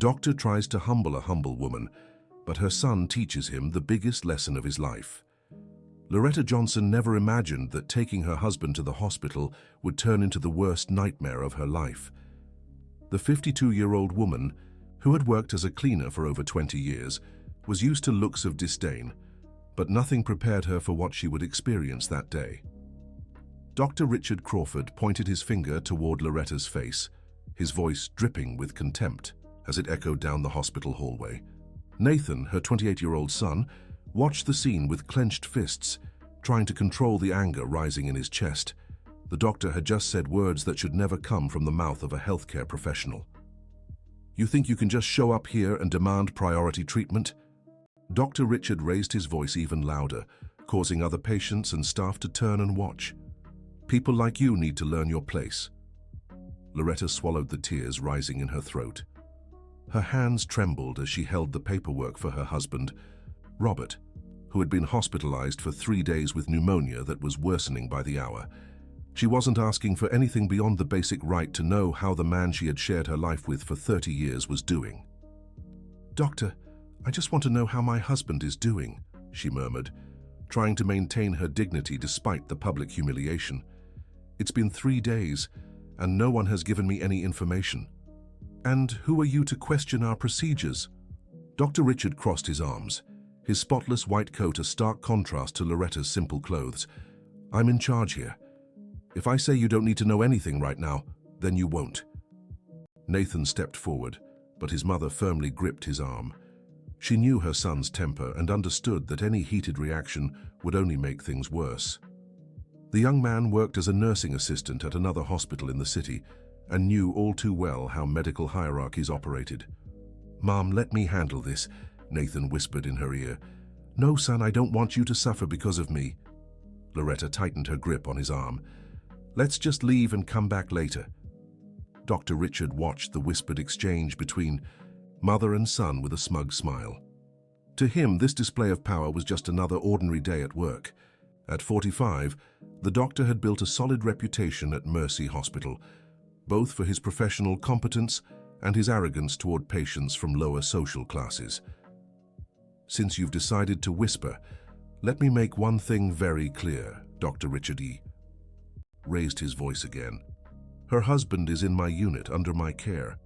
Doctor tries to humble a humble woman, but her son teaches him the biggest lesson of his life. Loretta Johnson never imagined that taking her husband to the hospital would turn into the worst nightmare of her life. The 52-year-old woman, who had worked as a cleaner for over 20 years, was used to looks of disdain, but nothing prepared her for what she would experience that day. Dr. Richard Crawford pointed his finger toward Loretta's face, his voice dripping with contempt as it echoed down the hospital hallway. Nathan, her 28-year-old son, watched the scene with clenched fists, trying to control the anger rising in his chest. The doctor had just said words that should never come from the mouth of a healthcare professional. "You think you can just show up here and demand priority treatment?" Dr. Richard raised his voice even louder, causing other patients and staff to turn and watch. "People like you need to learn your place." Loretta swallowed the tears rising in her throat. Her hands trembled as she held the paperwork for her husband, Robert, who had been hospitalized for 3 days with pneumonia that was worsening by the hour. She wasn't asking for anything beyond the basic right to know how the man she had shared her life with for 30 years was doing. "Doctor, I just want to know how my husband is doing," she murmured, trying to maintain her dignity despite the public humiliation. "It's been 3 days, and no one has given me any information. And who are you to question our procedures?" Dr. Richard crossed his arms, his spotless white coat a stark contrast to Loretta's simple clothes. "I'm in charge here. If I say you don't need to know anything right now, then you won't." Nathan stepped forward, but his mother firmly gripped his arm. She knew her son's temper and understood that any heated reaction would only make things worse. The young man worked as a nursing assistant at another hospital in the city and knew all too well how medical hierarchies operated. "Mom, let me handle this," Nathan whispered in her ear. "No, son, I don't want you to suffer because of me." Loretta tightened her grip on his arm. "Let's just leave and come back later." Dr. Richard watched the whispered exchange between mother and son with a smug smile. To him, this display of power was just another ordinary day at work. At 45, the doctor had built a solid reputation at Mercy Hospital, both for his professional competence and his arrogance toward patients from lower social classes. "Since you've decided to whisper, let me make one thing very clear," Dr. Richard raised his voice again. "Her husband is in my unit under my care.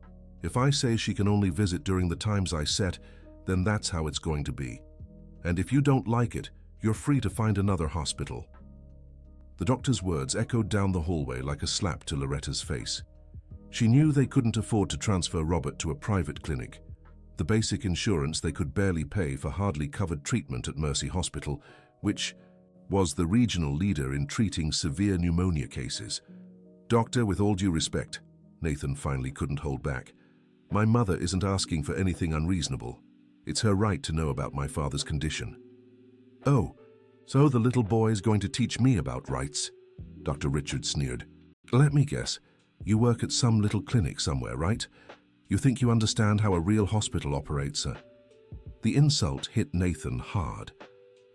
If I say she can only visit during the times I set, then that's how it's going to be. And if you don't like it, you're free to find another hospital." The doctor's words echoed down the hallway like a slap to Loretta's face. She knew they couldn't afford to transfer Robert to a private clinic. The basic insurance they could barely pay for hardly covered treatment at Mercy Hospital, which was the regional leader in treating severe pneumonia cases. "Doctor, with all due respect," Nathan finally couldn't hold back, "my mother isn't asking for anything unreasonable. It's her right to know about my father's condition." "Oh, so the little boy is going to teach me about rights?" Dr. Richard sneered. "Let me guess, you work at some little clinic somewhere, right? You think you understand how a real hospital operates, sir?" The insult hit Nathan hard.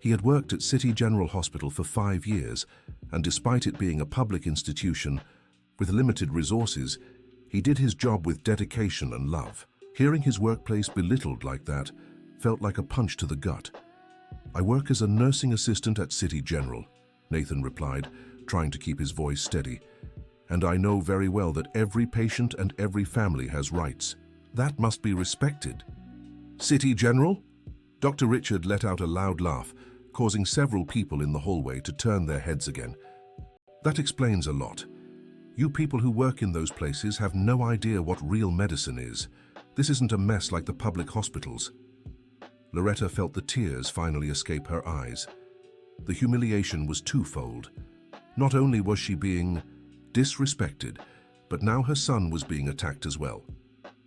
He had worked at City General Hospital for 5 years, and despite it being a public institution with limited resources, he did his job with dedication and love. Hearing his workplace belittled like that felt like a punch to the gut. "I work as a nursing assistant at City General," Nathan replied, trying to keep his voice steady. "And I know very well that every patient and every family has rights. That must be respected." "City General?" Dr. Richard let out a loud laugh, causing several people in the hallway to turn their heads again. "That explains a lot. You people who work in those places have no idea what real medicine is. This isn't a mess like the public hospitals." Loretta felt the tears finally escape her eyes. The humiliation was twofold. Not only was she being disrespected, but now her son was being attacked as well.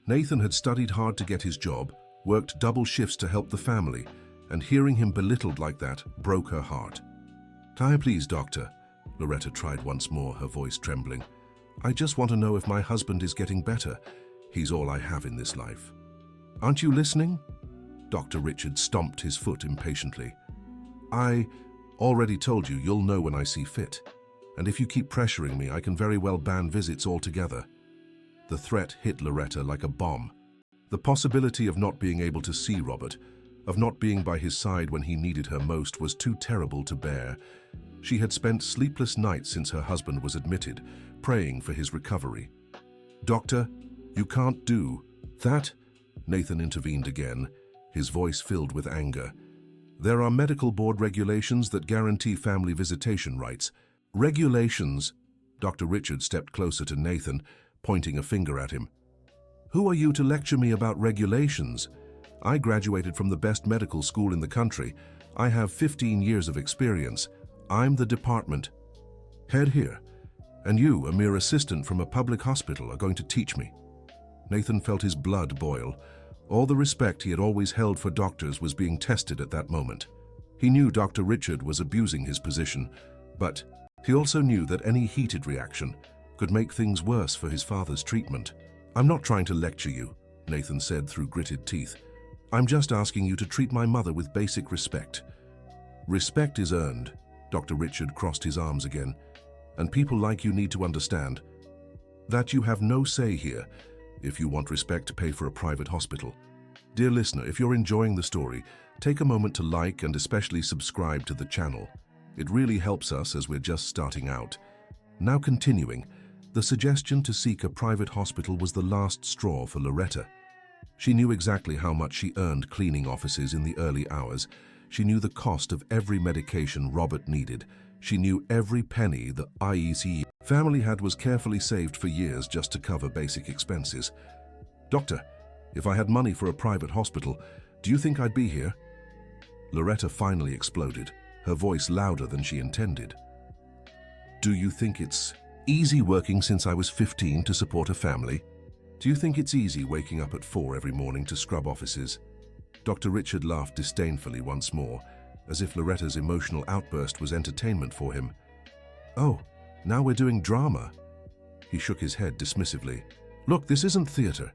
Nathan had studied hard to get his job, worked double shifts to help the family, and hearing him belittled like that broke her heart. Please, doctor," Loretta tried once more, her voice trembling. "I just want to know if my husband is getting better. He's all I have in this life." "Aren't you listening?" Dr. Richard stomped his foot impatiently. "I already told you you'll know when I see fit. And if you keep pressuring me, I can very well ban visits altogether." The threat hit Loretta like a bomb. The possibility of not being able to see Robert, of not being by his side when he needed her most, was too terrible to bear. She had spent sleepless nights since her husband was admitted, praying for his recovery. "Doctor, you can't do that," Nathan intervened again, his voice filled with anger. "There are medical board regulations that guarantee family visitation rights." "Regulations?" Dr. Richard stepped closer to Nathan, pointing a finger at him. "Who are you to lecture me about regulations? I graduated from the best medical school in the country. I have 15 years of experience. I'm the department head here, and you, a mere assistant from a public hospital, are going to teach me." Nathan felt his blood boil. All the respect he had always held for doctors was being tested at that moment. He knew Dr. Richard was abusing his position, but he also knew that any heated reaction could make things worse for his father's treatment. "I'm not trying to lecture you," Nathan said through gritted teeth. "I'm just asking you to treat my mother with basic respect." "Respect is earned," Dr. Richard crossed his arms again, "and people like you need to understand that you have no say here. If you want respect, pay for a private hospital." Dear listener, if you're enjoying the story, take a moment to like and especially subscribe to the channel. It really helps us as we're just starting out. Now continuing, the suggestion to seek a private hospital was the last straw for Loretta. She knew exactly how much she earned cleaning offices in the early hours. She knew the cost of every medication Robert needed. She knew every penny the IEC family had was carefully saved for years just to cover basic expenses. "Doctor, if I had money for a private hospital, do you think I'd be here?" Loretta finally exploded, her voice louder than she intended. "Do you think it's easy working since I was 15 to support a family? Do you think it's easy waking up at 4 every morning to scrub offices?" Dr. Richard laughed disdainfully once more, as if Loretta's emotional outburst was entertainment for him. "Oh, now we're doing drama." He shook his head dismissively. "Look, this isn't theater.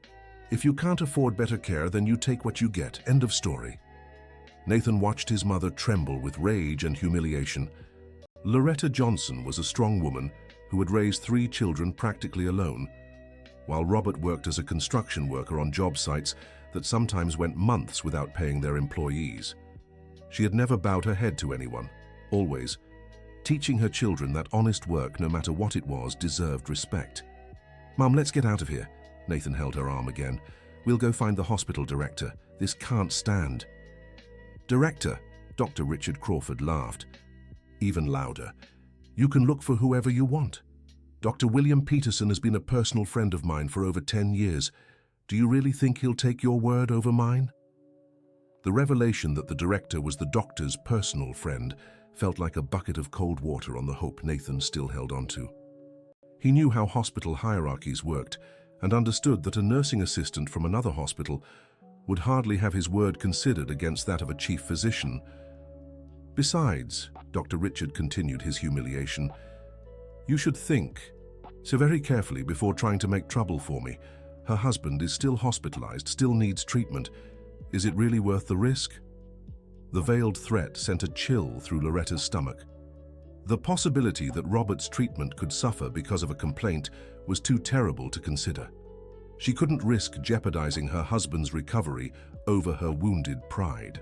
If you can't afford better care, then you take what you get. End of story." Nathan watched his mother tremble with rage and humiliation. Loretta Johnson was a strong woman who had raised 3 children practically alone, while Robert worked as a construction worker on job sites that sometimes went months without paying their employees. She had never bowed her head to anyone, always teaching her children that honest work, no matter what it was, deserved respect. "Mom, let's get out of here." Nathan held her arm again. "We'll go find the hospital director. This can't stand." "Director?" Dr. Richard Crawford laughed, even louder. "You can look for whoever you want. Dr. William Peterson has been a personal friend of mine for over 10 years. Do you really think he'll take your word over mine?" The revelation that the director was the doctor's personal friend felt like a bucket of cold water on the hope Nathan still held on to. He knew how hospital hierarchies worked and understood that a nursing assistant from another hospital would hardly have his word considered against that of a chief physician. "Besides," Dr. Richard continued his humiliation, "you should think so very carefully before trying to make trouble for me. Her husband is still hospitalized, still needs treatment. Is it really worth the risk?" The veiled threat sent a chill through Loretta's stomach. The possibility that Robert's treatment could suffer because of a complaint was too terrible to consider. She couldn't risk jeopardizing her husband's recovery over her wounded pride.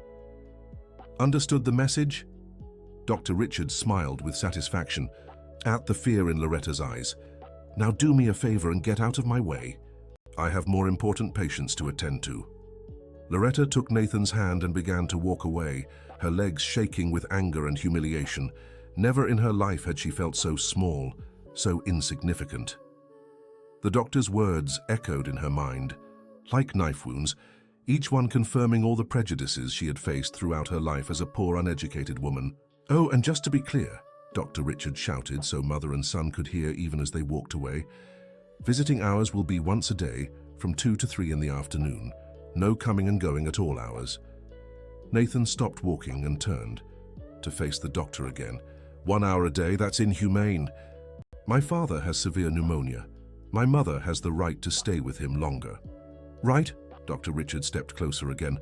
"Understood the message?" Dr. Richard smiled with satisfaction at the fear in Loretta's eyes. "Now do me a favor and get out of my way. I have more important patients to attend to." Loretta took Nathan's hand and began to walk away, her legs shaking with anger and humiliation. Never in her life had she felt so small, so insignificant. The doctor's words echoed in her mind, like knife wounds, each one confirming all the prejudices she had faced throughout her life as a poor, uneducated woman. "Oh, and just to be clear," Dr. Richard shouted so mother and son could hear even as they walked away, "visiting hours will be once a day from 2 to 3 in the afternoon. No coming and going at all hours." Nathan stopped walking and turned to face the doctor again. "1 hour a day, that's inhumane. My father has severe pneumonia. My mother has the right to stay with him longer." "Right?" Dr. Richard stepped closer again.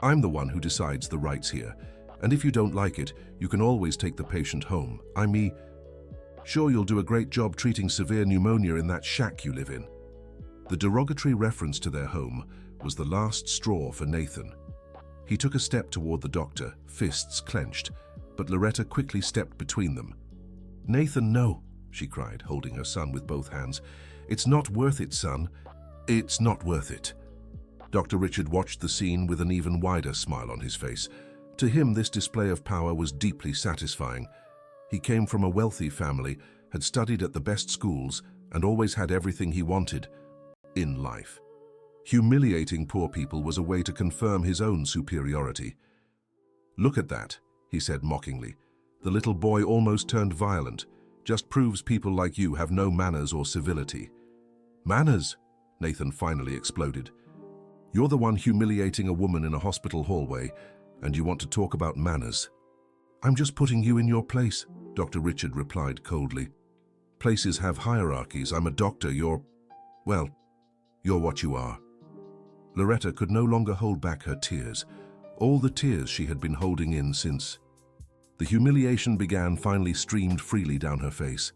"I'm the one who decides the rights here. And if you don't like it, you can always take the patient home. Sure, you'll do a great job treating severe pneumonia in that shack you live in." The derogatory reference to their home was the last straw for Nathan. He took a step toward the doctor, fists clenched, but Loretta quickly stepped between them. "Nathan, no," she cried, holding her son with both hands. "It's not worth it, son. It's not worth it." Dr. Richard watched the scene with an even wider smile on his face. To him, this display of power was deeply satisfying. He came from a wealthy family, had studied at the best schools, and always had everything he wanted in life. Humiliating poor people was a way to confirm his own superiority. "Look at that," he said mockingly. "The little boy almost turned violent. Just proves people like you have no manners or civility." "Manners?" Nathan finally exploded. "You're the one humiliating a woman in a hospital hallway, and you want to talk about manners." "I'm just putting you in your place," Dr. Richard replied coldly. "Places have hierarchies. I'm a doctor. You're what you are." Loretta could no longer hold back her tears, all the tears she had been holding in since. The humiliation finally streamed freely down her face.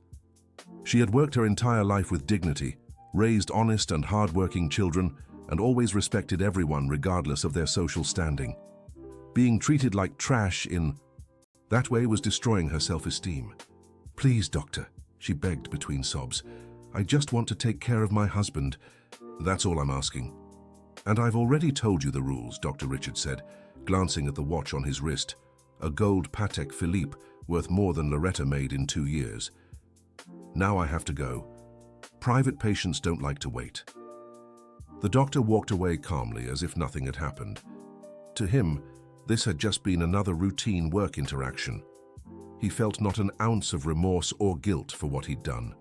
She had worked her entire life with dignity, raised honest and hard-working children, and always respected everyone regardless of their social standing. Being treated like trash in that way was destroying her self-esteem. "Please, doctor," she begged between sobs. "I just want to take care of my husband. That's all I'm asking." "And I've already told you the rules," Dr. Richard said, glancing at the watch on his wrist, a gold Patek Philippe worth more than Loretta made in 2 years. "Now I have to go. Private patients don't like to wait." The doctor walked away calmly as if nothing had happened. To him, this had just been another routine work interaction. He felt not an ounce of remorse or guilt for what he'd done.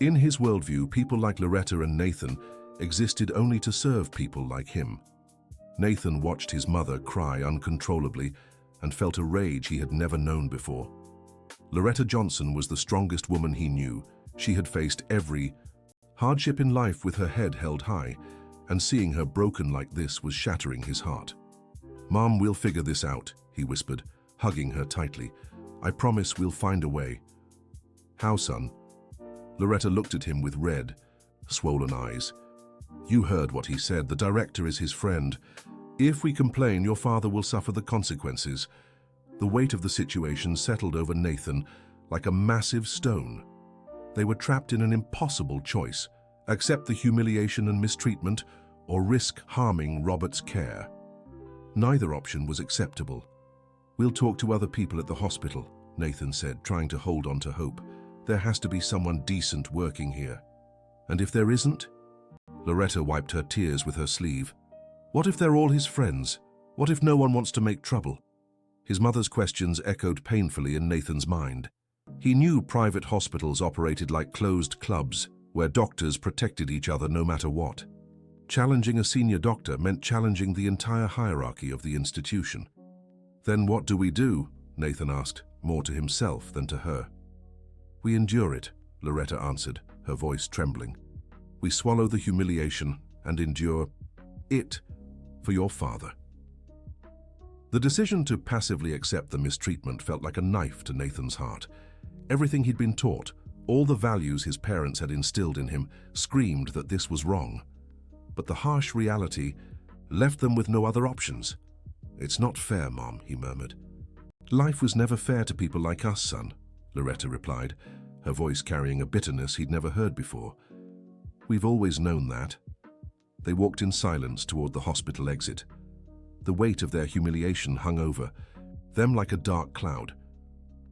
In his worldview, people like Loretta and Nathan existed only to serve people like him. Nathan watched his mother cry uncontrollably and felt a rage he had never known before. Loretta Johnson was the strongest woman he knew. She had faced every hardship in life with her head held high, and seeing her broken like this was shattering his heart. "Mom, we'll figure this out," he whispered, hugging her tightly. "I promise we'll find a way." "How, son?" Loretta looked at him with red, swollen eyes. "You heard what he said. The director is his friend. If we complain, your father will suffer the consequences." The weight of the situation settled over Nathan like a massive stone. They were trapped in an impossible choice: accept the humiliation and mistreatment, or risk harming Robert's care. Neither option was acceptable. "We'll talk to other people at the hospital," Nathan said, trying to hold on to hope. "There has to be someone decent working here." "And if there isn't?" Loretta wiped her tears with her sleeve. "What if they're all his friends? What if no one wants to make trouble?" His mother's questions echoed painfully in Nathan's mind. He knew private hospitals operated like closed clubs, where doctors protected each other no matter what. Challenging a senior doctor meant challenging the entire hierarchy of the institution. "Then what do we do?" Nathan asked, more to himself than to her. "We endure it," Loretta answered, her voice trembling. "We swallow the humiliation and endure it for your father." The decision to passively accept the mistreatment felt like a knife to Nathan's heart. Everything he'd been taught, all the values his parents had instilled in him, screamed that this was wrong. But the harsh reality left them with no other options. "It's not fair, Mom," he murmured. "Life was never fair to people like us, son," Loretta replied, her voice carrying a bitterness he'd never heard before. "We've always known that." They walked in silence toward the hospital exit. The weight of their humiliation hung over them like a dark cloud.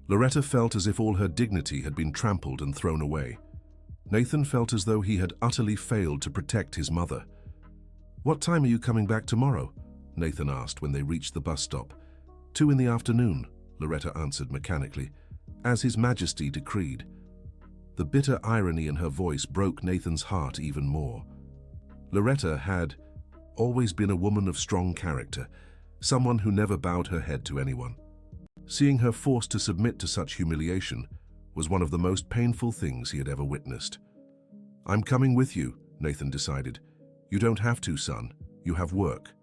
Loretta felt as if all her dignity had been trampled and thrown away. Nathan felt as though he had utterly failed to protect his mother. "What time are you coming back tomorrow?" Nathan asked when they reached the bus stop. 2 in the afternoon, Loretta answered mechanically, as His Majesty decreed. The bitter irony in her voice broke Nathan's heart even more. Loretta had always been a woman of strong character, someone who never bowed her head to anyone. Seeing her forced to submit to such humiliation was one of the most painful things he had ever witnessed. "I'm coming with you," Nathan decided. "You don't have to, son. You have work."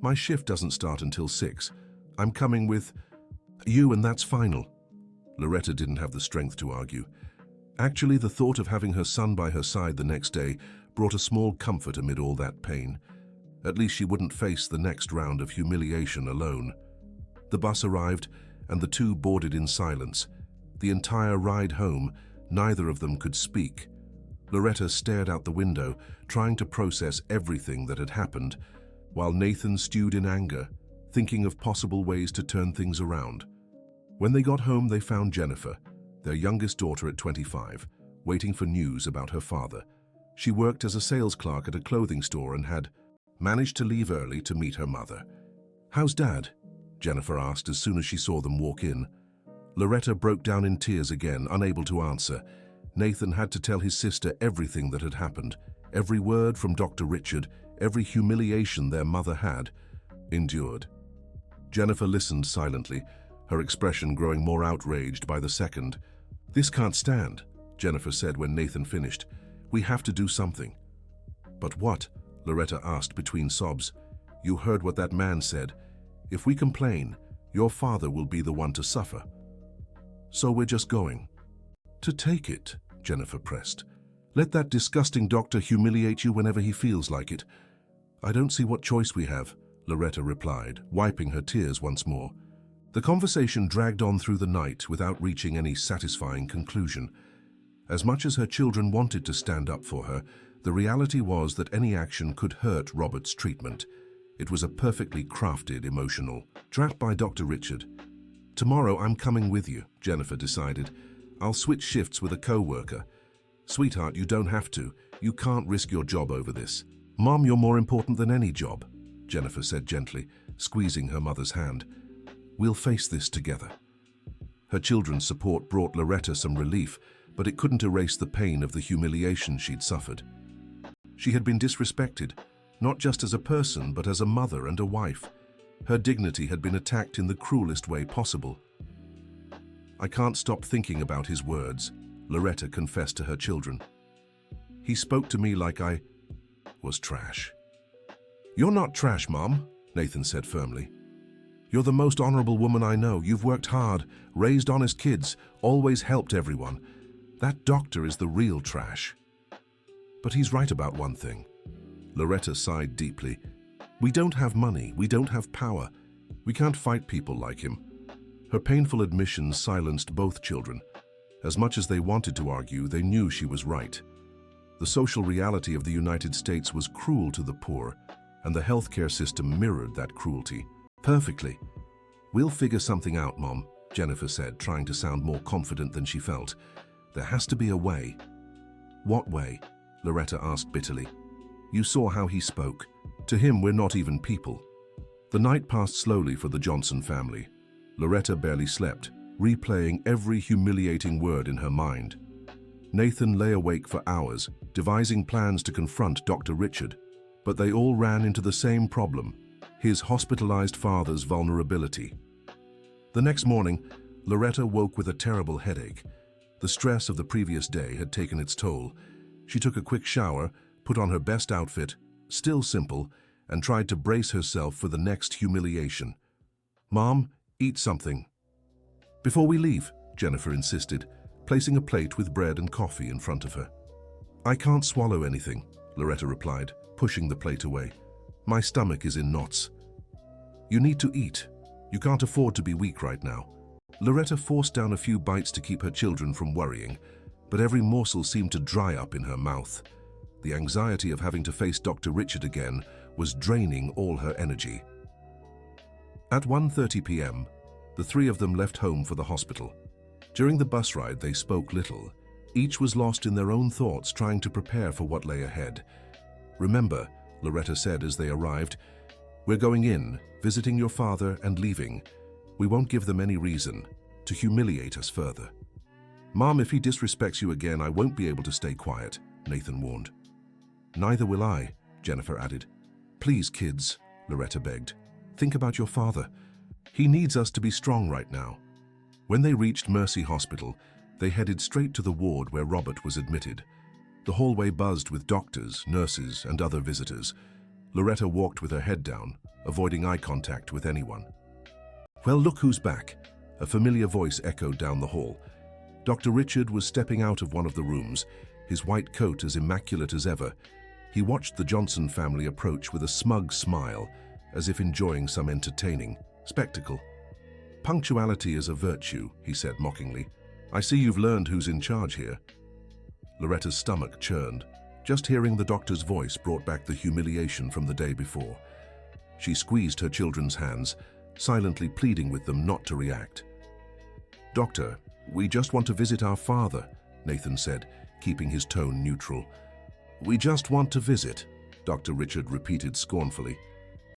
"My shift doesn't start until 6. I'm coming with you, and that's final." Loretta didn't have the strength to argue. Actually, the thought of having her son by her side the next day brought a small comfort amid all that pain. At least she wouldn't face the next round of humiliation alone. The bus arrived, and the two boarded in silence. The entire ride home, neither of them could speak. Loretta stared out the window, trying to process everything that had happened, while Nathan stewed in anger, thinking of possible ways to turn things around. When they got home, they found Jennifer, their youngest daughter at 25, waiting for news about her father. She worked as a sales clerk at a clothing store and had managed to leave early to meet her mother. "How's Dad?" Jennifer asked as soon as she saw them walk in. Loretta broke down in tears again, unable to answer. Nathan had to tell his sister everything that had happened, every word from Dr. Richard, every humiliation their mother had endured. Jennifer listened silently, her expression growing more outraged by the second. "This can't stand," Jennifer said when Nathan finished. "We have to do something." "But what?" Loretta asked between sobs. "You heard what that man said. If we complain, your father will be the one to suffer. So we're just going to take it," Jennifer pressed. "Let that disgusting doctor humiliate you whenever he feels like it." "I don't see what choice we have," Loretta replied, wiping her tears once more. The conversation dragged on through the night without reaching any satisfying conclusion. As much as her children wanted to stand up for her, the reality was that any action could hurt Robert's treatment. It was a perfectly crafted emotional trap by Dr. Richard. "Tomorrow I'm coming with you," Jennifer decided. "I'll switch shifts with a co-worker." "Sweetheart, you don't have to. You can't risk your job over this." "Mom, you're more important than any job," Jennifer said gently, squeezing her mother's hand. "We'll face this together." Her children's support brought Loretta some relief, but it couldn't erase the pain of the humiliation she'd suffered. She had been disrespected, not just as a person, but as a mother and a wife. Her dignity had been attacked in the cruelest way possible. "I can't stop thinking about his words," Loretta confessed to her children. "He spoke to me like I was trash." "You're not trash, Mom," Nathan said firmly. "You're the most honorable woman I know. You've worked hard, raised honest kids, always helped everyone. That doctor is the real trash." "But he's right about one thing." Loretta sighed deeply. "We don't have money, we don't have power. We can't fight people like him." Her painful admission silenced both children. As much as they wanted to argue, they knew she was right. The social reality of the United States was cruel to the poor, and the healthcare system mirrored that cruelty perfectly. "We'll figure something out, Mom," Jennifer said, trying to sound more confident than she felt. "There has to be a way." "What way?" Loretta asked bitterly. "You saw how he spoke. To him, we're not even people." The night passed slowly for the Johnson family. Loretta barely slept, replaying every humiliating word in her mind. Nathan lay awake for hours, devising plans to confront Dr. Richard, but they all ran into the same problem: his hospitalized father's vulnerability. The next morning, Loretta woke with a terrible headache. The stress of the previous day had taken its toll. She took a quick shower, put on her best outfit, still simple, and tried to brace herself for the next humiliation. "Mom, eat something." "Before we leave," Jennifer insisted, placing a plate with bread and coffee in front of her. "I can't swallow anything," Loretta replied, pushing the plate away. "My stomach is in knots." "You need to eat. You can't afford to be weak right now." Loretta forced down a few bites to keep her children from worrying, but every morsel seemed to dry up in her mouth. The anxiety of having to face Dr. Richard again was draining all her energy. At 1:30 p.m., the three of them left home for the hospital. During the bus ride, they spoke little. Each was lost in their own thoughts, trying to prepare for what lay ahead. "Remember," Loretta said as they arrived, "we're going in, visiting your father, and leaving. We won't give them any reason to humiliate us further." "Mom, if he disrespects you again, I won't be able to stay quiet," Nathan warned. "Neither will I," Jennifer added. "Please, kids," Loretta begged. "Think about your father. He needs us to be strong right now." When they reached Mercy Hospital, they headed straight to the ward where Robert was admitted. The hallway buzzed with doctors, nurses, and other visitors. Loretta walked with her head down, avoiding eye contact with anyone. "Well, look who's back," a familiar voice echoed down the hall. Dr. Richard was stepping out of one of the rooms, his white coat as immaculate as ever. He watched the Johnson family approach with a smug smile, as if enjoying some entertaining spectacle. "Punctuality is a virtue," he said mockingly. "I see you've learned who's in charge here." Loretta's stomach churned. Just hearing the doctor's voice brought back the humiliation from the day before. She squeezed her children's hands, silently pleading with them not to react. "Doctor, we just want to visit our father," Nathan said, keeping his tone neutral. "We just want to visit," Dr. Richard repeated scornfully.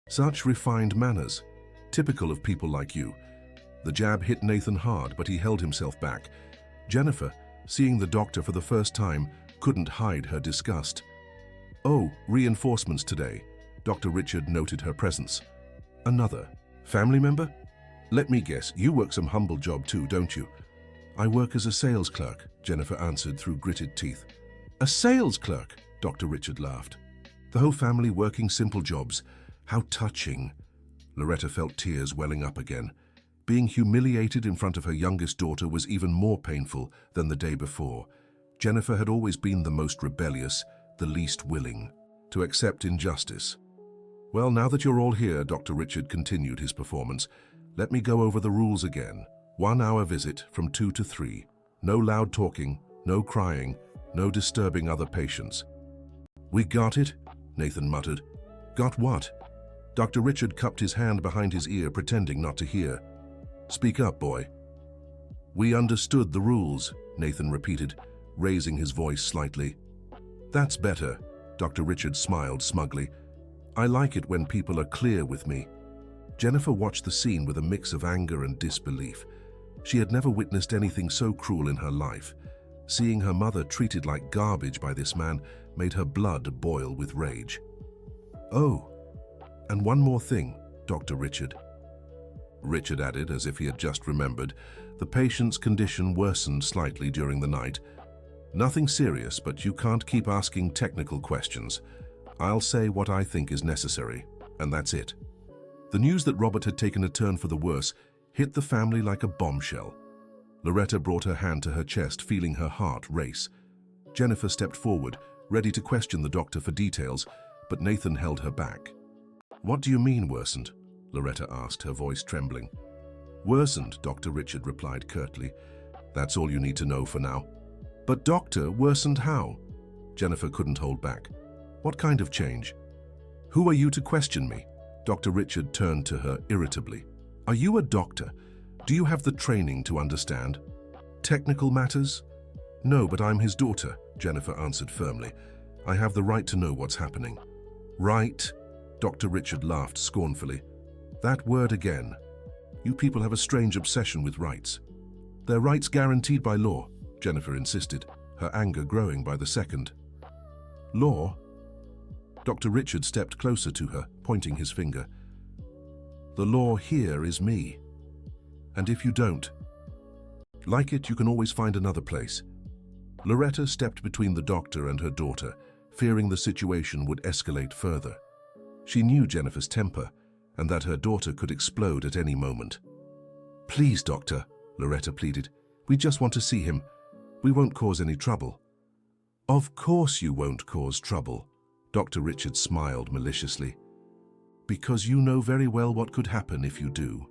"Such refined manners, typical of people like you." The jab hit Nathan hard, but he held himself back. Jennifer, seeing the doctor for the first time, couldn't hide her disgust. "Oh, reinforcements today." Dr. Richard noted her presence. "Another family member? Let me guess, you work some humble job too, don't you?" "I work as a sales clerk," Jennifer answered through gritted teeth. "A sales clerk?" Dr. Richard laughed. "The whole family working simple jobs. How touching." Loretta felt tears welling up again. Being humiliated in front of her youngest daughter was even more painful than the day before. Jennifer had always been the most rebellious, the least willing to accept injustice. "Well, now that you're all here," Dr. Richard continued his performance, "let me go over the rules again. 1 hour visit from 2 to 3. No loud talking, no crying, no disturbing other patients." "We got it," Nathan muttered. "Got what?" Dr. Richard cupped his hand behind his ear, pretending not to hear. "Speak up, boy." "We understood the rules," Nathan repeated, raising his voice slightly. "That's better," Dr. Richard smiled smugly. "I like it when people are clear with me." Jennifer watched the scene with a mix of anger and disbelief. She had never witnessed anything so cruel in her life. Seeing her mother treated like garbage by this man made her blood boil with rage. "Oh, and one more thing, Dr. Richard." Richard added, as if he had just remembered, "The patient's condition worsened slightly during the night. Nothing serious, but you can't keep asking technical questions. I'll say what I think is necessary, and that's it." The news that Robert had taken a turn for the worse hit the family like a bombshell. Loretta brought her hand to her chest, feeling her heart race. Jennifer stepped forward, ready to question the doctor for details, but Nathan held her back. "What do you mean, worsened?" Loretta asked, her voice trembling. "Worsened," Dr. Richard replied curtly. "That's all you need to know for now." "But doctor, worsened how?" Jennifer couldn't hold back. "What kind of change?" "Who are you to question me?" Dr. Richard turned to her irritably. "Are you a doctor? Do you have the training to understand technical matters?" "No, but I'm his daughter," Jennifer answered firmly. "I have the right to know what's happening." "Right?" Dr. Richard laughed scornfully. "That word again. You people have a strange obsession with rights." "They're rights guaranteed by law," Jennifer insisted, her anger growing by the second. "Law?" Dr. Richard stepped closer to her, pointing his finger. "The law here is me. And if you don't like it, you can always find another place." Loretta stepped between the doctor and her daughter, fearing the situation would escalate further. She knew Jennifer's temper, and that her daughter could explode at any moment. "Please, doctor," Loretta pleaded. "We just want to see him. We won't cause any trouble." "Of course you won't cause trouble," Dr. Richard smiled maliciously. "Because you know very well what could happen if you do."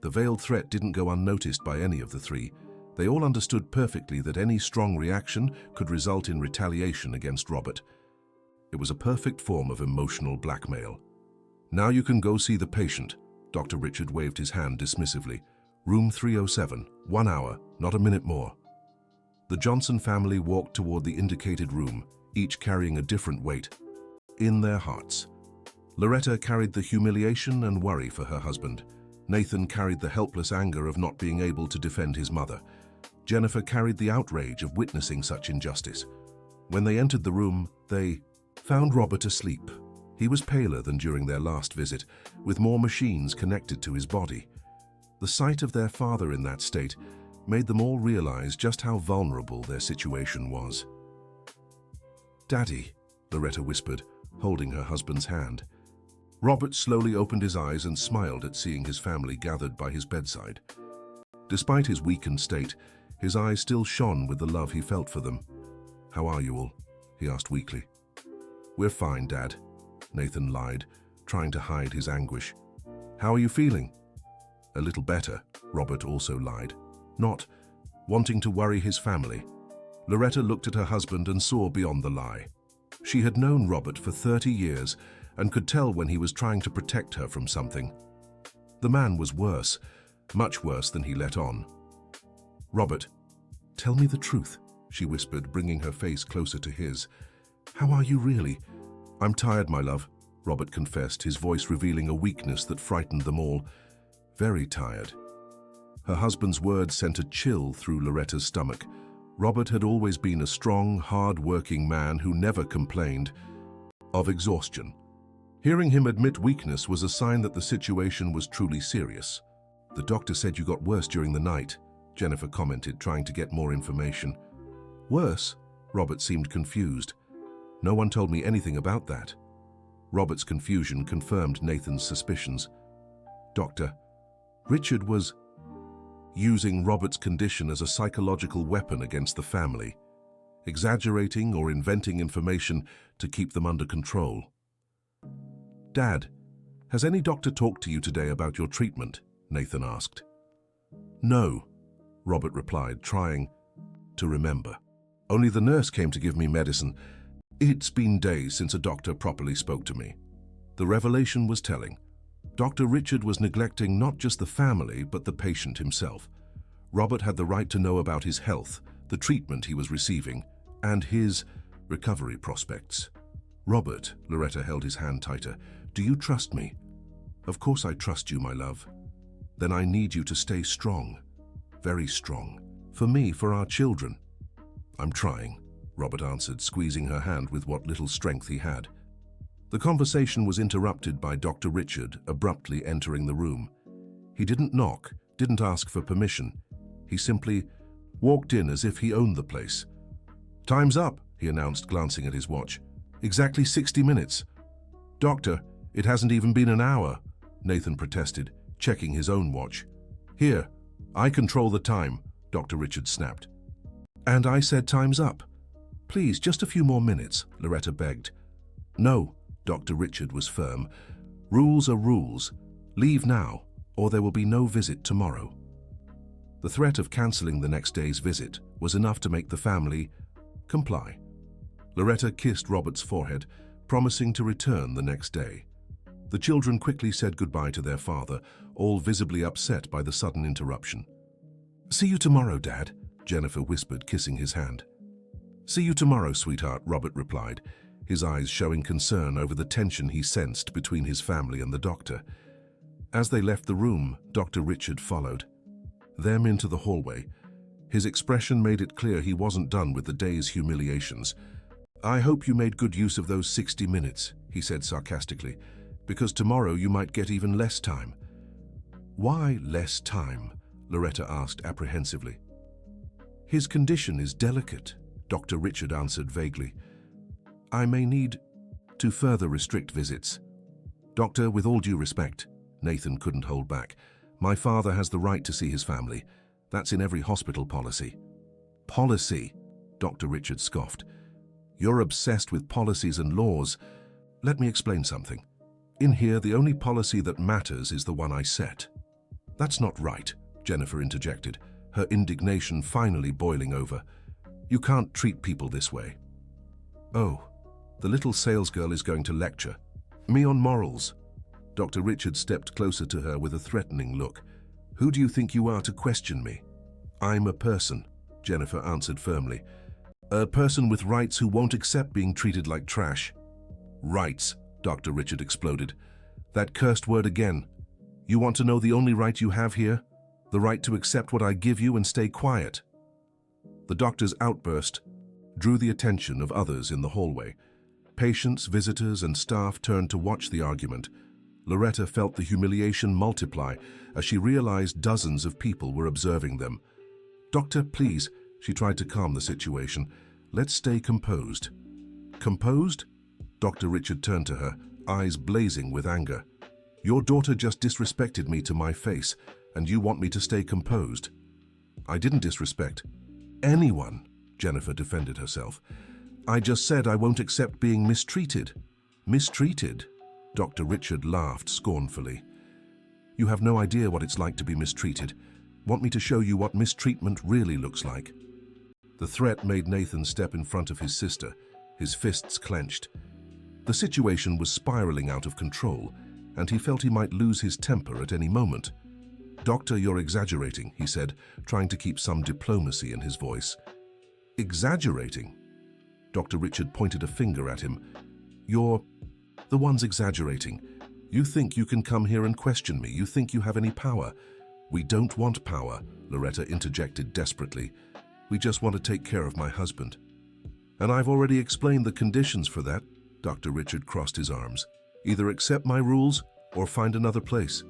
The veiled threat didn't go unnoticed by any of the three. They all understood perfectly that any strong reaction could result in retaliation against Robert. It was a perfect form of emotional blackmail. "Now you can go see the patient," Dr. Richard waved his hand dismissively. "Room 307, 1 hour, not a minute more." The Johnson family walked toward the indicated room, each carrying a different weight in their hearts. Loretta carried the humiliation and worry for her husband. Nathan carried the helpless anger of not being able to defend his mother. Jennifer carried the outrage of witnessing such injustice. When they entered the room, they found Robert asleep. He was paler than during their last visit, with more machines connected to his body. The sight of their father in that state made them all realize just how vulnerable their situation was. "Daddy," Loretta whispered, holding her husband's hand. Robert slowly opened his eyes and smiled at seeing his family gathered by his bedside. Despite his weakened state, his eyes still shone with the love he felt for them. "How are you all?" he asked weakly. We're fine, Dad, Nathan lied, trying to hide his anguish. How are you feeling? A little better, Robert also lied, not wanting to worry his family. Loretta looked at her husband and saw beyond the lie. She had known Robert for 30 years and could tell when he was trying to protect her from something. The man was worse, much worse than he let on. Robert, tell me the truth, she whispered, bringing her face closer to his. How are you really? I'm tired, my love, Robert confessed, his voice revealing a weakness that frightened them all. Very tired. Her husband's words sent a chill through Loretta's stomach. Robert had always been a strong, hard-working man who never complained of exhaustion. Hearing him admit weakness was a sign that the situation was truly serious. The doctor said you got worse during the night, Jennifer commented, trying to get more information. Worse? Robert seemed confused. No one told me anything about that. Robert's confusion confirmed Nathan's suspicions. Doctor, Richard was using Robert's condition as a psychological weapon against the family, exaggerating or inventing information to keep them under control. Dad, has any doctor talked to you today about your treatment? Nathan asked. No, Robert replied, trying to remember. Only the nurse came to give me medicine. It's been days since a doctor properly spoke to me. The revelation was telling. Dr. Richard was neglecting not just the family, but the patient himself. Robert had the right to know about his health, the treatment he was receiving, and his recovery prospects. Robert, Loretta held his hand tighter, do you trust me? Of course I trust you, my love. Then I need you to stay strong, very strong, for me, for our children. I'm trying, Robert answered, squeezing her hand with what little strength he had. The conversation was interrupted by Dr. Richard abruptly entering the room. He didn't knock, didn't ask for permission. He simply walked in as if he owned the place. Time's up, he announced, glancing at his watch. Exactly 60 minutes. Doctor, it hasn't even been an hour, Nathan protested, checking his own watch. Here, I control the time, Dr. Richard snapped. And I said time's up. Please, just a few more minutes, Loretta begged. No, Dr. Richard was firm. Rules are rules. Leave now, or there will be no visit tomorrow. The threat of cancelling the next day's visit was enough to make the family comply. Loretta kissed Robert's forehead, promising to return the next day. The children quickly said goodbye to their father, all visibly upset by the sudden interruption. See you tomorrow, Dad, Jennifer whispered, kissing his hand. See you tomorrow, sweetheart, Robert replied, his eyes showing concern over the tension he sensed between his family and the doctor. As they left the room, Dr. Richard followed them into the hallway. His expression made it clear he wasn't done with the day's humiliations. I hope you made good use of those 60 minutes, he said sarcastically, because tomorrow you might get even less time. Why less time? Loretta asked apprehensively. His condition is delicate, Dr. Richard answered vaguely. I may need to further restrict visits. Doctor, with all due respect, Nathan couldn't hold back. My father has the right to see his family. That's in every hospital policy. Policy? Dr. Richard scoffed. You're obsessed with policies and laws. Let me explain something. In here, the only policy that matters is the one I set. That's not right, Jennifer interjected, her indignation finally boiling over. You can't treat people this way. Oh, the little salesgirl is going to lecture me on morals. Dr. Richard stepped closer to her with a threatening look. Who do you think you are to question me? I'm a person, Jennifer answered firmly. A person with rights who won't accept being treated like trash. Rights, Dr. Richard exploded. That cursed word again. You want to know the only right you have here? The right to accept what I give you and stay quiet. The doctor's outburst drew the attention of others in the hallway. Patients, visitors, and staff turned to watch the argument. Loretta felt the humiliation multiply as she realized dozens of people were observing them. Doctor, please, she tried to calm the situation. Let's stay composed. Composed? Dr. Richard turned to her, eyes blazing with anger. Your daughter just disrespected me to my face, and you want me to stay composed. I didn't disrespect anyone, Jennifer defended herself. I just said I won't accept being mistreated. Mistreated? Dr. Richard laughed scornfully. You have no idea what it's like to be mistreated. Want me to show you what mistreatment really looks like? The threat made Nathan step in front of his sister, his fists clenched. The situation was spiraling out of control, and he felt he might lose his temper at any moment. Doctor, you're exaggerating, he said, trying to keep some diplomacy in his voice. Exaggerating? Dr. Richard pointed a finger at him. You're the one's exaggerating. You think you can come here and question me. You think you have any power. We don't want power, Loretta interjected desperately. We just want to take care of my husband. And I've already explained the conditions for that. Dr. Richard crossed his arms. Either accept my rules or find another place.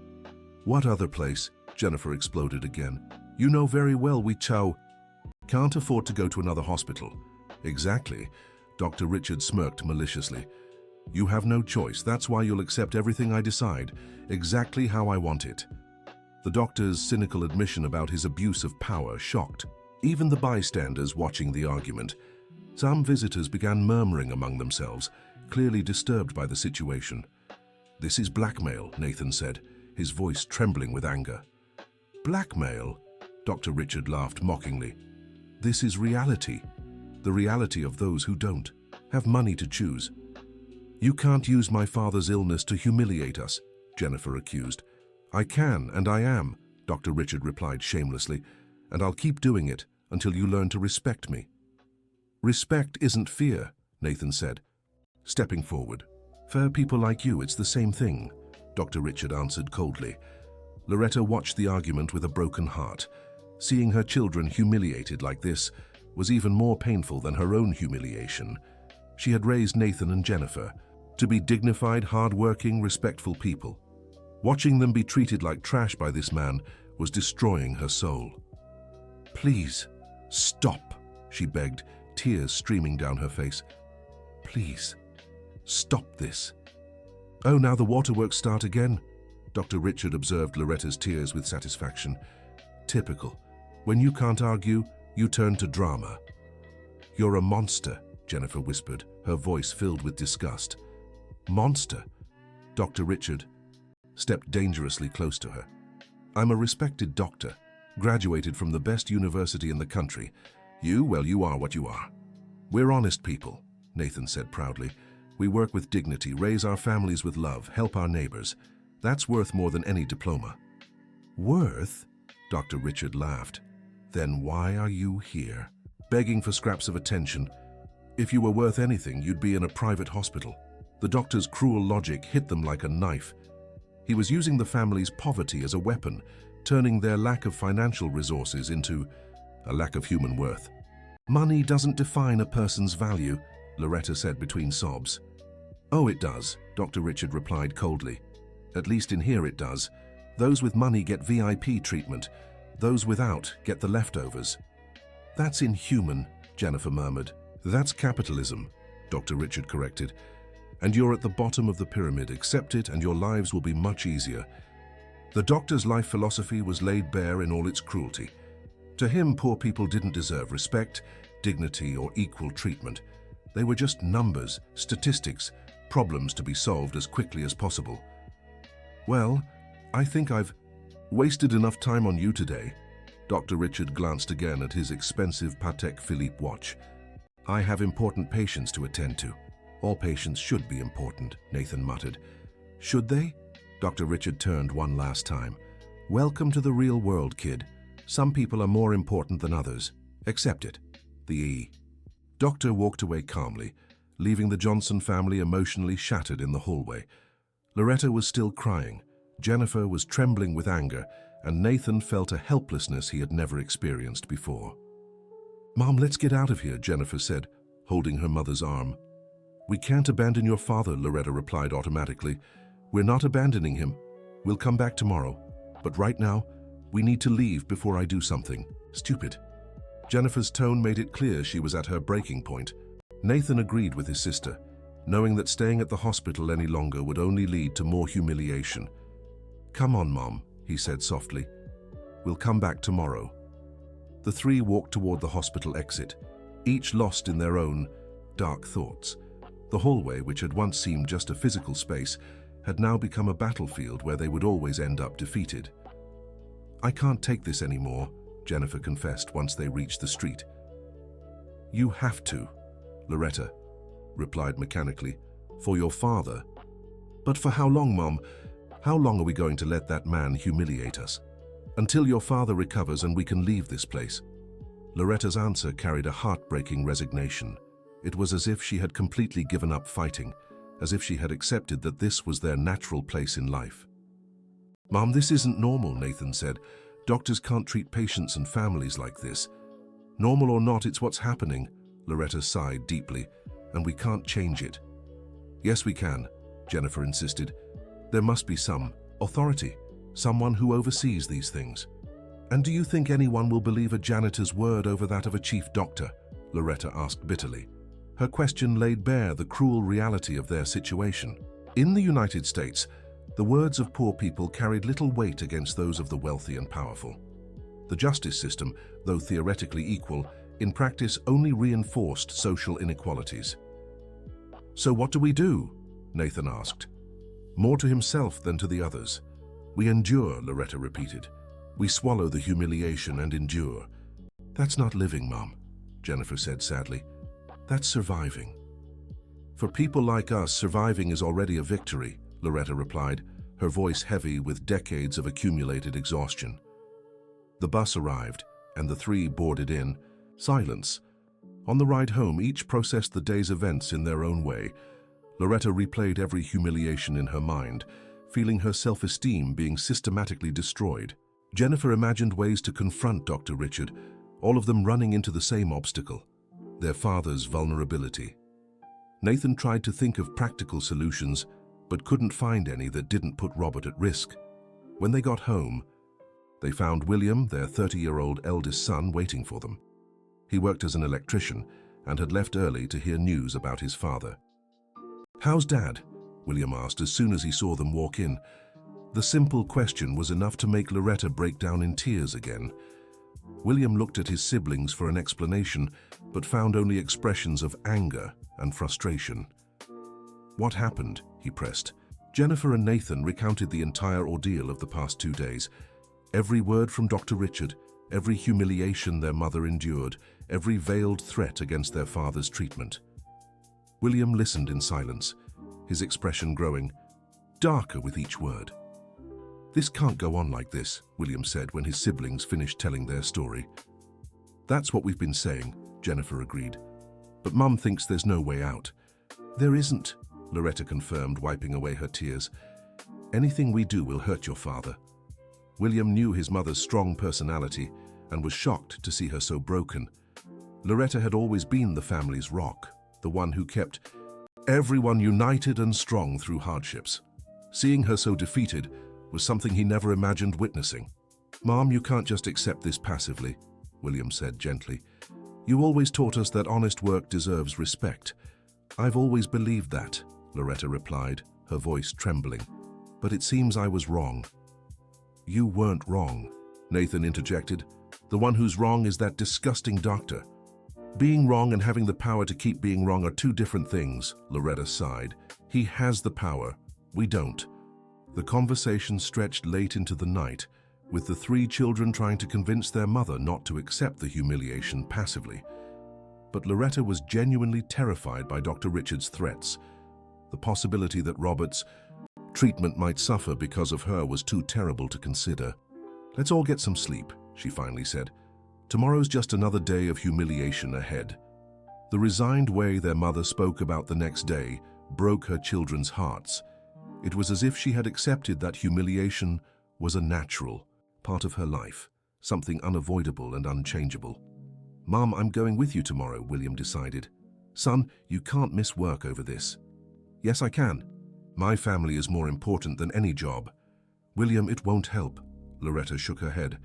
What other place? Jennifer exploded again. You know very well we can't afford to go to another hospital. Exactly. Dr. Richard smirked maliciously. You have no choice. That's why you'll accept everything I decide, exactly how I want it. The doctor's cynical admission about his abuse of power shocked even the bystanders watching the argument. Some visitors began murmuring among themselves, clearly disturbed by the situation. This is blackmail, Nathan said, his voice trembling with anger. Blackmail? Dr. Richard laughed mockingly. This is reality. The reality of those who don't have money to choose. You can't use my father's illness to humiliate us, Jennifer accused. I can, and I am, Dr. Richard replied shamelessly, and I'll keep doing it until you learn to respect me. Respect isn't fear, Nathan said, stepping forward. For people like you, it's the same thing, Dr. Richard answered coldly. Loretta watched the argument with a broken heart. Seeing her children humiliated like this was even more painful than her own humiliation. She had raised Nathan and Jennifer to be dignified, hard-working, respectful people. Watching them be treated like trash by this man was destroying her soul. Please, stop, she begged, tears streaming down her face. Please, stop this. Oh, now the waterworks start again. Dr. Richard observed Loretta's tears with satisfaction. Typical. When you can't argue, you turn to drama. You're a monster, Jennifer whispered, her voice filled with disgust. Monster? Dr. Richard stepped dangerously close to her. I'm a respected doctor, graduated from the best university in the country. Well, you are what you are. We're honest people, Nathan said proudly. We work with dignity, raise our families with love, help our neighbors. That's worth more than any diploma. Worth? Dr. Richard laughed. Then why are you here? Begging for scraps of attention. If you were worth anything, you'd be in a private hospital. The doctor's cruel logic hit them like a knife. He was using the family's poverty as a weapon, turning their lack of financial resources into a lack of human worth. Money doesn't define a person's value, Loretta said between sobs. Oh, it does, Dr. Richard replied coldly. At least in here it does. Those with money get VIP treatment. Those without get the leftovers. That's inhuman, Jennifer murmured. That's capitalism, Dr. Richard corrected. And you're at the bottom of the pyramid. Accept it and your lives will be much easier. The doctor's life philosophy was laid bare in all its cruelty. To him, poor people didn't deserve respect, dignity, or equal treatment. They were just numbers, statistics, problems to be solved as quickly as possible. Well, I think I've wasted enough time on you today. Dr. Richard glanced again at his expensive Patek Philippe watch. I have important patients to attend to. All patients should be important, Nathan muttered. Should they? Dr. Richard turned one last time. Welcome to the real world, kid. Some people are more important than others. Accept it. The E. Doctor walked away calmly, leaving the Johnson family emotionally shattered in the hallway. Loretta was still crying. Jennifer was trembling with anger, and Nathan felt a helplessness he had never experienced before. Mom, let's get out of here, Jennifer said, holding her mother's arm. We can't abandon your father, Loretta replied automatically. We're not abandoning him. We'll come back tomorrow. But right now, we need to leave before I do something stupid. Jennifer's tone made it clear she was at her breaking point. Nathan agreed with his sister, knowing that staying at the hospital any longer would only lead to more humiliation. Come on, Mom, he said softly. We'll come back tomorrow. The three walked toward the hospital exit, each lost in their own dark thoughts. The hallway, which had once seemed just a physical space, had now become a battlefield where they would always end up defeated. "I can't take this anymore," Jennifer confessed once they reached the street. "You have to," Loretta replied mechanically. "For your father." "But for how long, Mom? How long are we going to let that man humiliate us?" "Until your father recovers and we can leave this place." Loretta's answer carried a heartbreaking resignation. It was as if she had completely given up fighting, as if she had accepted that this was their natural place in life. "Mom, this isn't normal," Nathan said. "Doctors can't treat patients and families like this." "Normal or not, it's what's happening," Loretta sighed deeply, "and we can't change it." "Yes, we can," Jennifer insisted. "There must be some authority, someone who oversees these things." "And do you think anyone will believe a janitor's word over that of a chief doctor?" Loretta asked bitterly. Her question laid bare the cruel reality of their situation. In the United States, the words of poor people carried little weight against those of the wealthy and powerful. The justice system, though theoretically equal, in practice only reinforced social inequalities. "So what do we do?" Nathan asked. More to himself than to the others. "We endure," Loretta repeated. "We swallow the humiliation and endure." "That's not living, Mom," Jennifer said sadly. "That's surviving." "For people like us, surviving is already a victory," Loretta replied, her voice heavy with decades of accumulated exhaustion. The bus arrived, and the three boarded in. Silence. On the ride home, each processed the day's events in their own way. Loretta replayed every humiliation in her mind, feeling her self-esteem being systematically destroyed. Jennifer imagined ways to confront Dr. Richard, all of them running into the same obstacle: their father's vulnerability. Nathan tried to think of practical solutions, but couldn't find any that didn't put Robert at risk. When they got home, they found William, their 30-year-old eldest son, waiting for them. He worked as an electrician and had left early to hear news about his father. "How's Dad?" William asked as soon as he saw them walk in. The simple question was enough to make Loretta break down in tears again. William looked at his siblings for an explanation, but found only expressions of anger and frustration. "What happened?" he pressed. Jennifer and Nathan recounted the entire ordeal of the past 2 days. Every word from Dr. Richard, every humiliation their mother endured, every veiled threat against their father's treatment. William listened in silence, his expression growing darker with each word. "This can't go on like this," William said when his siblings finished telling their story. "That's what we've been saying," Jennifer agreed. "But Mum thinks there's no way out." "There isn't," Loretta confirmed, wiping away her tears. "Anything we do will hurt your father." William knew his mother's strong personality and was shocked to see her so broken. Loretta had always been the family's rock, the one who kept everyone united and strong through hardships. Seeing her so defeated was something he never imagined witnessing. "Mom, you can't just accept this passively," William said gently. "You always taught us that honest work deserves respect." "I've always believed that," Loretta replied, her voice trembling. "But it seems I was wrong." "You weren't wrong," Nathan interjected. "The one who's wrong is that disgusting doctor." "Being wrong and having the power to keep being wrong are two different things," Loretta sighed. "He has the power. We don't." The conversation stretched late into the night, with the three children trying to convince their mother not to accept the humiliation passively. But Loretta was genuinely terrified by Dr. Richard's threats. The possibility that Robert's treatment might suffer because of her was too terrible to consider. "Let's all get some sleep," she finally said. "Tomorrow's just another day of humiliation ahead." The resigned way their mother spoke about the next day broke her children's hearts. It was as if she had accepted that humiliation was a natural part of her life, something unavoidable and unchangeable. "Mom, I'm going with you tomorrow," William decided. "Son, you can't miss work over this." "Yes, I can. My family is more important than any job." "William, it won't help." Loretta shook her head.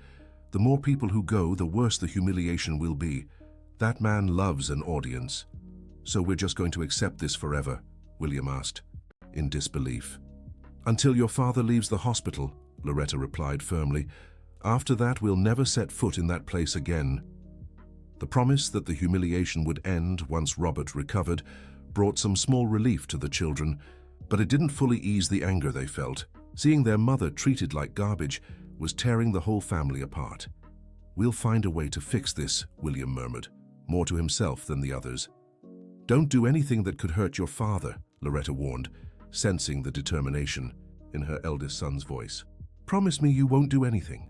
"The more people who go, the worse the humiliation will be. That man loves an audience." "So we're just going to accept this forever?" William asked, in disbelief. "Until your father leaves the hospital," Loretta replied firmly. "After that, we'll never set foot in that place again." The promise that the humiliation would end once Robert recovered brought some small relief to the children, but it didn't fully ease the anger they felt. Seeing their mother treated like garbage was tearing the whole family apart. "We'll find a way to fix this," William murmured, more to himself than the others. "Don't do anything that could hurt your father," Loretta warned, sensing the determination in her eldest son's voice. "Promise me you won't do anything."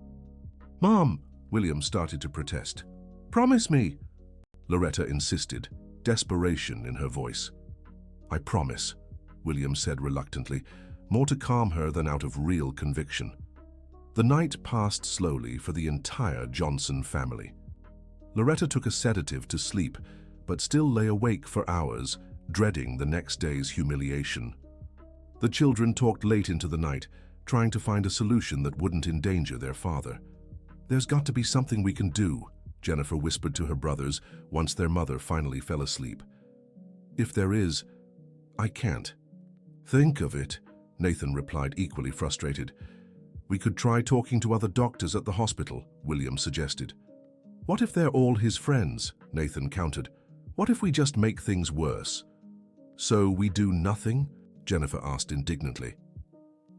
"Mom!" William started to protest. "Promise me!" Loretta insisted, desperation in her voice. "I promise," William said reluctantly, more to calm her than out of real conviction. The night passed slowly for the entire Johnson family. Loretta took a sedative to sleep, but still lay awake for hours, dreading the next day's humiliation. The children talked late into the night, trying to find a solution that wouldn't endanger their father. "There's got to be something we can do," Jennifer whispered to her brothers once their mother finally fell asleep. "If there is, I can't." "Think of it," Nathan replied, equally frustrated. "We could try talking to other doctors at the hospital," William suggested. "What if they're all his friends?" Nathan countered. "What if we just make things worse?" "So we do nothing?" Jennifer asked indignantly.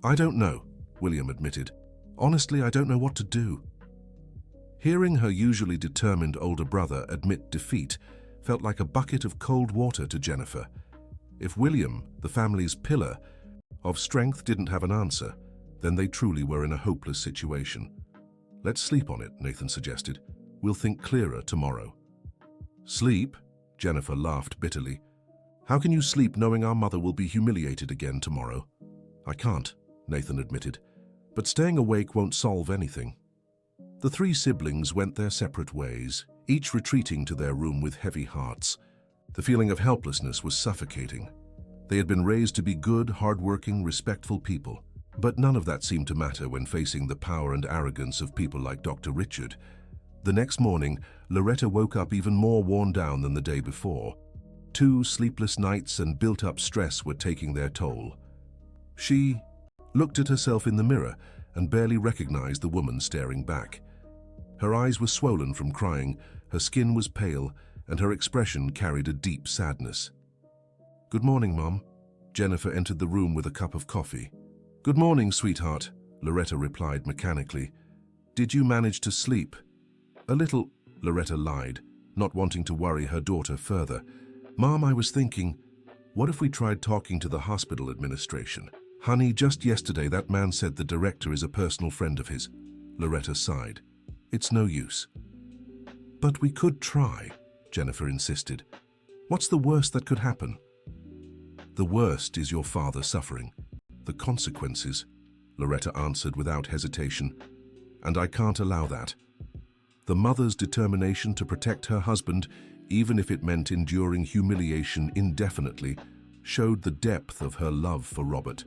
"I don't know," William admitted. "Honestly, I don't know what to do." Hearing her usually determined older brother admit defeat felt like a bucket of cold water to Jennifer. If William, the family's pillar of strength, didn't have an answer, then they truly were in a hopeless situation. "Let's sleep on it," Nathan suggested. "We'll think clearer tomorrow." "Sleep?" Jennifer laughed bitterly. "How can you sleep knowing our mother will be humiliated again tomorrow?" "I can't," Nathan admitted, "but staying awake won't solve anything." The three siblings went their separate ways, each retreating to their room with heavy hearts. The feeling of helplessness was suffocating. They had been raised to be good, hard-working, respectful people, but none of that seemed to matter when facing the power and arrogance of people like Dr. Richard. The next morning, Loretta woke up even more worn down than the day before. 2 sleepless nights and built-up stress were taking their toll. She looked at herself in the mirror and barely recognized the woman staring back. Her eyes were swollen from crying, her skin was pale, and her expression carried a deep sadness. "Good morning, Mom." Jennifer entered the room with a cup of coffee. "Good morning, sweetheart," Loretta replied mechanically. "Did you manage to sleep?" "A little," Loretta lied, not wanting to worry her daughter further. "Mom, I was thinking, what if we tried talking to the hospital administration?" "Honey, just yesterday that man said the director is a personal friend of his." Loretta sighed. "It's no use." "But we could try," Jennifer insisted. "What's the worst that could happen?" "The worst is your father suffering. The consequences," Loretta answered without hesitation. "And I can't allow that." The mother's determination to protect her husband, even if it meant enduring humiliation indefinitely, showed the depth of her love for Robert.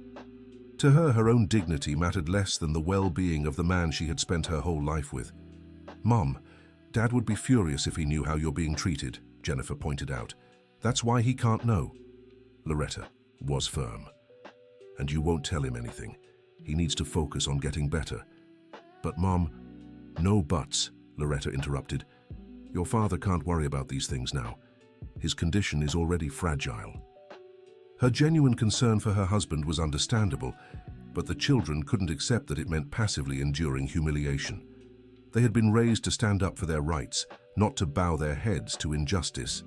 To her, her own dignity mattered less than the well-being of the man she had spent her whole life with. "Mom, Dad would be furious if he knew how you're being treated," Jennifer pointed out. "That's why he can't know." Loretta was firm. "And you won't tell him anything. He needs to focus on getting better." "But Mom—" "No buts," Loretta interrupted. "Your father can't worry about these things now. His condition is already fragile." Her genuine concern for her husband was understandable, but the children couldn't accept that it meant passively enduring humiliation. They had been raised to stand up for their rights, not to bow their heads to injustice.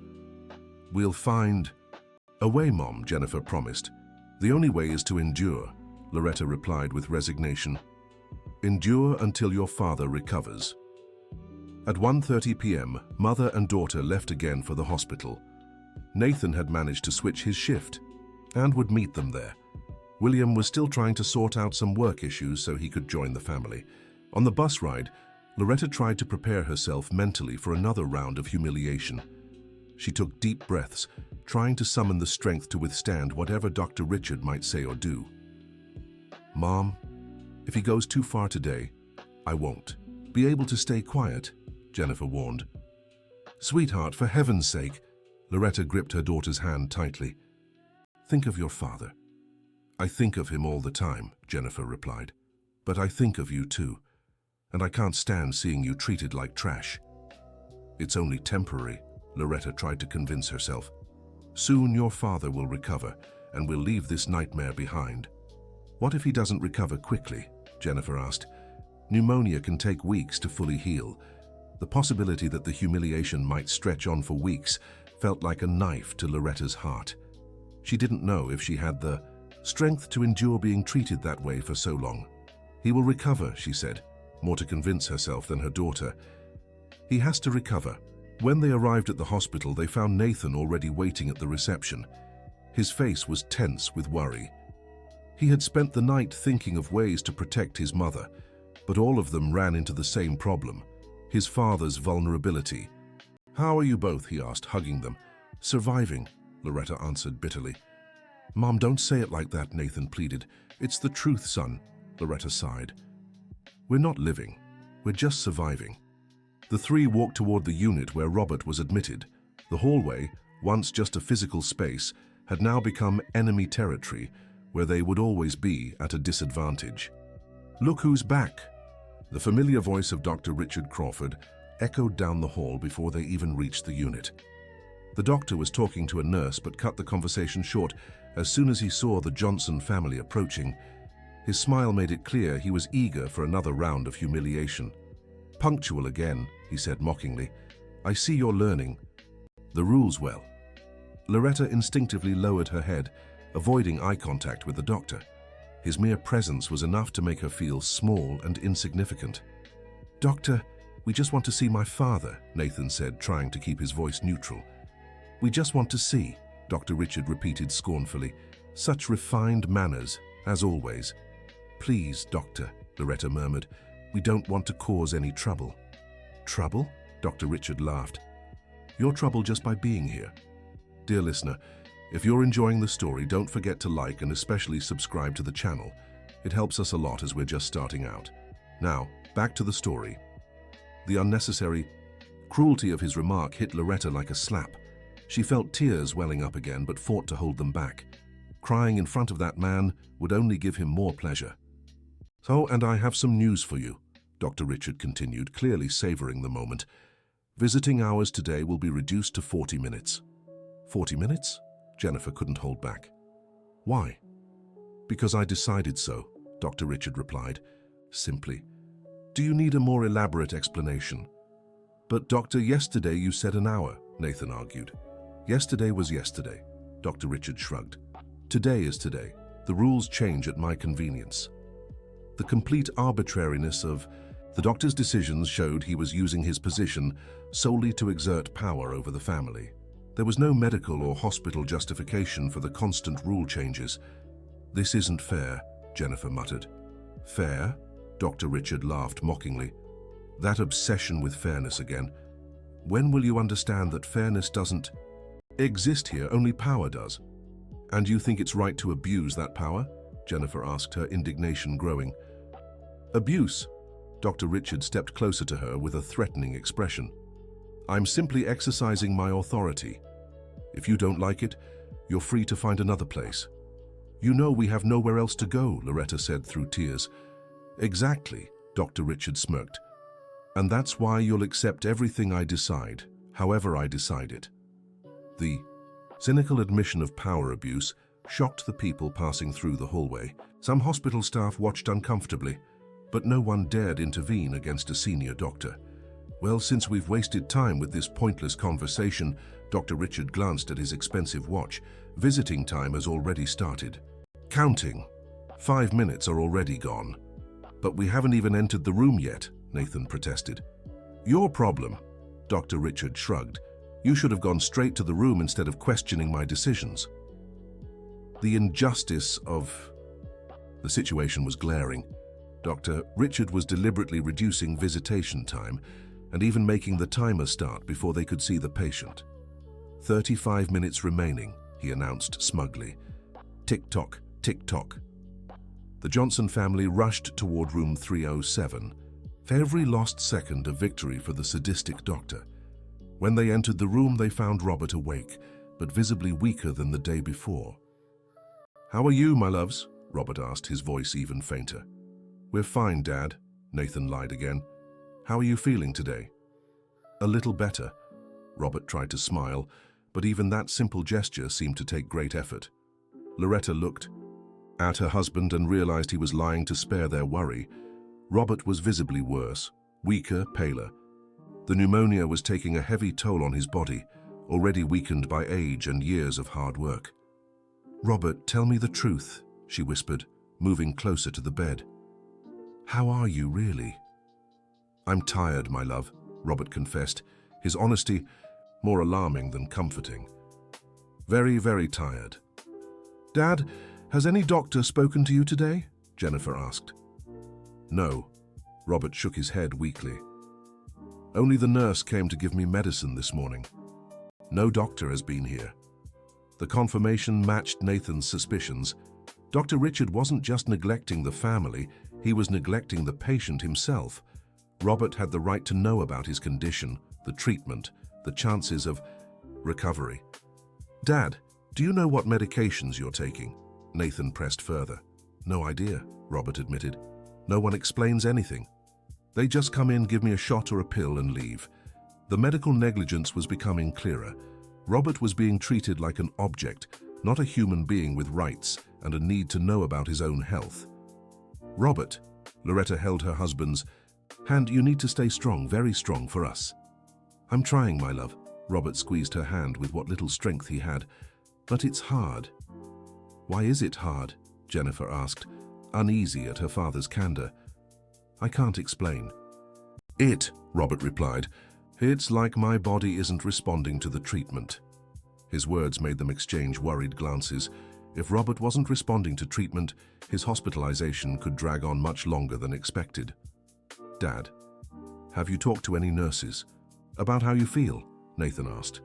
"We'll find a way, Mom," Jennifer promised. "The only way is to endure," Loretta replied with resignation. "Endure until your father recovers." At 1:30 p.m., mother and daughter left again for the hospital. Nathan had managed to switch his shift and would meet them there. William was still trying to sort out some work issues so he could join the family. On the bus ride, Loretta tried to prepare herself mentally for another round of humiliation. She took deep breaths, trying to summon the strength to withstand whatever Dr. Richard might say or do. "Mom, if he goes too far today, I won't be able to stay quiet," Jennifer warned. "Sweetheart, for heaven's sake," Loretta gripped her daughter's hand tightly. "Think of your father." "I think of him all the time," Jennifer replied. "But I think of you too, and I can't stand seeing you treated like trash." It's only temporary, Loretta tried to convince herself. Soon your father will recover, and we'll leave this nightmare behind. What if he doesn't recover quickly? Jennifer asked. Pneumonia can take weeks to fully heal. The possibility that the humiliation might stretch on for weeks felt like a knife to Loretta's heart. She didn't know if she had the strength to endure being treated that way for so long. He will recover, she said, more to convince herself than her daughter. He has to recover. When they arrived at the hospital, they found Nathan already waiting at the reception. His face was tense with worry. He had spent the night thinking of ways to protect his mother, but all of them ran into the same problem, his father's vulnerability. How are you both? He asked, hugging them. Surviving, Loretta answered bitterly. Mom, don't say it like that, Nathan pleaded. It's the truth, son, Loretta sighed. We're not living. We're just surviving. The three walked toward the unit where Robert was admitted. The hallway, once just a physical space, had now become enemy territory, where they would always be at a disadvantage. Look who's back! The familiar voice of Dr. Richard Crawford echoed down the hall before they even reached the unit. The doctor was talking to a nurse but cut the conversation short as soon as he saw the Johnson family approaching. His smile made it clear he was eager for another round of humiliation. Punctual again, he said mockingly. I see you're learning the rules well. Loretta instinctively lowered her head, avoiding eye contact with the doctor. His mere presence was enough to make her feel small and insignificant. Doctor, we just want to see my father, Nathan said, trying to keep his voice neutral. We just want to see, Dr. Richard repeated scornfully. Such refined manners, as always. Please, doctor, Loretta murmured. We don't want to cause any trouble. Trouble? Dr. Richard laughed. Your trouble just by being here. Dear listener, if you're enjoying the story, don't forget to like and especially subscribe to the channel. It helps us a lot as we're just starting out. Now, back to the story. The unnecessary cruelty of his remark hit Loretta like a slap. She felt tears welling up again but fought to hold them back. Crying in front of that man would only give him more pleasure. So, and I have some news for you, Dr. Richard continued, clearly savoring the moment. Visiting hours today will be reduced to 40 minutes. 40 minutes? Jennifer couldn't hold back. Why? Because I decided so, Dr. Richard replied, simply. Do you need a more elaborate explanation? But doctor, yesterday you said an hour, Nathan argued. Yesterday was yesterday, Dr. Richard shrugged. Today is today. The rules change at my convenience. The complete arbitrariness of the doctor's decisions showed he was using his position solely to exert power over the family. There was no medical or hospital justification for the constant rule changes. This isn't fair, Jennifer muttered. Fair? Dr. Richard laughed mockingly. That obsession with fairness again. When will you understand that fairness doesn't exist here, only power does? And you think it's right to abuse that power? Jennifer asked, her indignation growing. Abuse? Dr. Richard stepped closer to her with a threatening expression. I'm simply exercising my authority. If you don't like it, you're free to find another place. You know we have nowhere else to go, Loretta said through tears. Exactly, Dr. Richard smirked. And that's why you'll accept everything I decide, however I decide it. The cynical admission of power abuse shocked the people passing through the hallway. Some hospital staff watched uncomfortably, but no one dared intervene against a senior doctor. Well, since we've wasted time with this pointless conversation, Dr. Richard glanced at his expensive watch. Visiting time has already started. Counting. 5 minutes are already gone. But we haven't even entered the room yet, Nathan protested. Your problem, Dr. Richard shrugged. You should have gone straight to the room instead of questioning my decisions. The injustice of the situation was glaring. Dr. Richard was deliberately reducing visitation time and even making the timer start before they could see the patient. 35 minutes remaining, he announced smugly. Tick-tock, tick-tock. The Johnson family rushed toward room 307. For every lost second, a victory for the sadistic doctor. When they entered the room, they found Robert awake, but visibly weaker than the day before. How are you, my loves? Robert asked, his voice even fainter. We're fine, Dad, Nathan lied again. How are you feeling today? A little better. Robert tried to smile, but even that simple gesture seemed to take great effort. Loretta looked at her husband and realized he was lying to spare their worry. Robert was visibly worse, weaker, paler. The pneumonia was taking a heavy toll on his body, already weakened by age and years of hard work. "Robert, tell me the truth," she whispered, moving closer to the bed. "How are you, really?" "I'm tired, my love," Robert confessed, his honesty more alarming than comforting. "Very, very tired." "Dad, has any doctor spoken to you today?" Jennifer asked. "No," Robert shook his head weakly. "Only the nurse came to give me medicine this morning. No doctor has been here." The confirmation matched Nathan's suspicions. Dr. Richard wasn't just neglecting the family, he was neglecting the patient himself. Robert had the right to know about his condition, the treatment, the chances of recovery. "Dad, do you know what medications you're taking?" Nathan pressed further. "No idea," Robert admitted. "No one explains anything. They just come in, give me a shot or a pill and leave." The medical negligence was becoming clearer. Robert was being treated like an object, not a human being with rights and a need to know about his own health. "Robert," Loretta held her husband's hand, "you need to stay strong, very strong for us." "I'm trying, my love." Robert squeezed her hand with what little strength he had. "But it's hard." "Why is it hard?" Jennifer asked, uneasy at her father's candor. "I can't explain." Robert replied. "It's like my body isn't responding to the treatment." His words made them exchange worried glances. If Robert wasn't responding to treatment, his hospitalization could drag on much longer than expected. "Dad, have you talked to any nurses about how you feel?" Nathan asked.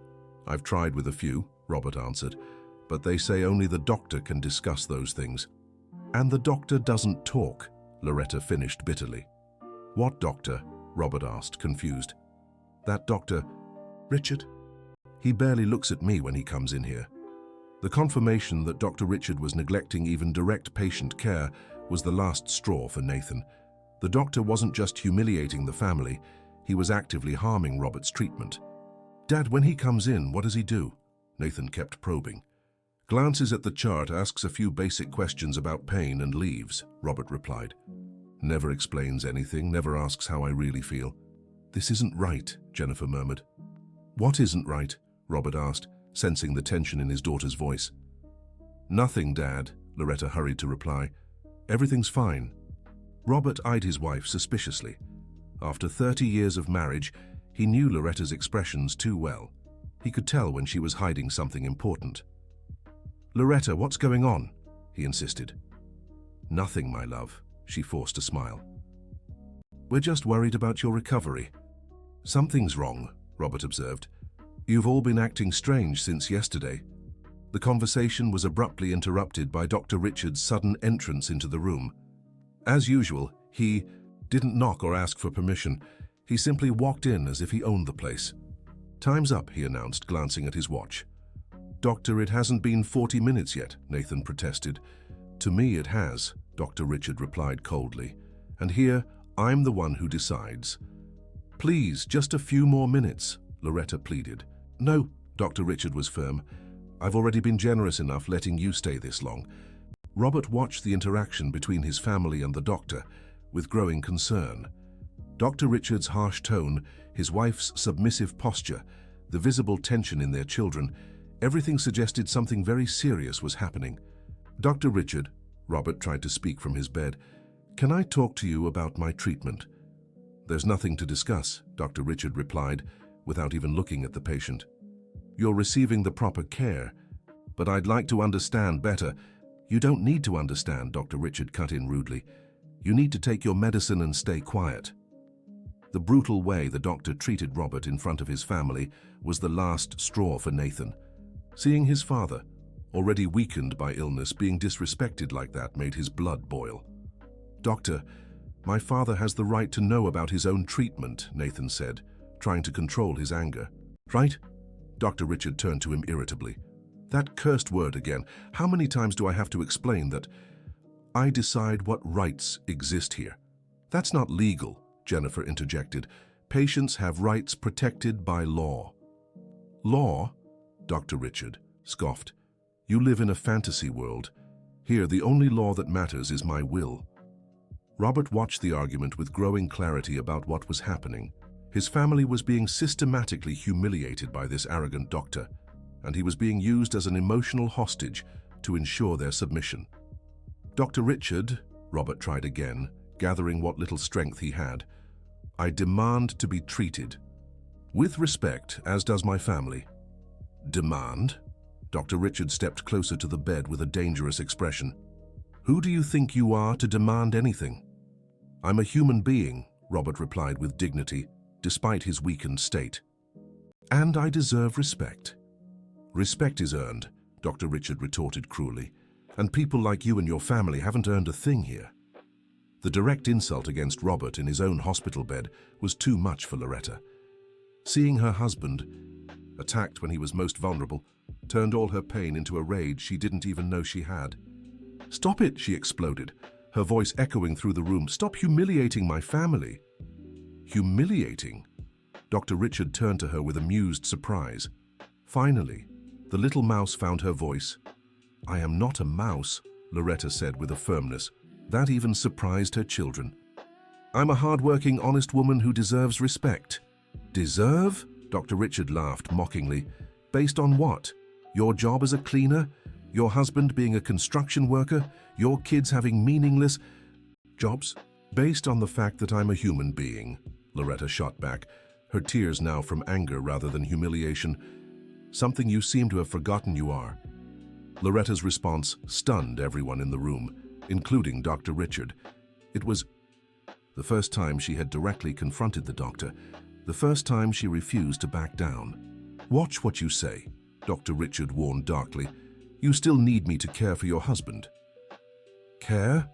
"I've tried with a few," Robert answered, "but they say only the doctor can discuss those things." "And the doctor doesn't talk," Loretta finished bitterly. "What doctor?" Robert asked, confused. "That Dr. Richard? He barely looks at me when he comes in here." The confirmation that Dr. Richard was neglecting even direct patient care was the last straw for Nathan. The doctor wasn't just humiliating the family, he was actively harming Robert's treatment. "Dad, when he comes in, what does he do?" Nathan kept probing. "Glances at the chart, asks a few basic questions about pain and leaves," Robert replied. "Never explains anything, never asks how I really feel." "This isn't right," Jennifer murmured. "What isn't right?" Robert asked, sensing the tension in his daughter's voice. "Nothing, Dad," Loretta hurried to reply. "Everything's fine." Robert eyed his wife suspiciously. After 30 years of marriage, he knew Loretta's expressions too well. He could tell when she was hiding something important. "Loretta, what's going on?" he insisted. "Nothing, my love," she forced a smile. "We're just worried about your recovery." "Something's wrong," Robert observed. "You've all been acting strange since yesterday." The conversation was abruptly interrupted by Dr. Richard's sudden entrance into the room. As usual, he didn't knock or ask for permission. He simply walked in as if he owned the place. "Time's up," he announced, glancing at his watch. "Doctor, it hasn't been 40 minutes yet," Nathan protested. "To me it has," Dr. Richard replied coldly. "And here, I'm the one who decides." "Please, just a few more minutes," Loretta pleaded. "No," Dr. Richard was firm. "I've already been generous enough letting you stay this long." Robert watched the interaction between his family and the doctor with growing concern. Dr. Richard's harsh tone, his wife's submissive posture, the visible tension in their children, everything suggested something very serious was happening. "Dr. Richard," Robert tried to speak from his bed, "can I talk to you about my treatment?" "There's nothing to discuss," Dr. Richard replied, without even looking at the patient. "You're receiving the proper care, but I'd like to understand better." "You don't need to understand," Dr. Richard cut in rudely. "You need to take your medicine and stay quiet." The brutal way the doctor treated Robert in front of his family was the last straw for Nathan. Seeing his father, already weakened by illness, being disrespected like that made his blood boil. "Doctor, my father has the right to know about his own treatment," Nathan said, trying to control his anger. "Right?" Dr. Richard turned to him irritably. "That cursed word again. How many times do I have to explain that I decide what rights exist here?" "That's not legal," Jennifer interjected. Patients have rights protected by law. Law? Dr. Richard scoffed. You live in a fantasy world. Here, the only law that matters is my will. Robert watched the argument with growing clarity about what was happening. His family was being systematically humiliated by this arrogant doctor, and he was being used as an emotional hostage to ensure their submission. Dr. Richard, Robert tried again, gathering what little strength he had. I demand to be treated with respect, as does my family. Demand? Dr. Richard stepped closer to the bed with a dangerous expression. Who do you think you are to demand anything? I'm a human being, Robert replied with dignity, despite his weakened state. And I deserve respect. Respect is earned, Dr. Richard retorted cruelly, and people like you and your family haven't earned a thing here. The direct insult against Robert in his own hospital bed was too much for Loretta. Seeing her husband, attacked when he was most vulnerable, turned all her pain into a rage she didn't even know she had. Stop it, she exploded, her voice echoing through the room. Stop humiliating my family. Humiliating? Dr. Richard turned to her with amused surprise. Finally, the little mouse found her voice. I am not a mouse, Loretta said with a firmness that even surprised her children. I'm a hard-working, honest woman who deserves respect. Deserve? Dr. Richard laughed mockingly. Based on what? Your job as a cleaner? Your husband being a construction worker? Your kids having meaningless jobs? Based on the fact that I'm a human being, Loretta shot back, her tears now from anger rather than humiliation. Something you seem to have forgotten you are. Loretta's response stunned everyone in the room, including Dr. Richard. It was the first time she had directly confronted the doctor, the first time she refused to back down. Watch what you say, Dr. Richard warned darkly. You still need me to care for your husband. Care?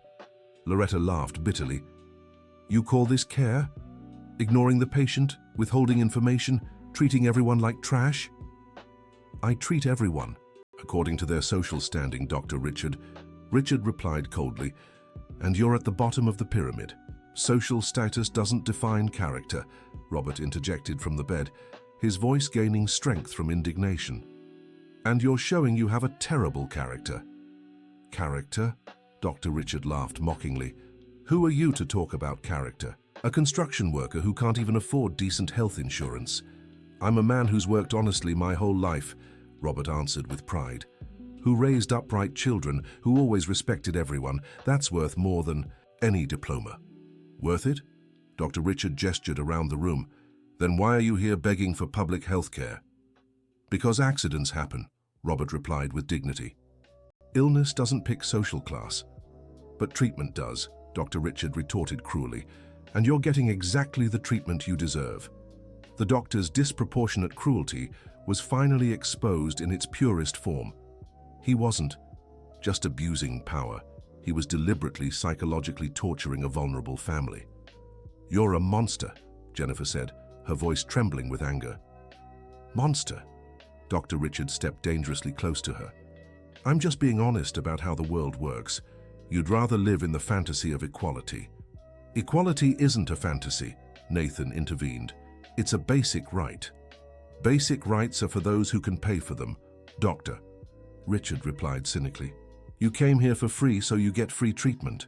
Loretta laughed bitterly. You call this care? Ignoring the patient, withholding information, treating everyone like trash? I treat everyone, according to their social standing, Dr. Richard. Richard replied coldly, and you're at the bottom of the pyramid. Social status doesn't define character, Robert interjected from the bed, his voice gaining strength from indignation. And you're showing you have a terrible character. Character? Dr. Richard laughed mockingly. Who are you to talk about character? A construction worker who can't even afford decent health insurance. I'm a man who's worked honestly my whole life, Robert answered with pride. Who raised upright children, who always respected everyone. That's worth more than any diploma. Worth it? Dr. Richard gestured around the room. Then why are you here begging for public health care? Because accidents happen, Robert replied with dignity. Illness doesn't pick social class. But treatment does, Dr. Richard retorted cruelly, and you're getting exactly the treatment you deserve. The doctor's disproportionate cruelty was finally exposed in its purest form. He wasn't just abusing power. He was deliberately psychologically torturing a vulnerable family. You're a monster, Jennifer said, her voice trembling with anger. Monster? Dr. Richard stepped dangerously close to her. I'm just being honest about how the world works. You'd rather live in the fantasy of equality. Equality isn't a fantasy, Nathan intervened. It's a basic right. Basic rights are for those who can pay for them, Doctor. Richard replied cynically. You came here for free, so you get free treatment.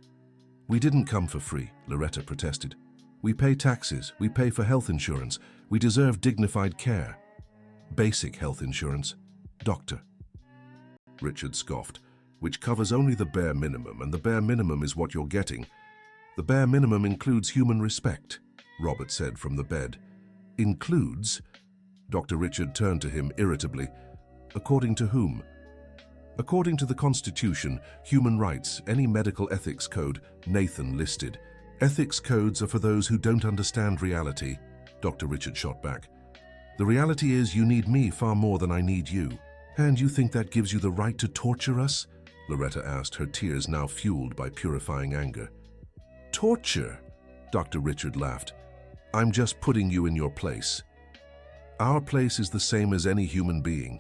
We didn't come for free, Loretta protested. We pay taxes, we pay for health insurance, we deserve dignified care. Basic health insurance, Doctor. Richard scoffed, which covers only the bare minimum, and the bare minimum is what you're getting. The bare minimum includes human respect, Robert said from the bed. Includes? Dr. Richard turned to him irritably. According to whom? According to the Constitution, human rights, any medical ethics code, Nathan listed. Ethics codes are for those who don't understand reality, Dr. Richard shot back. The reality is you need me far more than I need you. And you think that gives you the right to torture us? Loretta asked, her tears now fueled by purifying anger. Torture? Dr. Richard laughed. I'm just putting you in your place. Our place is the same as any human being.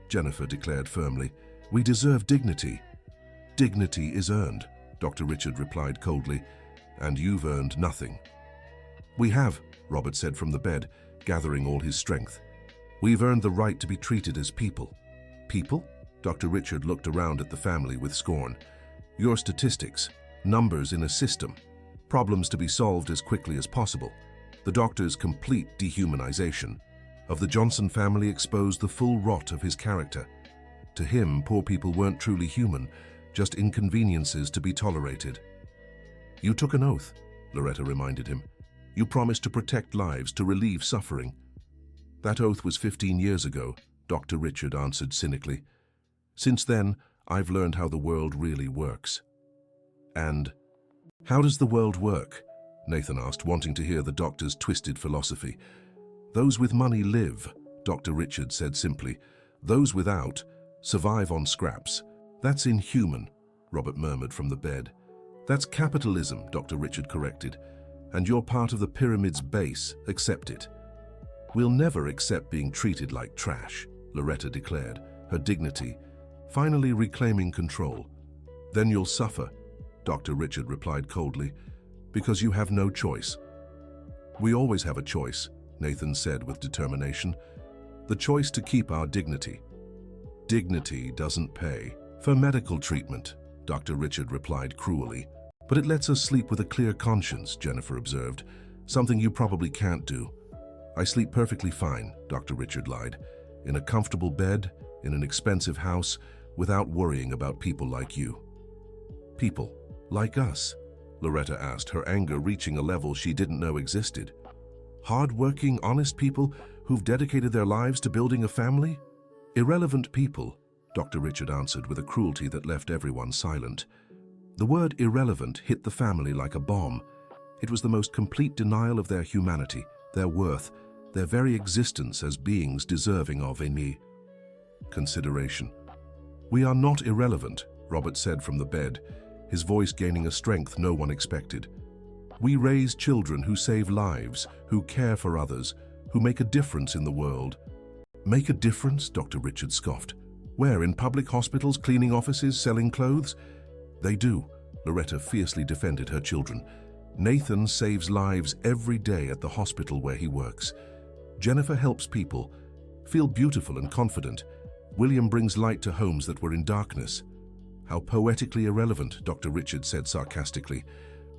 Jennifer declared firmly. We deserve dignity. Dignity is earned, Dr. Richard replied coldly, and you've earned nothing. We have, Robert said from the bed, gathering all his strength. We've earned the right to be treated as people. People? Dr. Richard looked around at the family with scorn. Your statistics, numbers in a system, problems to be solved as quickly as possible. The doctor's complete dehumanization of the Johnson family exposed the full rot of his character. To him, poor people weren't truly human, just inconveniences to be tolerated. You took an oath, Loretta reminded him. You promised to protect lives, to relieve suffering. That oath was 15 years ago, Dr. Richard answered cynically. Since then, I've learned how the world really works. And how does the world work? Nathan asked, wanting to hear the doctor's twisted philosophy. Those with money live, Dr. Richard said simply. Those without survive on scraps. That's inhuman, Robert murmured from the bed. That's capitalism, Dr. Richard corrected. And you're part of the pyramid's base. Accept it. We'll never accept being treated like trash, Loretta declared, her dignity finally reclaiming control. Then you'll suffer, Dr. Richard replied coldly, because you have no choice. We always have a choice, Nathan said with determination. The choice to keep our dignity. Dignity doesn't pay. For medical treatment, Dr. Richard replied cruelly. But it lets us sleep with a clear conscience, Jennifer observed, something you probably can't do. I sleep perfectly fine, Dr. Richard lied, in a comfortable bed, in an expensive house, without worrying about people like you. People like us? Loretta asked, her anger reaching a level she didn't know existed. Hard-working, honest people who've dedicated their lives to building a family? Irrelevant people, Dr. Richard answered with a cruelty that left everyone silent. The word irrelevant hit the family like a bomb. It was the most complete denial of their humanity, their worth, their very existence as beings deserving of any consideration. We are not irrelevant, Robert said from the bed, his voice gaining a strength no one expected. We raise children who save lives, who care for others, who make a difference in the world. Make a difference? Dr. Richard scoffed. Where, in public hospitals, cleaning offices, selling clothes? They do, Loretta fiercely defended her children. Nathan saves lives every day at the hospital where he works. Jennifer helps people feel beautiful and confident. William brings light to homes that were in darkness. How poetically irrelevant, Dr. Richard said sarcastically.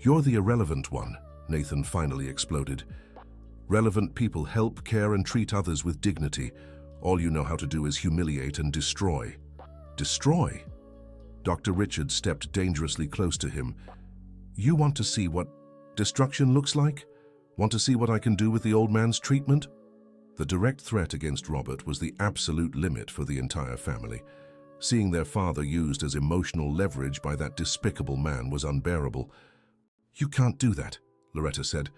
You're the irrelevant one, Nathan finally exploded. Relevant people help, care, and treat others with dignity. All you know how to do is humiliate and destroy. Destroy? Dr. Richard stepped dangerously close to him. You want to see what destruction looks like? Want to see what I can do with the old man's treatment? The direct threat against Robert was the absolute limit for the entire family. Seeing their father used as emotional leverage by that despicable man was unbearable. You can't do that, Loretta said,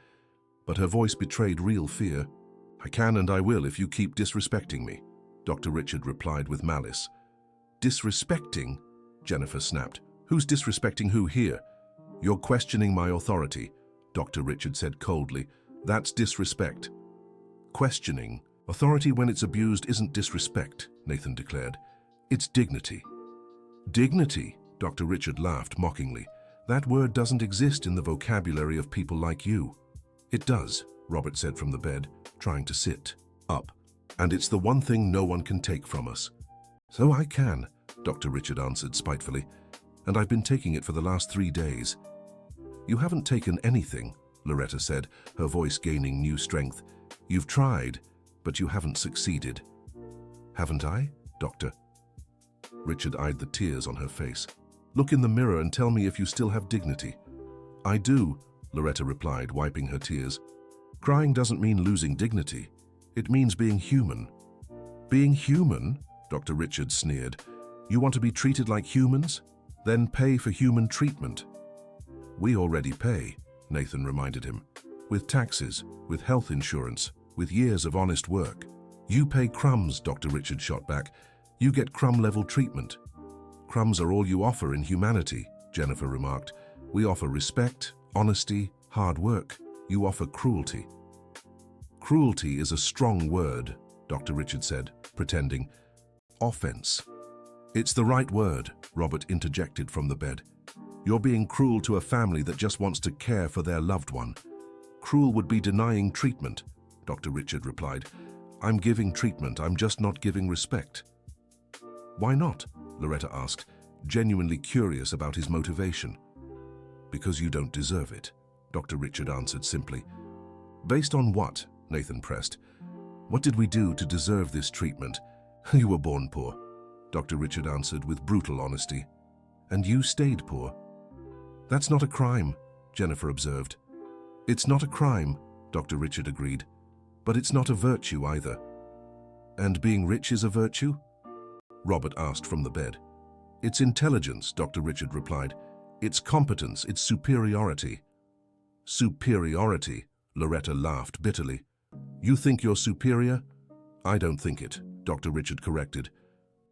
but her voice betrayed real fear. I can and I will if you keep disrespecting me, Dr. Richard replied with malice. Disrespecting? Jennifer snapped. Who's disrespecting who here? You're questioning my authority, Dr. Richard said coldly. That's disrespect. Questioning authority when it's abused isn't disrespect, Nathan declared. It's dignity. Dignity? Dr. Richard laughed mockingly. That word doesn't exist in the vocabulary of people like you. It does, Robert said from the bed, trying to sit up. And it's the one thing no one can take from us. So I can, Dr. Richard answered spitefully, and I've been taking it for the last 3 days. You haven't taken anything, Loretta said, her voice gaining new strength. You've tried, but you haven't succeeded. Haven't I, Doctor? Richard eyed the tears on her face. Look in the mirror and tell me if you still have dignity. I do, Loretta replied, wiping her tears. Crying doesn't mean losing dignity. It means being human. Being human? Dr. Richard sneered. You want to be treated like humans? Then pay for human treatment. We already pay, Nathan reminded him. With taxes, with health insurance, with years of honest work. You pay crumbs, Dr. Richard shot back. You get crumb-level treatment. Crumbs are all you offer in humanity, Jennifer remarked. We offer respect, honesty, hard work. You offer cruelty. Cruelty is a strong word, Dr. Richard said, pretending. Offense. It's the right word, Robert interjected from the bed. You're being cruel to a family that just wants to care for their loved one. Cruel would be denying treatment, Dr. Richard replied. I'm giving treatment, I'm just not giving respect. Why not? Loretta asked, genuinely curious about his motivation. Because you don't deserve it, Dr. Richard answered simply. Based on what? Nathan pressed. What did we do to deserve this treatment? You were born poor, Dr. Richard answered with brutal honesty. And you stayed poor. That's not a crime, Jennifer observed. It's not a crime, Dr. Richard agreed. But it's not a virtue either. And being rich is a virtue? Robert asked from the bed. It's intelligence, Dr. Richard replied. It's competence, it's superiority. Superiority, Loretta laughed bitterly. You think you're superior? I don't think it, Dr. Richard corrected.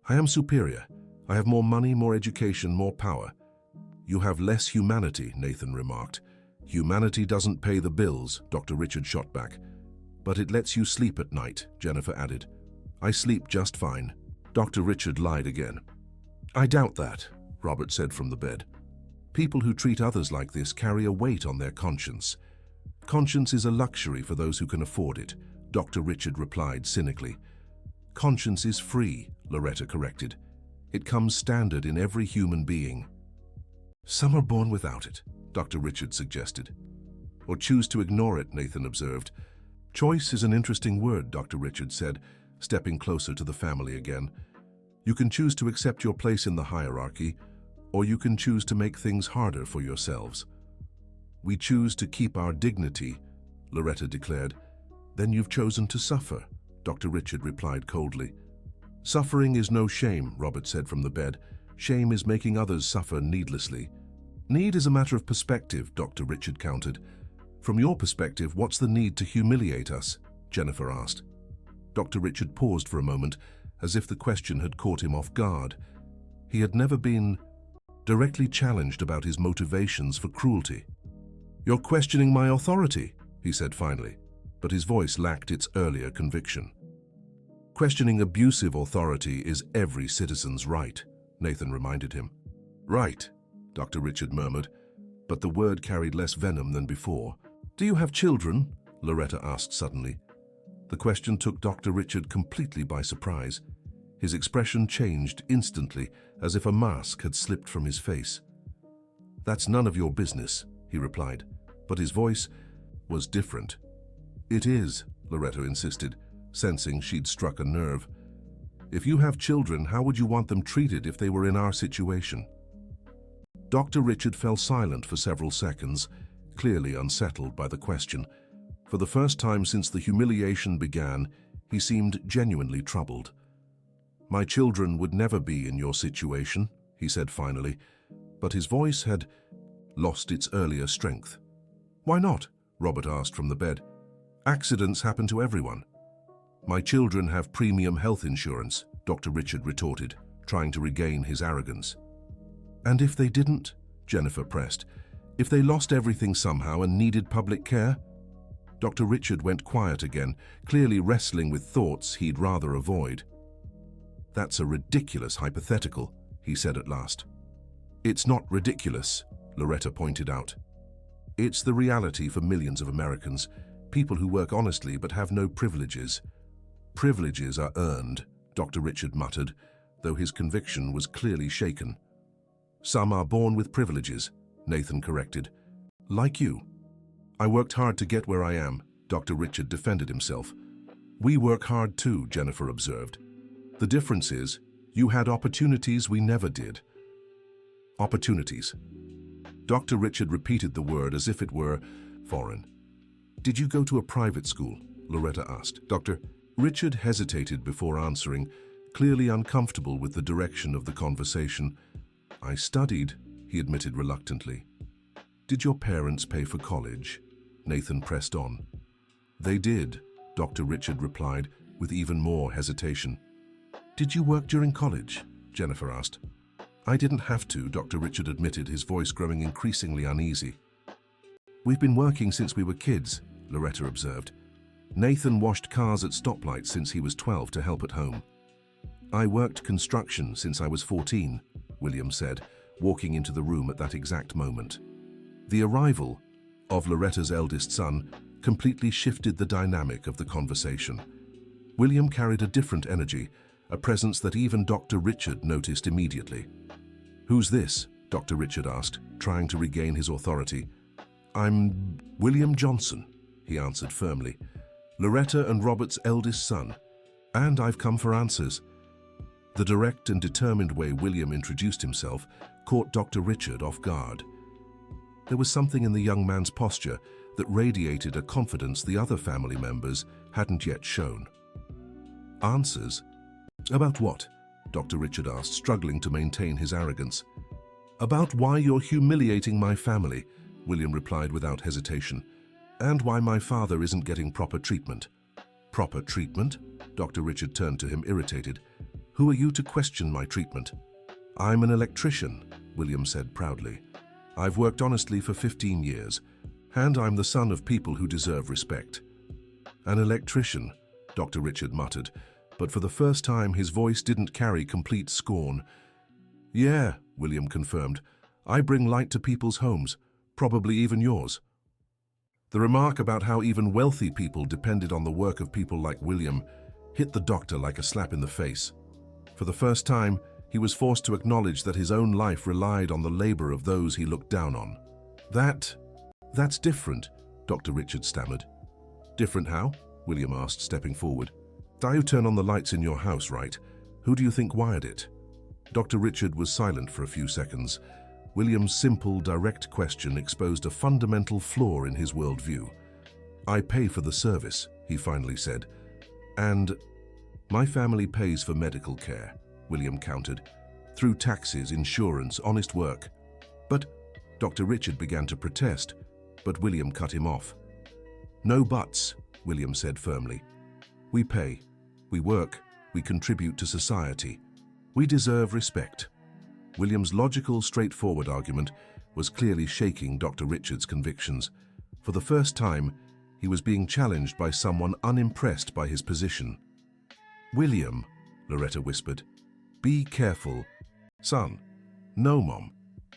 I am superior. I have more money, more education, more power. You have less humanity, Nathan remarked. Humanity doesn't pay the bills, Dr. Richard shot back. But it lets you sleep at night, Jennifer added. I sleep just fine. Dr. Richard lied again. I doubt that, Robert said from the bed. People who treat others like this carry a weight on their conscience. Conscience is a luxury for those who can afford it, Dr. Richard replied cynically. Conscience is free, Loretta corrected. It comes standard in every human being. Some are born without it, Dr. Richard suggested. Or choose to ignore it, Nathan observed. Choice is an interesting word, Dr. Richard said, stepping closer to the family again. You can choose to accept your place in the hierarchy, or you can choose to make things harder for yourselves. We choose to keep our dignity, Loretta declared. Then you've chosen to suffer, Dr. Richard replied coldly. Suffering is no shame, Robert said from the bed. Shame is making others suffer needlessly. Need is a matter of perspective, Dr. Richard countered. From your perspective, what's the need to humiliate us? Jennifer asked. Dr. Richard paused for a moment, as if the question had caught him off guard. He had never been directly challenged about his motivations for cruelty. You're questioning my authority, he said finally, but his voice lacked its earlier conviction. Questioning abusive authority is every citizen's right, Nathan reminded him. Right, Dr. Richard murmured, but the word carried less venom than before. Do you have children? Loretta asked suddenly. The question took Dr. Richard completely by surprise. His expression changed instantly, as if a mask had slipped from his face. That's none of your business, he replied, but his voice was different. It is, Loretta insisted, sensing she'd struck a nerve. If you have children, how would you want them treated if they were in our situation? Dr. Richard fell silent for several seconds, clearly unsettled by the question. For the first time since the humiliation began, he seemed genuinely troubled. My children would never be in your situation, he said finally, but his voice had lost its earlier strength. Why not? Robert asked from the bed. Accidents happen to everyone. My children have premium health insurance, Dr. Richard retorted, trying to regain his arrogance. And if they didn't? Jennifer pressed. If they lost everything somehow and needed public care? Dr. Richard went quiet again, clearly wrestling with thoughts he'd rather avoid. That's a ridiculous hypothetical, he said at last. It's not ridiculous, Loretta pointed out. It's the reality for millions of Americans, people who work honestly but have no privileges. Privileges are earned, Dr. Richard muttered, though his conviction was clearly shaken. Some are born with privileges, Nathan corrected. Like you. I worked hard to get where I am, Dr. Richard defended himself. We work hard too, Jennifer observed. The difference is, you had opportunities we never did. Opportunities. Dr. Richard repeated the word as if it were foreign. Did you go to a private school? Loretta asked. Dr. Richard hesitated before answering, clearly uncomfortable with the direction of the conversation. I studied, he admitted reluctantly. Did your parents pay for college? Nathan pressed on. They did, Dr. Richard replied, with even more hesitation. Did you work during college? Jennifer asked. I didn't have to, Dr. Richard admitted, his voice growing increasingly uneasy. We've been working since we were kids, Loretta observed. Nathan washed cars at stoplights since he was 12 to help at home. I worked construction since I was 14, William said, walking into the room at that exact moment. The arrival of Loretta's eldest son, completely shifted the dynamic of the conversation. William carried a different energy, a presence that even Dr. Richard noticed immediately. "Who's this?" Dr. Richard asked, trying to regain his authority. "I'm William Johnson," he answered firmly. "Loretta and Robert's eldest son. And I've come for answers." The direct and determined way William introduced himself caught Dr. Richard off guard. There was something in the young man's posture that radiated a confidence the other family members hadn't yet shown. "Answers? About what?" Dr. Richard asked, struggling to maintain his arrogance. "About why you're humiliating my family," William replied without hesitation, "and why my father isn't getting proper treatment." "Proper treatment?" Dr. Richard turned to him, irritated. "Who are you to question my treatment?" "I'm an electrician," William said proudly. "I've worked honestly for 15 years, and I'm the son of people who deserve respect." "An electrician," Dr. Richard muttered, but for the first time his voice didn't carry complete scorn. "Yeah," William confirmed, "I bring light to people's homes, probably even yours." The remark about how even wealthy people depended on the work of people like William hit the doctor like a slap in the face. For the first time, he was forced to acknowledge that his own life relied on the labor of those he looked down on. That's different," Dr. Richard stammered. "Different how?" William asked, stepping forward. "You turn on the lights in your house, right? Who do you think wired it?" Dr. Richard was silent for a few seconds. William's simple, direct question exposed a fundamental flaw in his worldview. "I pay for the service," he finally said. "And my family pays for medical care," William countered, "through taxes, insurance, honest work." "But," Dr. Richard began to protest, but William cut him off. "No buts," William said firmly. "We pay, we work, we contribute to society. We deserve respect." William's logical, straightforward argument was clearly shaking Dr. Richard's convictions. For the first time, he was being challenged by someone unimpressed by his position. "William," Loretta whispered, "be careful." "Son." "No, Mom,"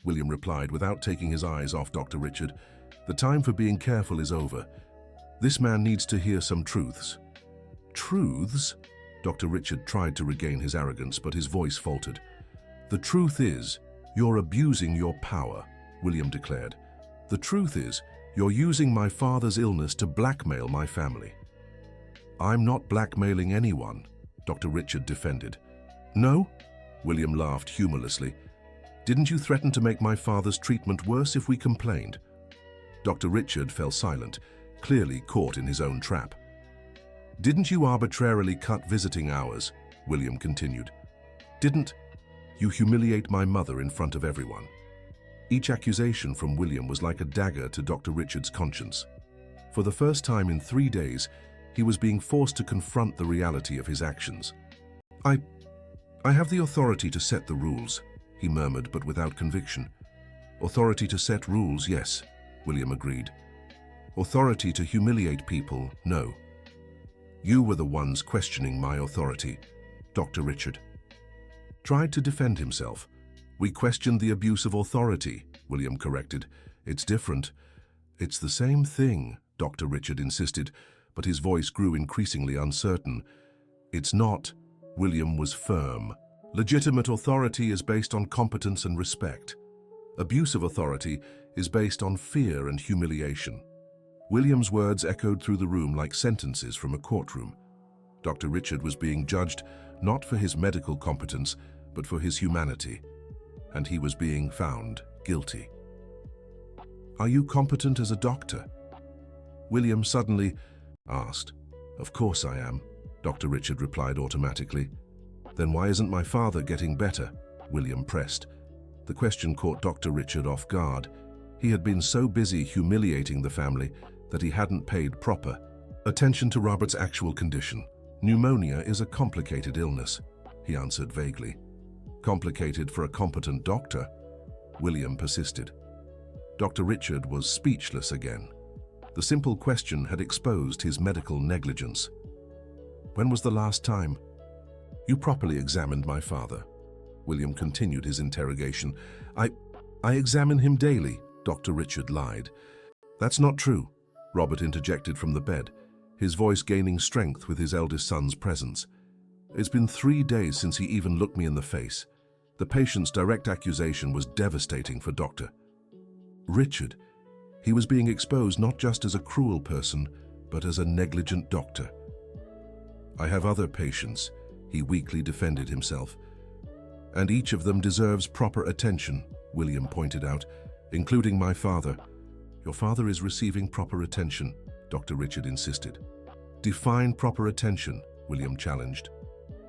William replied without taking his eyes off Dr. Richard. "The time for being careful is over. This man needs to hear some truths." "Truths?" Dr. Richard tried to regain his arrogance, but his voice faltered. "The truth is, you're abusing your power," William declared. "The truth is, you're using my father's illness to blackmail my family." "I'm not blackmailing anyone," Dr. Richard defended. "No?" William laughed humorlessly. "Didn't you threaten to make my father's treatment worse if we complained?" Dr. Richard fell silent, clearly caught in his own trap. "Didn't you arbitrarily cut visiting hours?" William continued. "Didn't you humiliate my mother in front of everyone?" Each accusation from William was like a dagger to Dr. Richard's conscience. For the first time in 3 days, he was being forced to confront the reality of his actions. I have the authority to set the rules," he murmured, but without conviction. "Authority to set rules, yes," William agreed. "Authority to humiliate people, no. You were the ones questioning my authority," Dr. Richard tried to defend himself. "We questioned the abuse of authority," William corrected. "It's different." "It's the same thing," Dr. Richard insisted, but his voice grew increasingly uncertain. "It's not." William was firm. "Legitimate authority is based on competence and respect. Abuse of authority is based on fear and humiliation." William's words echoed through the room like sentences from a courtroom. Dr. Richard was being judged not for his medical competence, but for his humanity, and he was being found guilty. "Are you competent as a doctor?" William suddenly asked. "Of course I am," Dr. Richard replied automatically. "Then why isn't my father getting better?" William pressed. The question caught Dr. Richard off guard. He had been so busy humiliating the family that he hadn't paid proper attention to Robert's actual condition. "Pneumonia is a complicated illness," he answered vaguely. "Complicated for a competent doctor?" William persisted. Dr. Richard was speechless again. The simple question had exposed his medical negligence. "When was the last time you properly examined my father?" William continued his interrogation. I examine him daily," Dr. Richard lied. That's not true, Robert interjected from the bed, his voice gaining strength with his eldest son's presence. It's been 3 days since he even looked me in the face. The patient's direct accusation was devastating for Dr. Richard. He was being exposed not just as a cruel person, but as a negligent doctor. I have other patients, he weakly defended himself. And each of them deserves proper attention, William pointed out, including my father. Your father is receiving proper attention, Dr. Richard insisted. Define proper attention, William challenged.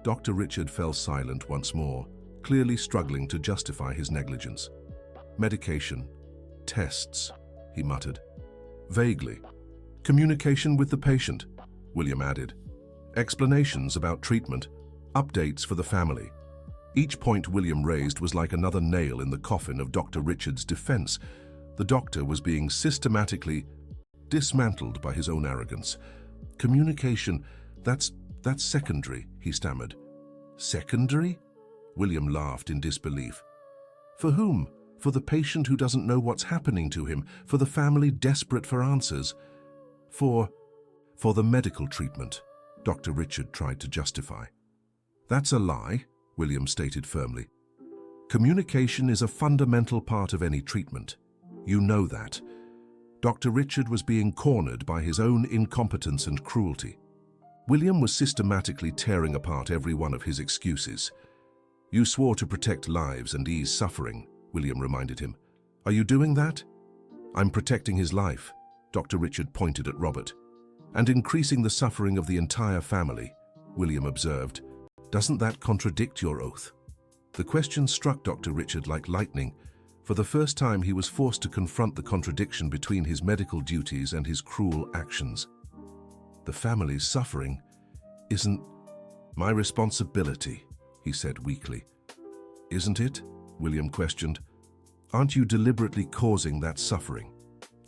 Dr. Richard fell silent once more, clearly struggling to justify his negligence. Medication, tests, he muttered. Vaguely. Communication with the patient, William added. Explanations about treatment, updates for the family. Each point William raised was like another nail in the coffin of Dr. Richard's defense. The doctor was being systematically dismantled by his own arrogance. Communication, that's secondary, he stammered. Secondary? William laughed in disbelief. For whom? For the patient who doesn't know what's happening to him, for the family desperate for answers. For the medical treatment, Dr. Richard tried to justify. That's a lie, William stated firmly. Communication is a fundamental part of any treatment. You know that. Dr. Richard was being cornered by his own incompetence and cruelty. William was systematically tearing apart every one of his excuses. You swore to protect lives and ease suffering, William reminded him. Are you doing that? I'm protecting his life, Dr. Richard pointed at Robert. And increasing the suffering of the entire family, William observed. Doesn't that contradict your oath? The question struck Dr. Richard like lightning. For the first time, he was forced to confront the contradiction between his medical duties and his cruel actions. The family's suffering isn't my responsibility, he said weakly. Isn't it? William questioned. Aren't you deliberately causing that suffering?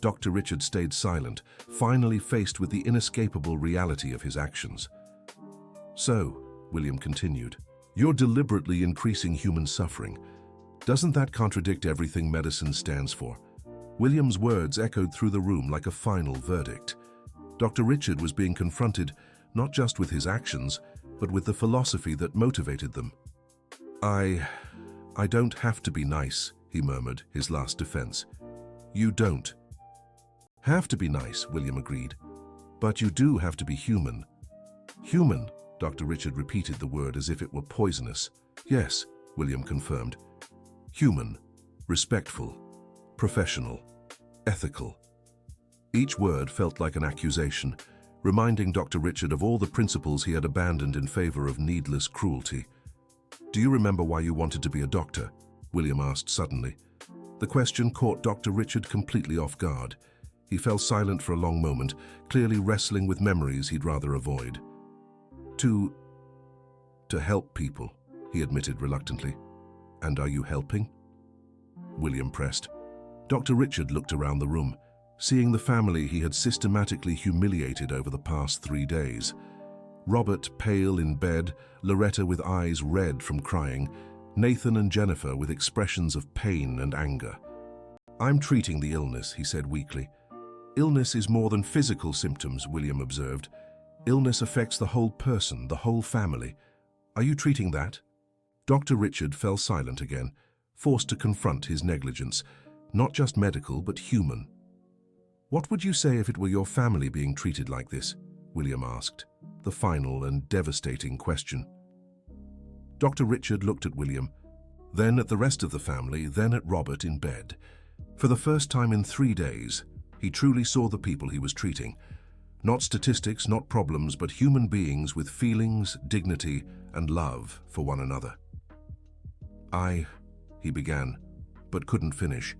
Dr. Richard stayed silent, finally faced with the inescapable reality of his actions. So, William continued, you're deliberately increasing human suffering. Doesn't that contradict everything medicine stands for? William's words echoed through the room like a final verdict. Dr. Richard was being confronted not just with his actions, but with the philosophy that motivated them. I don't have to be nice, he murmured, his last defense. You don't have to be nice, William agreed. But you do have to be human. Human, Dr. Richard repeated the word as if it were poisonous. Yes, William confirmed. Human, respectful, professional, ethical. Each word felt like an accusation, reminding Dr. Richard of all the principles he had abandoned in favor of needless cruelty. Do you remember why you wanted to be a doctor? William asked suddenly. The question caught Dr. Richard completely off guard. He fell silent for a long moment, clearly wrestling with memories he'd rather avoid. To help people, he admitted reluctantly. And are you helping? William pressed. Dr. Richard looked around the room, seeing the family he had systematically humiliated over the past 3 days. Robert pale in bed, Loretta with eyes red from crying, Nathan and Jennifer with expressions of pain and anger. I'm treating the illness, he said weakly. Illness is more than physical symptoms, William observed. Illness affects the whole person, the whole family. Are you treating that? Dr. Richard fell silent again, forced to confront his negligence, not just medical but human. What would you say if it were your family being treated like this? William asked, the final and devastating question. Dr. Richard looked at William, then at the rest of the family, then at Robert in bed. For the first time in 3 days, he truly saw the people he was treating. Not statistics, not problems, but human beings with feelings, dignity, and love for one another. He began, but couldn't finish.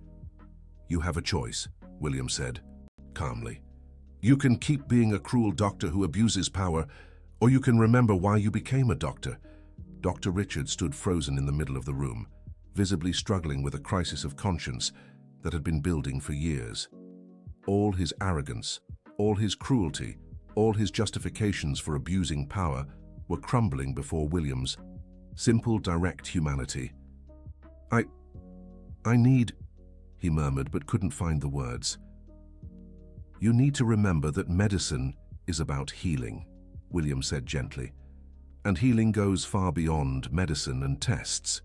You have a choice, William said, calmly. You can keep being a cruel doctor who abuses power, or you can remember why you became a doctor. Dr. Richard stood frozen in the middle of the room, visibly struggling with a crisis of conscience that had been building for years. All his arrogance, all his cruelty, all his justifications for abusing power were crumbling before William's simple, direct humanity. I need, he murmured but couldn't find the words. You need to remember that medicine is about healing, William said gently. And healing goes far beyond medicine and tests.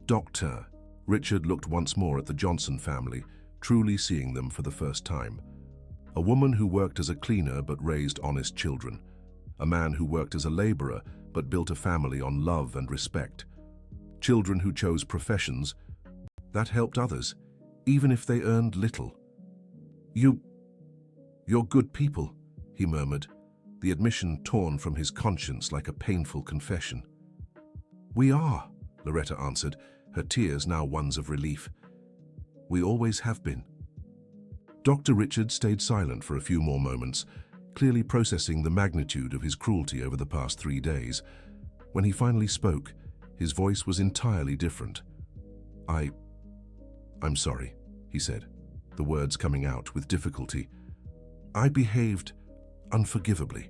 Doctor. Richard looked once more at the Johnson family, truly seeing them for the first time. A woman who worked as a cleaner but raised honest children. A man who worked as a laborer but built a family on love and respect. Children who chose professions that helped others, even if they earned little. You're good people, he murmured, the admission torn from his conscience like a painful confession. We are, Loretta answered, her tears now ones of relief. We always have been. Dr. Richard stayed silent for a few more moments, clearly processing the magnitude of his cruelty over the past 3 days. When he finally spoke, his voice was entirely different. I'm sorry, he said, the words coming out with difficulty. I behaved unforgivably.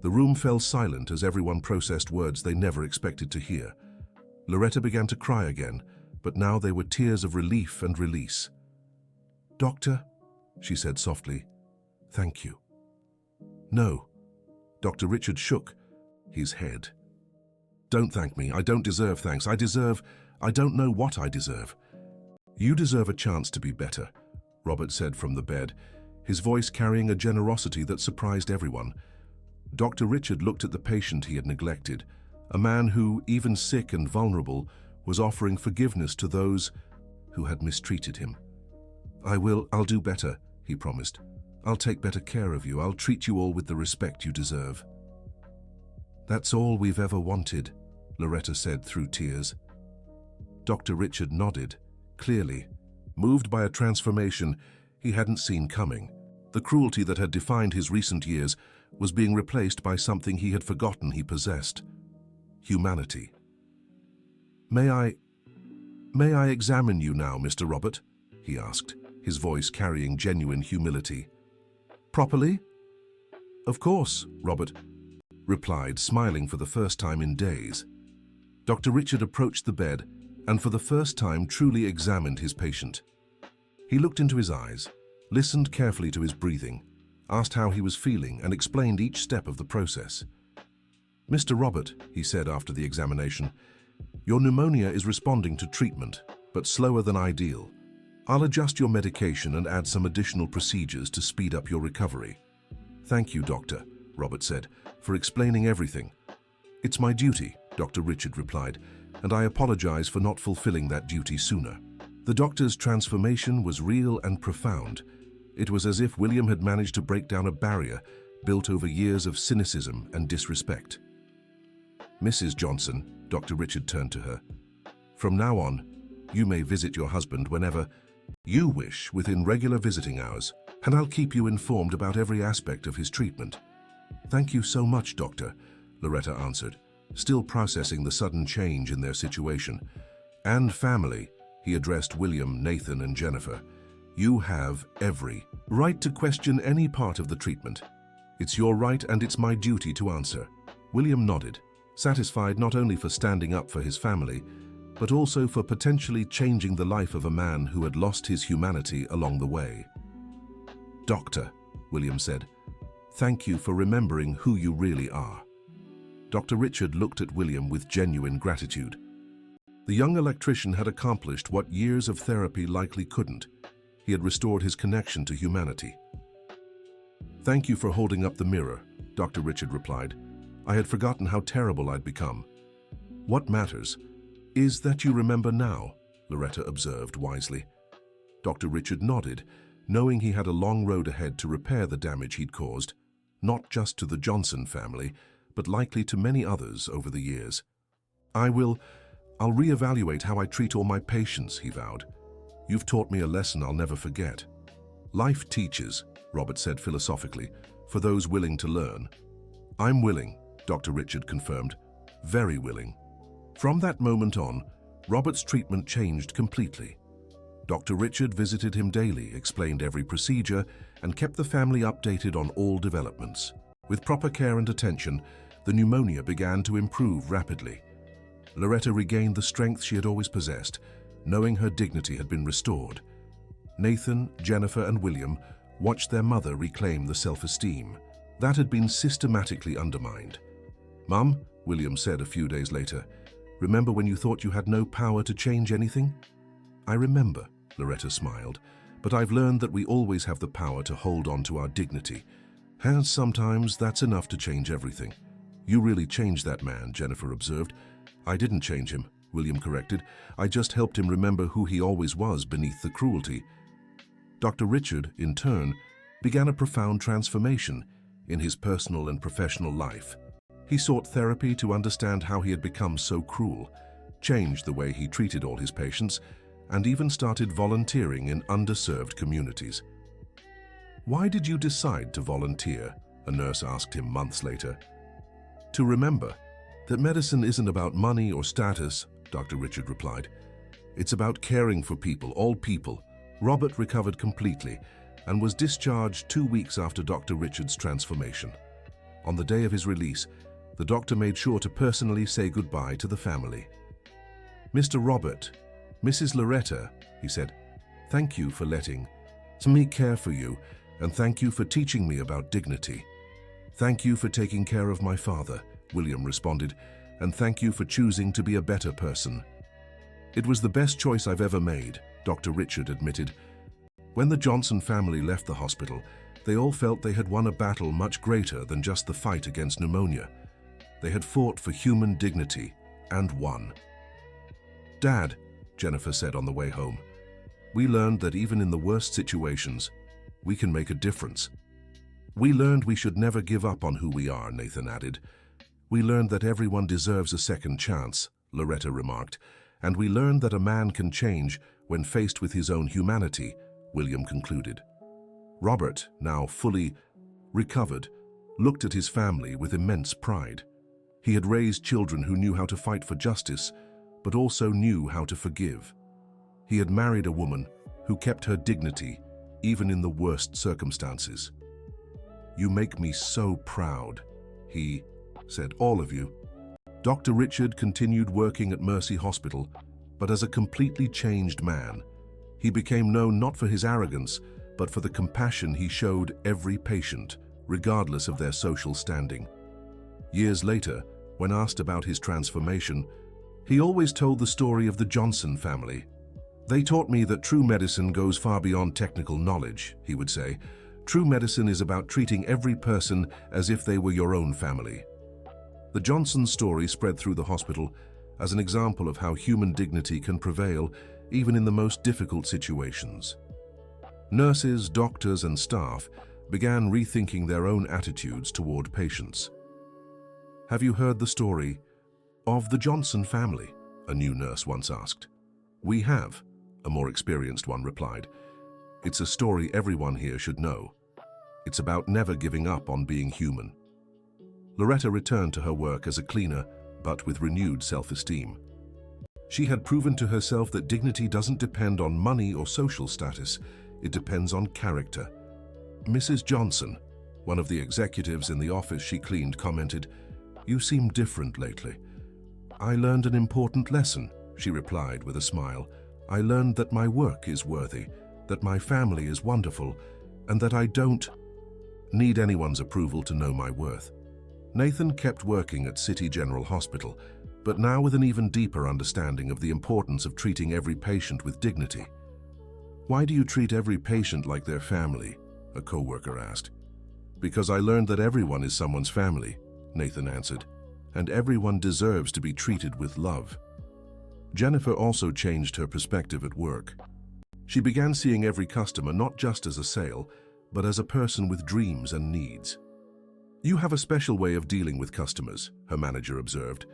The room fell silent as everyone processed words they never expected to hear. Loretta began to cry again, but now they were tears of relief and release. Doctor, she said softly, thank you. No. Dr. Richard shook his head. Don't thank me. I don't deserve thanks. I don't know what I deserve. You deserve a chance to be better, Robert said from the bed, his voice carrying a generosity that surprised everyone. Dr. Richard looked at the patient he had neglected, a man who, even sick and vulnerable, was offering forgiveness to those who had mistreated him. I'll do better, he promised. I'll take better care of you. I'll treat you all with the respect you deserve. That's all we've ever wanted, Loretta said through tears. Dr. Richard nodded, clearly, moved by a transformation he hadn't seen coming. The cruelty that had defined his recent years was being replaced by something he had forgotten he possessed: humanity. May I examine you now, Mr. Robert? He asked, his voice carrying genuine humility. Properly? Of course, Robert replied, smiling for the first time in days. Dr. Richard approached the bed and for the first time truly examined his patient. He looked into his eyes, listened carefully to his breathing, asked how he was feeling, and explained each step of the process. Mr. Robert, he said after the examination, your pneumonia is responding to treatment, but slower than ideal. I'll adjust your medication and add some additional procedures to speed up your recovery. Thank you, Doctor, Robert said, for explaining everything. It's my duty, Dr. Richard replied, and I apologize for not fulfilling that duty sooner. The doctor's transformation was real and profound. It was as if William had managed to break down a barrier built over years of cynicism and disrespect. Mrs. Johnson, Dr. Richard turned to her. From now on, you may visit your husband whenever you wish within regular visiting hours, and I'll keep you informed about every aspect of his treatment. Thank you so much, Doctor, Loretta answered, still processing the sudden change in their situation. And family, he addressed William, Nathan, and Jennifer. You have every right to question any part of the treatment. It's your right and it's my duty to answer. William nodded, satisfied not only for standing up for his family, but also for potentially changing the life of a man who had lost his humanity along the way. Doctor, William said, thank you for remembering who you really are. Dr. Richard looked at William with genuine gratitude. The young electrician had accomplished what years of therapy likely couldn't. He had restored his connection to humanity. Thank you for holding up the mirror, Dr. Richard replied. I had forgotten how terrible I'd become. What matters is that you remember now, Loretta observed wisely. Dr. Richard nodded, knowing he had a long road ahead to repair the damage he'd caused, not just to the Johnson family, but likely to many others over the years. I'll reevaluate how I treat all my patients, he vowed. You've taught me a lesson I'll never forget. Life teaches, Robert said philosophically, for those willing to learn. I'm willing, Dr. Richard confirmed, very willing. From that moment on, Robert's treatment changed completely. Dr. Richard visited him daily, explained every procedure, and kept the family updated on all developments. With proper care and attention, the pneumonia began to improve rapidly. Loretta regained the strength she had always possessed, knowing her dignity had been restored. Nathan, Jennifer, and William watched their mother reclaim the self-esteem that had been systematically undermined. "Mum," William said a few days later, "remember when you thought you had no power to change anything?" "I remember," Loretta smiled, "but I've learned that we always have the power to hold on to our dignity. And sometimes that's enough to change everything." "You really changed that man," Jennifer observed. "I didn't change him," William corrected. "I just helped him remember who he always was beneath the cruelty." Dr. Richard, in turn, began a profound transformation in his personal and professional life. He sought therapy to understand how he had become so cruel, changed the way he treated all his patients, and even started volunteering in underserved communities. "Why did you decide to volunteer?" a nurse asked him months later. "To remember that medicine isn't about money or status," Dr. Richard replied. "It's about caring for people, all people." Robert recovered completely and was discharged 2 weeks after Dr. Richard's transformation. On the day of his release, the doctor made sure to personally say goodbye to the family. "Mr. Robert, Mrs. Loretta," he said, "thank you for letting me care for you, and thank you for teaching me about dignity." "Thank you for taking care of my father," William responded, "and thank you for choosing to be a better person." "It was the best choice I've ever made," Dr. Richard admitted. When the Johnson family left the hospital, they all felt they had won a battle much greater than just the fight against pneumonia. They had fought for human dignity and won. "Dad," Jennifer said on the way home, "we learned that even in the worst situations, we can make a difference." "We learned we should never give up on who we are," Nathan added. "We learned that everyone deserves a second chance," Loretta remarked. "And we learned that a man can change when faced with his own humanity," William concluded. Robert, now fully recovered, looked at his family with immense pride. He had raised children who knew how to fight for justice, but also knew how to forgive. He had married a woman who kept her dignity even in the worst circumstances. "You make me so proud," he said, "all of you." Dr. Richard continued working at Mercy Hospital, but as a completely changed man. He became known not for his arrogance, but for the compassion he showed every patient, regardless of their social standing. Years later, when asked about his transformation, he always told the story of the Johnson family. "They taught me that true medicine goes far beyond technical knowledge," he would say. "True medicine is about treating every person as if they were your own family." The Johnson story spread through the hospital as an example of how human dignity can prevail even in the most difficult situations. Nurses, doctors, and staff began rethinking their own attitudes toward patients. "Have you heard the story of the Johnson family?" a new nurse once asked. "We have," a more experienced one replied. "It's a story everyone here should know. It's about never giving up on being human." Loretta returned to her work as a cleaner, but with renewed self-esteem. She had proven to herself that dignity doesn't depend on money or social status, it depends on character. Mrs. Johnson, one of the executives in the office she cleaned, commented, "You seem different lately." "I learned an important lesson," she replied with a smile. "I learned that my work is worthy, that my family is wonderful, and that I don't need anyone's approval to know my worth." Nathan kept working at City General Hospital, but now with an even deeper understanding of the importance of treating every patient with dignity. "Why do you treat every patient like their family?" a co-worker asked. "Because I learned that everyone is someone's family," Nathan answered, "and everyone deserves to be treated with love." Jennifer also changed her perspective at work. She began seeing every customer not just as a sale, but as a person with dreams and needs. "You have a special way of dealing with customers," her manager observed.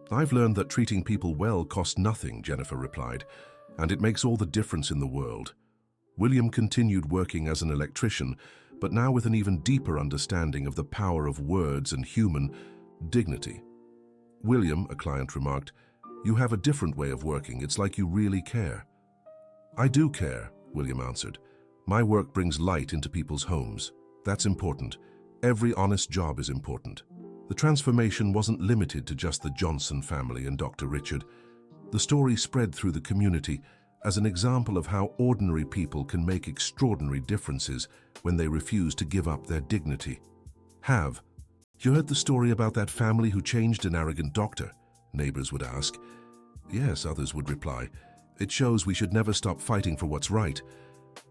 "I've learned that treating people well costs nothing," Jennifer replied, "and it makes all the difference in the world." William continued working as an electrician, but now with an even deeper understanding of the power of words and human dignity. "William," a client remarked, "you have a different way of working. It's like you really care." "I do care," William answered. "My work brings light into people's homes. That's important. Every honest job is important." The transformation wasn't limited to just the Johnson family and Dr. Richard. The story spread through the community as an example of how ordinary people can make extraordinary differences when they refuse to give up their dignity. Have you heard the story about that family who changed an arrogant doctor? Neighbors would ask. Yes, others would reply. It shows we should never stop fighting for what's right.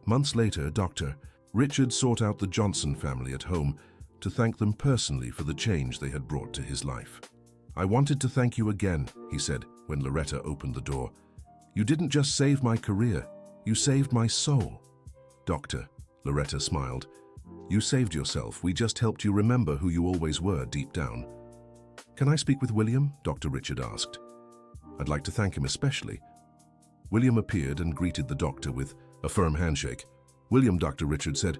Months later, Dr. Richard sought out the Johnson family at home to thank them personally for the change they had brought to his life. I wanted to thank you again, he said when Loretta opened the door. You didn't just save my career, you saved my soul. Doctor, Loretta smiled. You saved yourself, we just helped you remember who you always were deep down. Can I speak with William? Dr. Richard asked. I'd like to thank him especially. William appeared and greeted the doctor with a firm handshake. William, Dr. Richard said,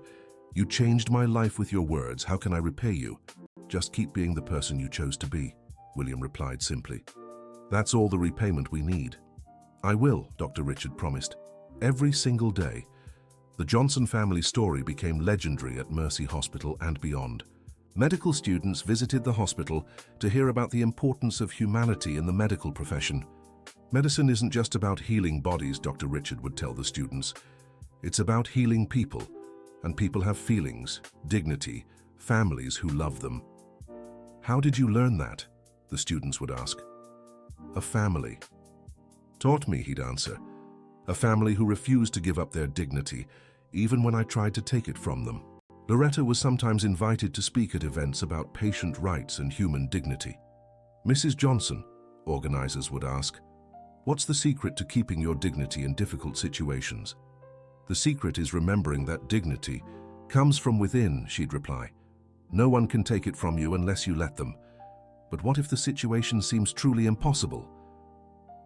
you changed my life with your words. How can I repay you? Just keep being the person you chose to be, William replied simply. That's all the repayment we need. I will, Dr. Richard promised. Every single day. The Johnson family story became legendary at Mercy Hospital and beyond. Medical students visited the hospital to hear about the importance of humanity in the medical profession. Medicine isn't just about healing bodies, Dr. Richard would tell the students. It's about healing people, and people have feelings, dignity, families who love them. How did you learn that? The students would ask. A family. Taught me, he'd answer. A family who refused to give up their dignity, even when I tried to take it from them. Loretta was sometimes invited to speak at events about patient rights and human dignity. Mrs. Johnson, organizers would ask, what's the secret to keeping your dignity in difficult situations? The secret is remembering that dignity comes from within, she'd reply. No one can take it from you unless you let them. But what if the situation seems truly impossible?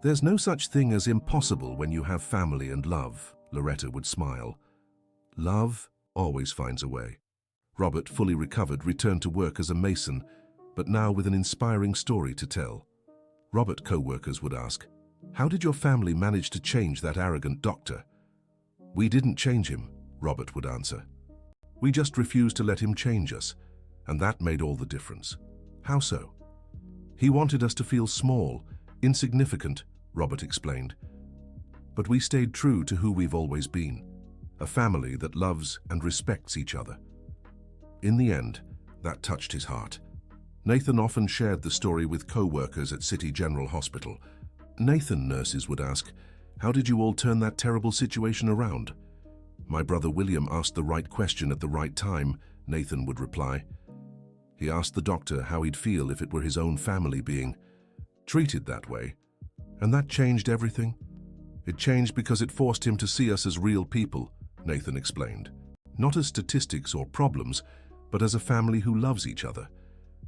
There's no such thing as impossible when you have family and love, Loretta would smile. Love always finds a way. Robert, fully recovered, returned to work as a mason, but now with an inspiring story to tell. Robert, co-workers would ask, how did your family manage to change that arrogant doctor? We didn't change him, Robert would answer. We just refused to let him change us, and that made all the difference. How so? He wanted us to feel small, insignificant, Robert explained. But we stayed true to who we've always been, a family that loves and respects each other. In the end, that touched his heart. Nathan often shared the story with co-workers at City General Hospital. Nathan, nurses would ask, how did you all turn that terrible situation around? My brother William asked the right question at the right time, Nathan would reply. He asked the doctor how he'd feel if it were his own family being treated that way. And that changed everything. It changed because it forced him to see us as real people, Nathan explained. Not as statistics or problems, but as a family who loves each other.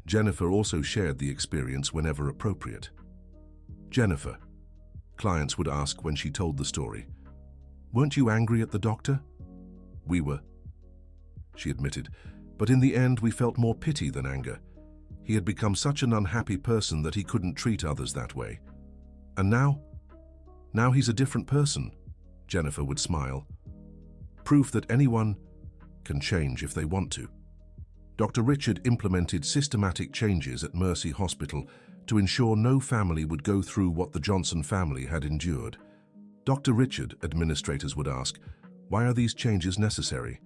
Jennifer also shared the experience whenever appropriate. Jennifer, clients would ask when she told the story. Weren't you angry at the doctor? We were, she admitted, but in the end we felt more pity than anger. He had become such an unhappy person that he couldn't treat others that way. And now? Now he's a different person, Jennifer would smile. Proof that anyone can change if they want to. Dr. Richard implemented systematic changes at Mercy Hospital to ensure no family would go through what the Johnson family had endured. Dr. Richard, administrators would ask, why are these changes necessary?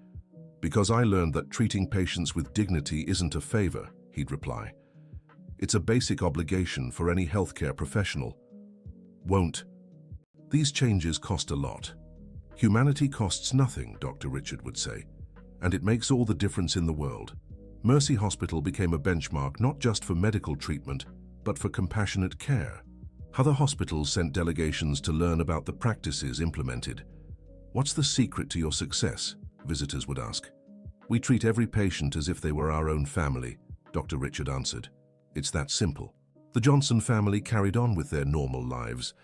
Because I learned that treating patients with dignity isn't a favor, he'd reply. It's a basic obligation for any healthcare professional. Won't. These changes cost a lot. Humanity costs nothing, Dr. Richard would say, and it makes all the difference in the world. Mercy Hospital became a benchmark not just for medical treatment, but for compassionate care. Other hospitals sent delegations to learn about the practices implemented. What's the secret to your success? Visitors would ask. We treat every patient as if they were our own family, Dr. Richard answered. It's that simple. The Johnson family carried on with their normal lives,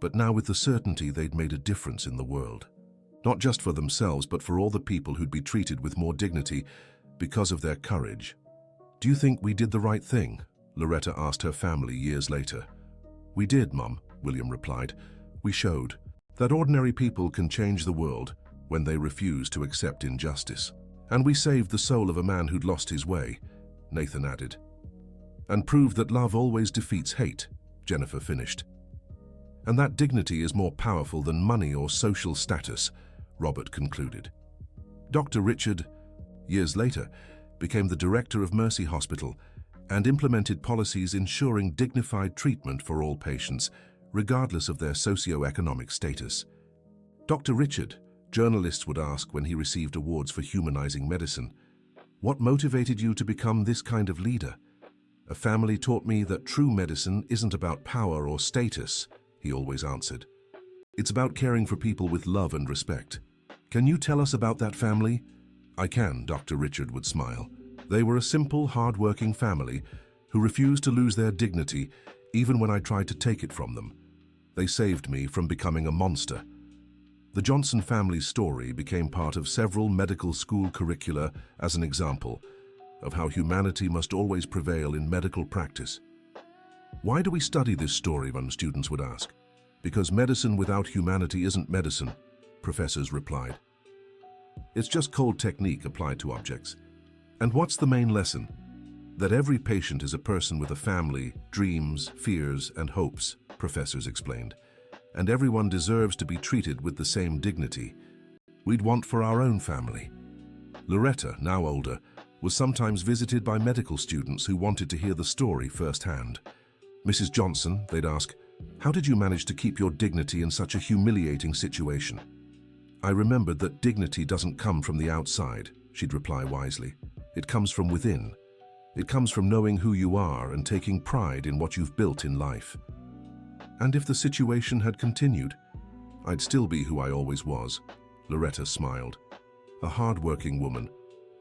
but now with the certainty they'd made a difference in the world. Not just for themselves, but for all the people who'd be treated with more dignity because of their courage. Do you think we did the right thing? Loretta asked her family years later. We did, Mum, William replied. We showed that ordinary people can change the world when they refuse to accept injustice. And we saved the soul of a man who'd lost his way, Nathan added. And proved that love always defeats hate, Jennifer finished. And that dignity is more powerful than money or social status, Robert concluded. Dr. Richard, years later, became the director of Mercy Hospital and implemented policies ensuring dignified treatment for all patients, regardless of their socio-economic status. Dr. Richard, journalists would ask when he received awards for humanizing medicine, "What motivated you to become this kind of leader?" "A family taught me that true medicine isn't about power or status," he always answered. "It's about caring for people with love and respect." "Can you tell us about that family?" "I can," Dr. Richard would smile. "They were a simple, hard-working family who refused to lose their dignity even when I tried to take it from them. They saved me from becoming a monster." The Johnson family's story became part of several medical school curricula as an example of how humanity must always prevail in medical practice. "Why do we study this story?" one students would ask. "Because medicine without humanity isn't medicine," professors replied. "It's just cold technique applied to objects." "And what's the main lesson?" "That every patient is a person with a family, dreams, fears, and hopes," professors explained. "And everyone deserves to be treated with the same dignity we'd want for our own family." Loretta, now older, was sometimes visited by medical students who wanted to hear the story firsthand. "Mrs. Johnson," they'd ask, "how did you manage to keep your dignity in such a humiliating situation?" "I remembered that dignity doesn't come from the outside," she'd reply wisely. "It comes from within. It comes from knowing who you are and taking pride in what you've built in life." "And if the situation had continued, I'd still be who I always was," Loretta smiled. "A hard-working woman,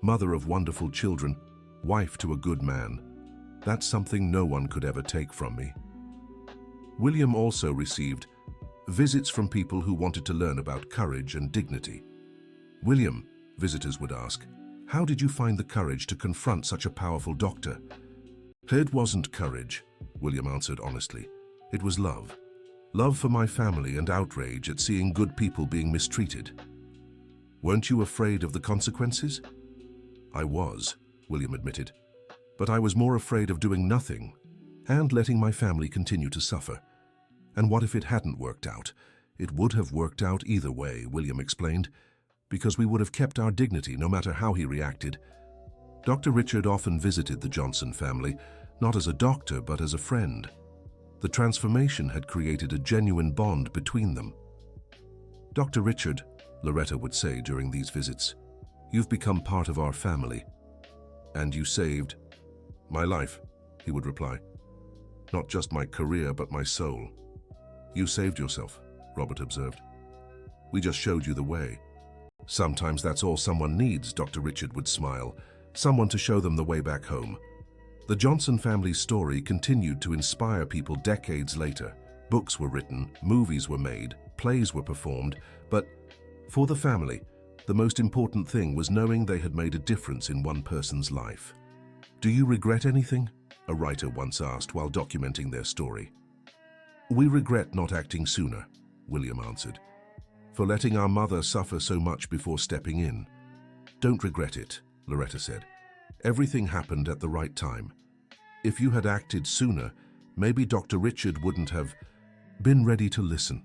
mother of wonderful children, wife to a good man. That's something no one could ever take from me." William also received visits from people who wanted to learn about courage and dignity. "William," visitors would ask, "how did you find the courage to confront such a powerful doctor?" "It wasn't courage," William answered honestly. "It was love. Love for my family and outrage at seeing good people being mistreated." "Weren't you afraid of the consequences?" "I was," William admitted. "But I was more afraid of doing nothing and letting my family continue to suffer. And what if it hadn't worked out?" "It would have worked out either way," William explained, "because we would have kept our dignity no matter how he reacted." Dr. Richard often visited the Johnson family, not as a doctor but as a friend. The transformation had created a genuine bond between them. "Dr. Richard," Loretta would say during these visits, "you've become part of our family." "And you saved my life," he would reply. "Not just my career, but my soul." "You saved yourself," Robert observed. "We just showed you the way." "Sometimes that's all someone needs," Dr. Richard would smile. "Someone to show them the way back home." The Johnson family's story continued to inspire people decades later. Books were written, movies were made, plays were performed, but for the family, the most important thing was knowing they had made a difference in one person's life. "Do you regret anything?" a writer once asked while documenting their story. "We regret not acting sooner," William answered, "for letting our mother suffer so much before stepping in." "Don't regret it," Loretta said. "Everything happened at the right time. If you had acted sooner, maybe Dr. Richard wouldn't have been ready to listen."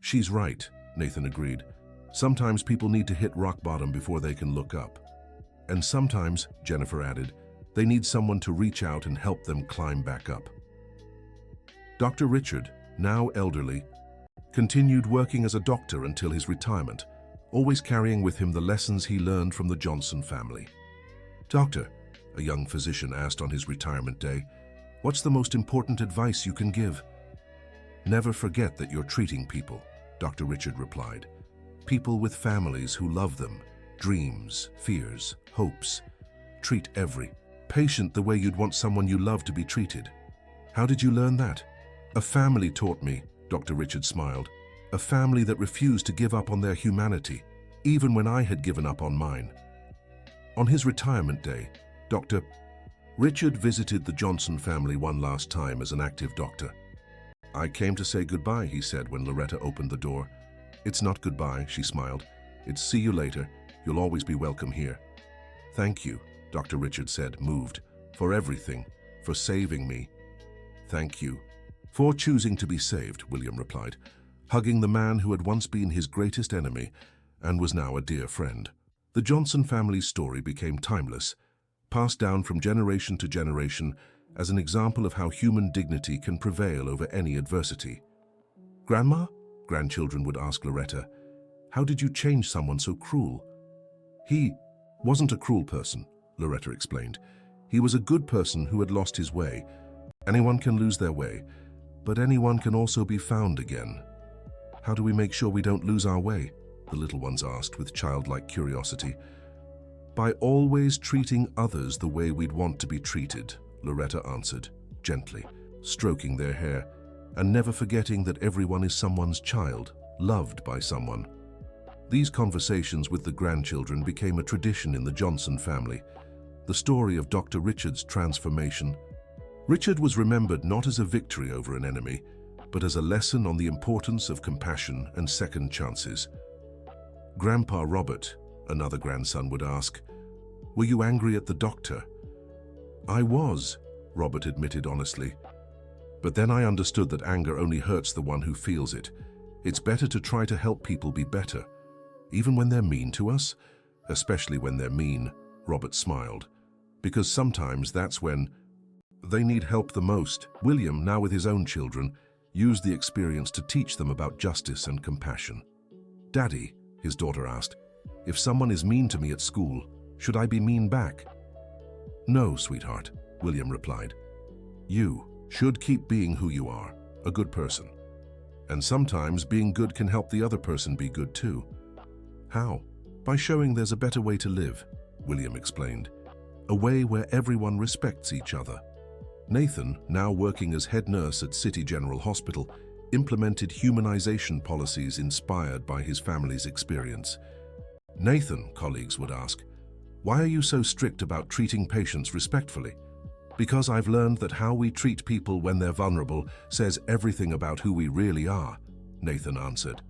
"She's right," Nathan agreed. "Sometimes people need to hit rock bottom before they can look up. And sometimes," Jennifer added, "they need someone to reach out and help them climb back up." Dr. Richard, now elderly, continued working as a doctor until his retirement, always carrying with him the lessons he learned from the Johnson family. "Doctor," a young physician asked on his retirement day, "what's the most important advice you can give?" "Never forget that you're treating people," Dr. Richard replied. "People with families who love them, dreams, fears, hopes. Treat every patient the way you'd want someone you love to be treated." "How did you learn that?" "A family taught me," Dr. Richard smiled. "A family that refused to give up on their humanity, even when I had given up on mine." On his retirement day, Dr. Richard visited the Johnson family one last time as an active doctor. "I came to say goodbye," he said when Loretta opened the door. "It's not goodbye," she smiled. "It's see you later. You'll always be welcome here." "Thank you," Dr. Richard said, moved, "for everything, for saving me. Thank you "For choosing to be saved," William replied, hugging the man who had once been his greatest enemy and was now a dear friend. The Johnson family's story became timeless, passed down from generation to generation as an example of how human dignity can prevail over any adversity. "Grandma?" grandchildren would ask Loretta, "how did you change someone so cruel?" "He wasn't a cruel person," Loretta explained. "He was a good person who had lost his way. Anyone can lose their way, but anyone can also be found again." "How do we make sure we don't lose our way?" the little ones asked with childlike curiosity. "By always treating others the way we'd want to be treated," Loretta answered, gently, stroking their hair, "and never forgetting that everyone is someone's child, loved by someone." These conversations with the grandchildren became a tradition in the Johnson family, the story of Dr. Richard's transformation. Richard was remembered not as a victory over an enemy, but as a lesson on the importance of compassion and second chances. "Grandpa Robert," another grandson would ask, "were you angry at the doctor?" "I was," Robert admitted honestly. "But then I understood that anger only hurts the one who feels it. It's better to try to help people be better. Even when they're mean to us, especially when they're mean," Robert smiled, "because sometimes that's when they need help the most." William, now with his own children, used the experience to teach them about justice and compassion. "Daddy," his daughter asked, "if someone is mean to me at school, should I be mean back?" "No, sweetheart," William replied. "You should keep being who you are, a good person. And sometimes being good can help the other person be good too." "How?" "By showing there's a better way to live," William explained. "A way where everyone respects each other." Nathan, now working as head nurse at City General Hospital, implemented humanization policies inspired by his family's experience. "Nathan," colleagues would ask, "why are you so strict about treating patients respectfully?" "Because I've learned that how we treat people when they're vulnerable says everything about who we really are," Nathan answered.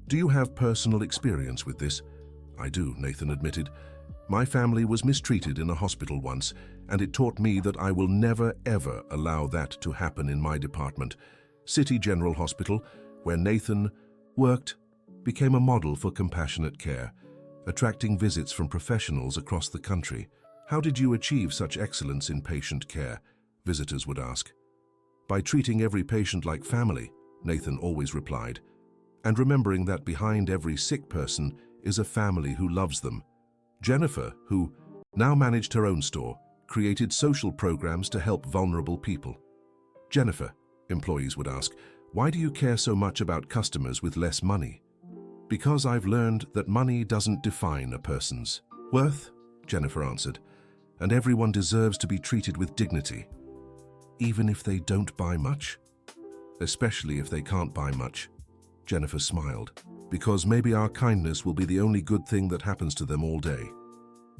"Do you have personal experience with this?" "I do," Nathan admitted. "My family was mistreated in a hospital once, and it taught me that I will never, ever allow that to happen in my department." City General Hospital, where Nathan worked, became a model for compassionate care, attracting visits from professionals across the country. "How did you achieve such excellence in patient care?" visitors would ask. "By treating every patient like family," Nathan always replied, "and remembering that behind every sick person is a family who loves them." Jennifer, who now managed her own store, created social programs to help vulnerable people. "Jennifer," employees would ask, "why do you care so much about customers with less money?" "Because I've learned that money doesn't define a person's worth," Jennifer answered, "and everyone deserves to be treated with dignity, even if they don't buy much." "Especially if they can't buy much," Jennifer smiled, "because maybe our kindness will be the only good thing that happens to them all day."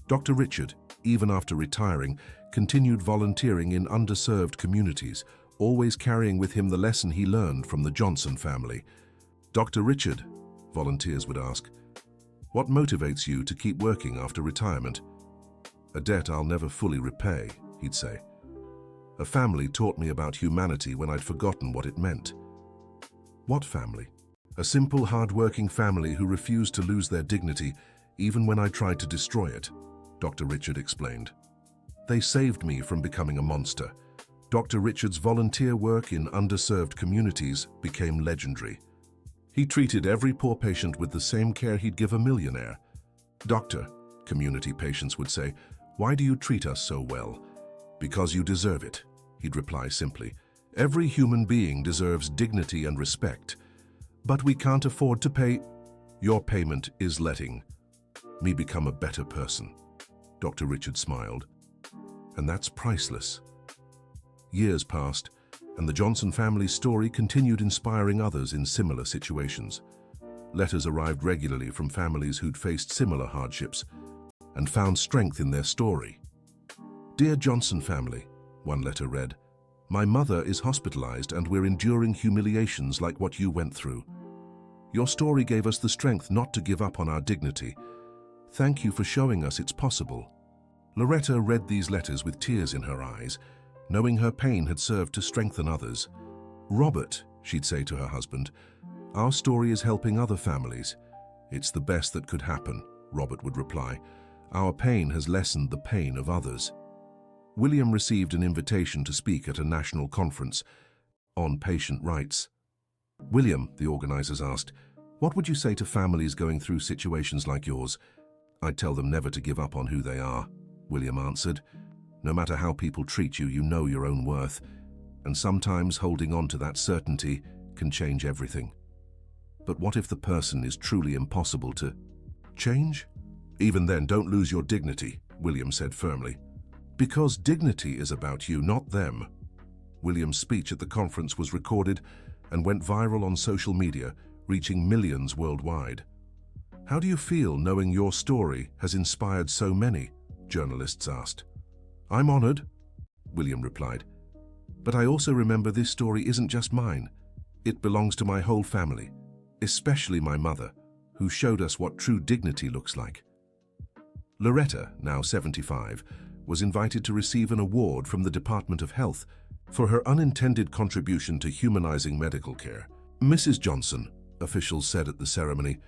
Dr. Richard, even after retiring, continued volunteering in underserved communities, always carrying with him the lesson he learned from the Johnson family. "Dr. Richard," volunteers would ask, "what motivates you to keep working after retirement?" "A debt I'll never fully repay," he'd say. "A family taught me about humanity when I'd forgotten what it meant." "What family?" "A simple, hard-working family who refused to lose their dignity even when I tried to destroy it," Dr. Richard explained. "They saved me from becoming a monster." Dr. Richard's volunteer work in underserved communities became legendary. He treated every poor patient with the same care he'd give a millionaire. "Doctor," community patients would say, "why do you treat us so well?" "Because you deserve it," he'd reply simply. "Every human being deserves dignity and respect, but we can't afford to pay. Your payment is letting me become a better person." Dr. Richard smiled. "And that's priceless." Years passed, and the Johnson family's story continued inspiring others in similar situations. Letters arrived regularly from families who'd faced similar hardships and found strength in their story. "Dear Johnson family," one letter read, "my mother is hospitalized and we're enduring humiliations like what you went through. Your story gave us the strength not to give up on our dignity. Thank you for showing us it's possible." Loretta read these letters with tears in her eyes, knowing her pain had served to strengthen others. "Robert," she'd say to her husband, "our story is helping other families." "It's the best that could happen," Robert would reply. "Our pain has lessened the pain of others." William received an invitation to speak at a national conference on patient rights. "William," the organizers asked, "what would you say to families going through situations like yours?" "I'd tell them never to give up on who they are," William answered. "No matter how people treat you, you know your own worth. And sometimes holding on to that certainty can change everything." "But what if the person is truly impossible to change?" "Even then, don't lose your dignity," William said firmly. "Because dignity is about you, not them." William's speech at the conference was recorded and went viral on social media, reaching millions worldwide. "How do you feel knowing your story has inspired so many?" journalists asked. "I'm honored," William replied. "But I also remember this story isn't just mine. It belongs to my whole family, especially my mother, who showed us what true dignity looks like." Loretta, now 75, was invited to receive an award from the Department of Health for her unintended contribution to humanizing medical care. "Mrs. Johnson," officials said at the ceremony,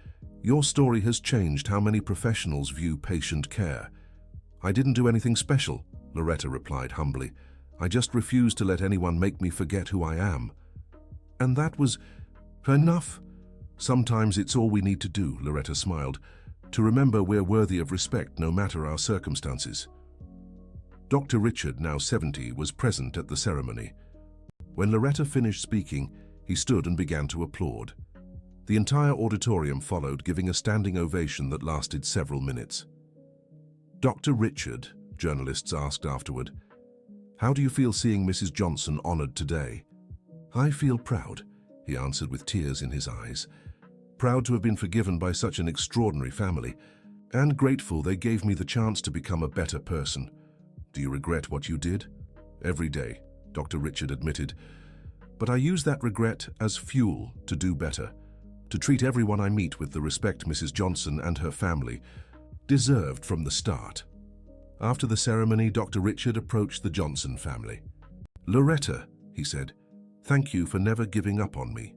"your story has changed how many professionals view patient care." "I didn't do anything special," Loretta replied humbly. "I just refused to let anyone make me forget who I am." "And that was enough?" "Sometimes it's all we need to do," Loretta smiled, "to remember we're worthy of respect no matter our circumstances." Dr. Richard, now 70, was present at the ceremony. When Loretta finished speaking, he stood and began to applaud. The entire auditorium followed, giving a standing ovation that lasted several minutes. "Dr. Richard," journalists asked afterward, "how do you feel seeing Mrs. Johnson honored today?" "I feel proud," he answered with tears in his eyes. "Proud to have been forgiven by such an extraordinary family, and grateful they gave me the chance to become a better person." "Do you regret what you did?" "Every day," Dr. Richard admitted. "But I use that regret as fuel to do better, to treat everyone I meet with the respect Mrs. Johnson and her family deserved from the start." After the ceremony, Dr. Richard approached the Johnson family. "Loretta," he said, "thank you for never giving up on me."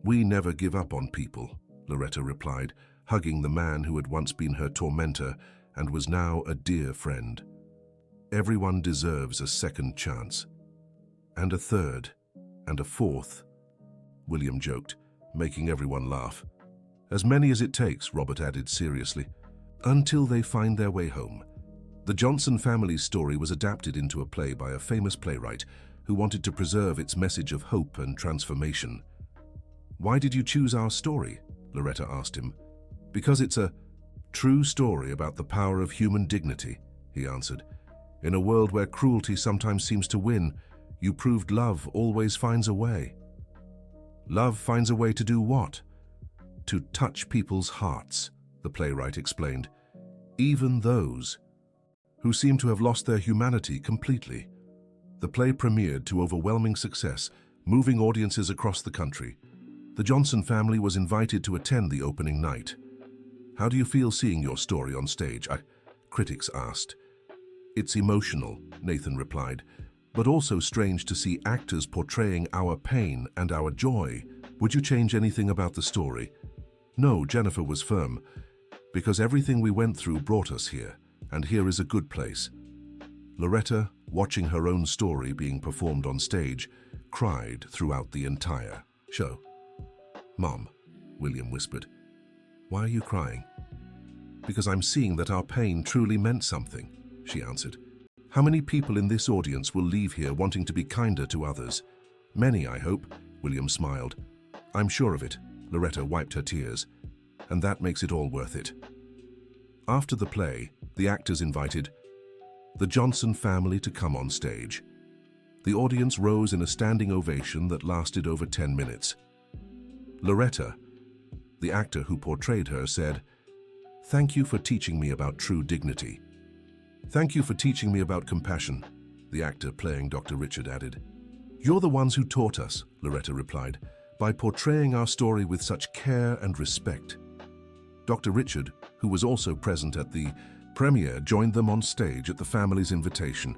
"We never give up on people," Loretta replied, hugging the man who had once been her tormentor and was now a dear friend. "Everyone deserves a second chance. And a third, and a fourth," William joked, making everyone laugh. "As many as it takes," Robert added seriously, "until they find their way home." The Johnson family's story was adapted into a play by a famous playwright who wanted to preserve its message of hope and transformation. "Why did you choose our story?" Loretta asked him. "Because it's a true story about the power of human dignity," he answered. "In a world where cruelty sometimes seems to win, you proved love always finds a way." "Love finds a way to do what?" "To touch people's hearts," the playwright explained. "Even those who seem to have lost their humanity completely." The play premiered to overwhelming success, moving audiences across the country. The Johnson family was invited to attend the opening night. "How do you feel seeing your story on stage?" critics asked. "It's emotional," Nathan replied, "but also strange to see actors portraying our pain and our joy. Would you change anything about the story?" "No," Jennifer was firm, "because everything we went through brought us here, and here is a good place." Loretta, watching her own story being performed on stage, cried throughout the entire show. "Mom," William whispered, "why are you crying?" "Because I'm seeing that our pain truly meant something," she answered. "How many people in this audience will leave here wanting to be kinder to others?" "Many, I hope," William smiled. "I'm sure of it," Loretta wiped her tears. "And that makes it all worth it." After the play, the actors invited the Johnson family to come on stage. The audience rose in a standing ovation that lasted over 10 minutes. Loretta, the actor who portrayed her, said, "Thank you for teaching me about true dignity." "Thank you for teaching me about compassion," the actor playing Dr. Richard added. "You're the ones who taught us," Loretta replied, "by portraying our story with such care and respect." Dr. Richard, who was also present at the premiere, joined them on stage at the family's invitation.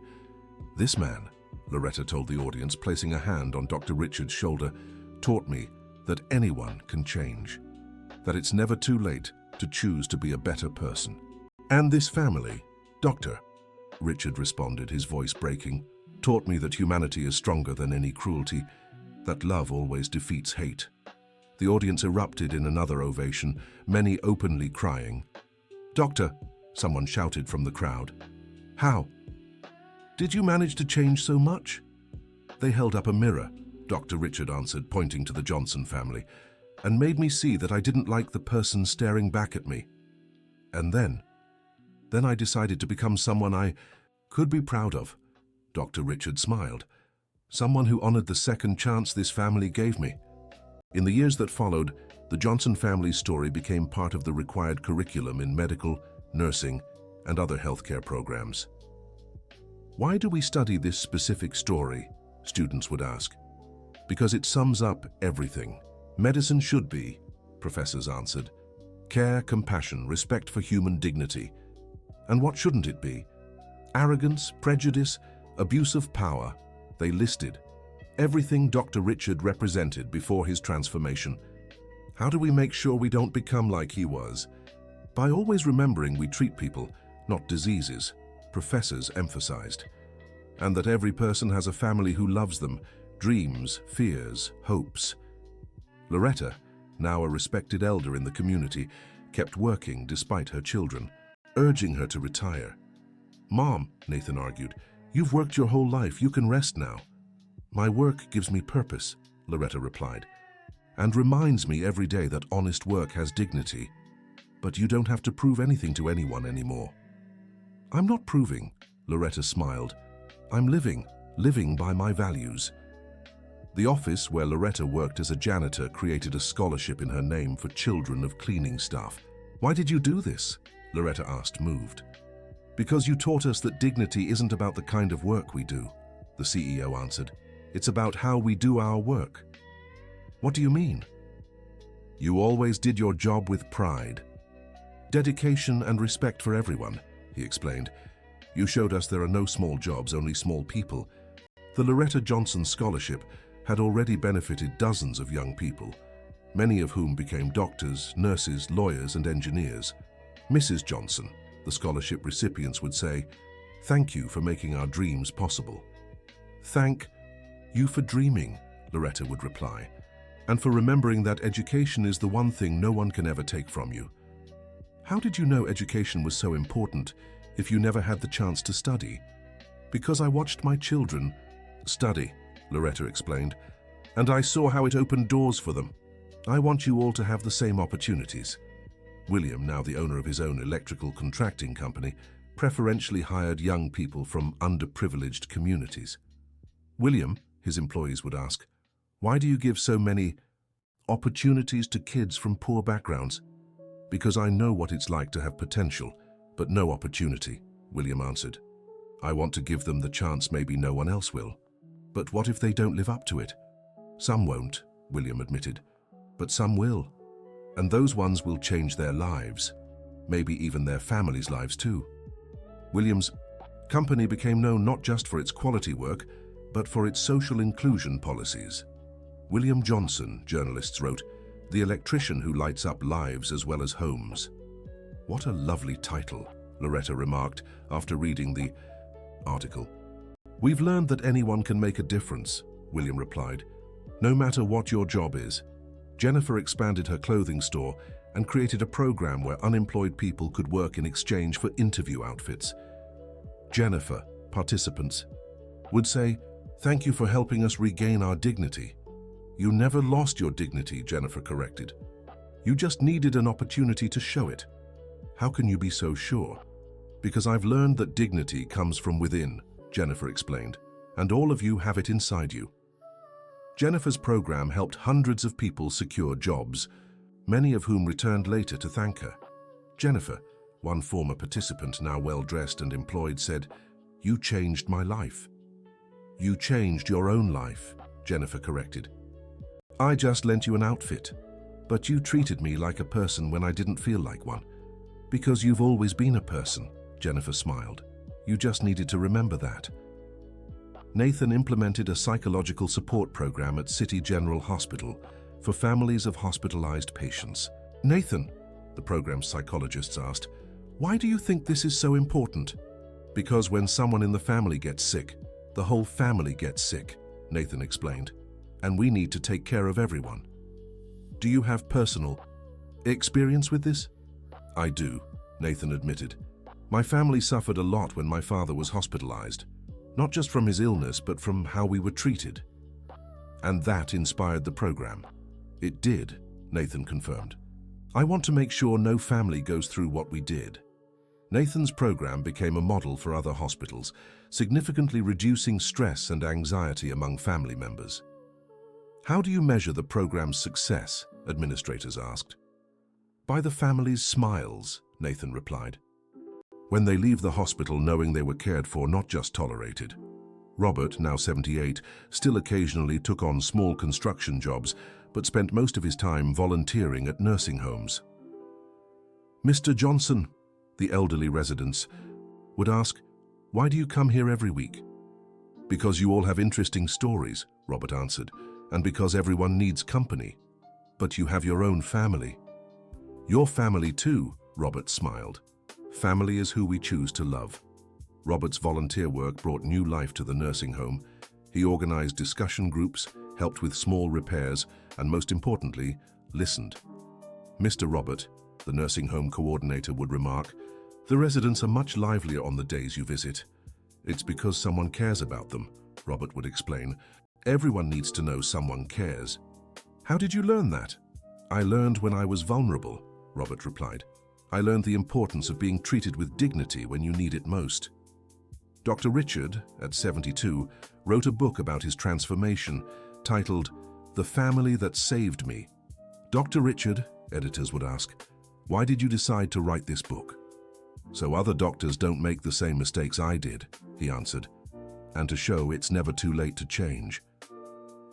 "This man," Loretta told the audience, placing a hand on Dr. Richard's shoulder, taught me that anyone can change, that it's never too late to choose to be a better person. And this family, Dr. Richard responded, his voice breaking, taught me that humanity is stronger than any cruelty, that love always defeats hate. The audience erupted in another ovation, many openly crying. "Doctor," someone shouted from the crowd. "How? Did you manage to change so much?" "They held up a mirror," Dr. Richard answered, pointing to the Johnson family, "and made me see that I didn't like the person staring back at me. And then I decided to become someone I could be proud of." Dr. Richard smiled. "Someone who honored the second chance this family gave me." In the years that followed, the Johnson family's story became part of the required curriculum in medical, nursing, and other healthcare programs. "Why do we study this specific story?" students would ask. "Because it sums up everything. Medicine should be," professors answered. "Care, compassion, respect for human dignity. And what shouldn't it be? Arrogance, prejudice, abuse of power." They listed everything Dr. Richard represented before his transformation. How do we make sure we don't become like he was? By always remembering we treat people, not diseases, professors emphasized. And that every person has a family who loves them, dreams, fears, hopes. Loretta, now a respected elder in the community, kept working despite her children, urging her to retire. "Mom," Nathan argued, "you've worked your whole life, you can rest now." "My work gives me purpose," Loretta replied, "and reminds me every day that honest work has dignity. But you don't have to prove anything to anyone anymore." "I'm not proving," Loretta smiled. "I'm living by my values." The office where Loretta worked as a janitor created a scholarship in her name for children of cleaning staff. "Why did you do this?" Loretta asked, moved. "Because you taught us that dignity isn't about the kind of work we do," the CEO answered. "It's about how we do our work." "What do you mean?" "You always did your job with pride. Dedication and respect for everyone," he explained. "You showed us there are no small jobs, only small people." The Loretta Johnson Scholarship had already benefited dozens of young people, many of whom became doctors, nurses, lawyers, and engineers. "Mrs. Johnson," the scholarship recipients would say, "thank you for making our dreams possible." "Thank you for dreaming," Loretta would reply, "and for remembering that education is the one thing no one can ever take from you." "How did you know education was so important if you never had the chance to study?" "Because I watched my children study," Loretta explained, "and I saw how it opened doors for them. I want you all to have the same opportunities." William, now the owner of his own electrical contracting company, preferentially hired young people from underprivileged communities. "William," his employees would ask, "why do you give so many opportunities to kids from poor backgrounds?" "Because I know what it's like to have potential, but no opportunity," William answered. "I want to give them the chance maybe no one else will." "But what if they don't live up to it?" "Some won't," William admitted, "but some will. And those ones will change their lives, maybe even their families' lives too." William's company became known not just for its quality work, but for its social inclusion policies. William Johnson, journalists wrote, "the electrician who lights up lives as well as homes." "What a lovely title," Loretta remarked after reading the article. "We've learned that anyone can make a difference," William replied, "no matter what your job is." Jennifer expanded her clothing store and created a program where unemployed people could work in exchange for interview outfits. Jennifer, participants, would say, "Thank you for helping us regain our dignity." "You never lost your dignity," Jennifer corrected. "You just needed an opportunity to show it." "How can you be so sure?" "Because I've learned that dignity comes from within," Jennifer explained, "and all of you have it inside you." Jennifer's program helped hundreds of people secure jobs, many of whom returned later to thank her. Jennifer, one former participant now well-dressed and employed, said, "You changed my life." "You changed your own life," Jennifer corrected. "I just lent you an outfit, but you treated me like a person when I didn't feel like one." "Because you've always been a person," Jennifer smiled. "You just needed to remember that." Nathan implemented a psychological support program at City General Hospital for families of hospitalized patients. Nathan, the program's psychologists asked, why do you think this is so important? Because when someone in the family gets sick, the whole family gets sick, Nathan explained, and we need to take care of everyone. Do you have personal experience with this? I do, Nathan admitted. My family suffered a lot when my father was hospitalized, not just from his illness, but from how we were treated. And that inspired the program. It did, Nathan confirmed. I want to make sure no family goes through what we did. Nathan's program became a model for other hospitals, significantly reducing stress and anxiety among family members. How do you measure the program's success? Administrators asked. By the family's smiles, Nathan replied. When they leave the hospital knowing they were cared for, not just tolerated. Robert, now 78, still occasionally took on small construction jobs, but spent most of his time volunteering at nursing homes. Mr. Johnson, the elderly residents, would ask, why do you come here every week? Because you all have interesting stories, Robert answered, and because everyone needs company. But you have your own family. Your family too, Robert smiled. Family is who we choose to love. Robert's volunteer work brought new life to the nursing home. He organized discussion groups, helped with small repairs, and most importantly, listened. Mr. Robert, the nursing home coordinator, would remark, the residents are much livelier on the days you visit. It's because someone cares about them, Robert would explain. Everyone needs to know someone cares. How did you learn that? I learned when I was vulnerable, Robert replied. I learned the importance of being treated with dignity when you need it most. Dr. Richard, at 72, wrote a book about his transformation, titled The Family That Saved Me. Dr. Richard, editors would ask, why did you decide to write this book? So other doctors don't make the same mistakes I did, he answered, and to show it's never too late to change.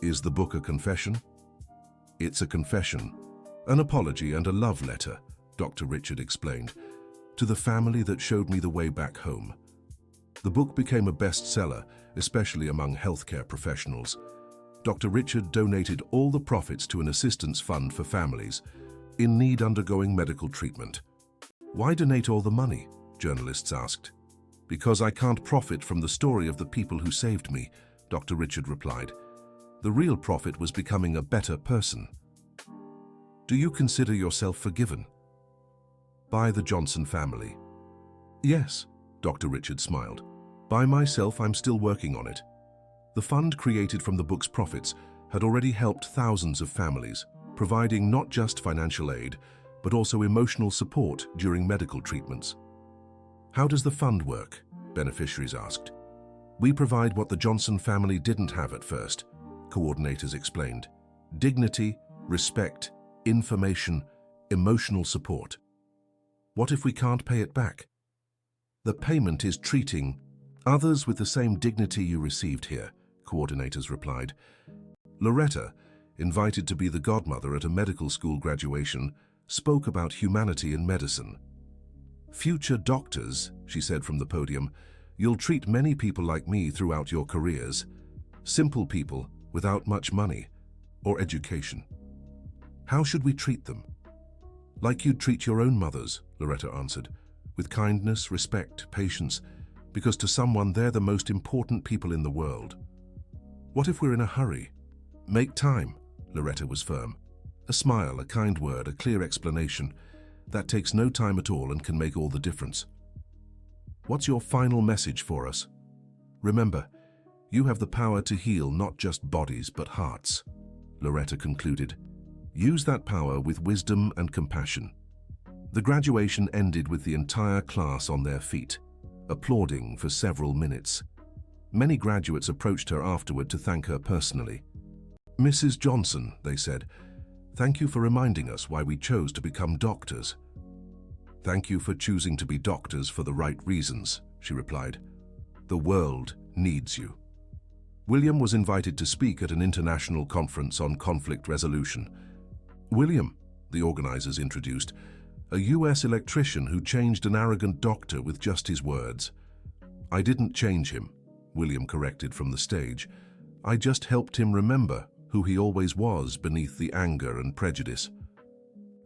Is the book a confession? It's a confession, an apology and a love letter, Dr. Richard explained, to the family that showed me the way back home. The book became a bestseller, especially among healthcare professionals. Dr. Richard donated all the profits to an assistance fund for families in need undergoing medical treatment. Why donate all the money? Journalists asked. Because I can't profit from the story of the people who saved me, Dr. Richard replied. The real profit was becoming a better person. Do you consider yourself forgiven? By the Johnson family. Yes, Dr. Richard smiled. By myself, I'm still working on it. The fund created from the book's profits had already helped thousands of families, providing not just financial aid, but also emotional support during medical treatments. How does the fund work? Beneficiaries asked. We provide what the Johnson family didn't have at first, coordinators explained. Dignity, respect, information, emotional support. What if we can't pay it back? The payment is treating others with the same dignity you received here, coordinators replied. Loretta, invited to be the godmother at a medical school graduation, spoke about humanity in medicine. Future doctors, she said from the podium, you'll treat many people like me throughout your careers. Simple people without much money or education. How should we treat them? Like you'd treat your own mothers, Loretta answered, with kindness, respect, patience, because to someone they're the most important people in the world. What if we're in a hurry? Make time, Loretta was firm. A smile, a kind word, a clear explanation. That takes no time at all and can make all the difference. What's your final message for us? Remember, you have the power to heal not just bodies but hearts, Loretta concluded. Use that power with wisdom and compassion. The graduation ended with the entire class on their feet, applauding for several minutes. Many graduates approached her afterward to thank her personally. Mrs. Johnson, they said, thank you for reminding us why we chose to become doctors. Thank you for choosing to be doctors for the right reasons, she replied. The world needs you. William was invited to speak at an international conference on conflict resolution. William, the organizers introduced, a US electrician who changed an arrogant doctor with just his words. I didn't change him, William corrected from the stage. I just helped him remember who he always was beneath the anger and prejudice.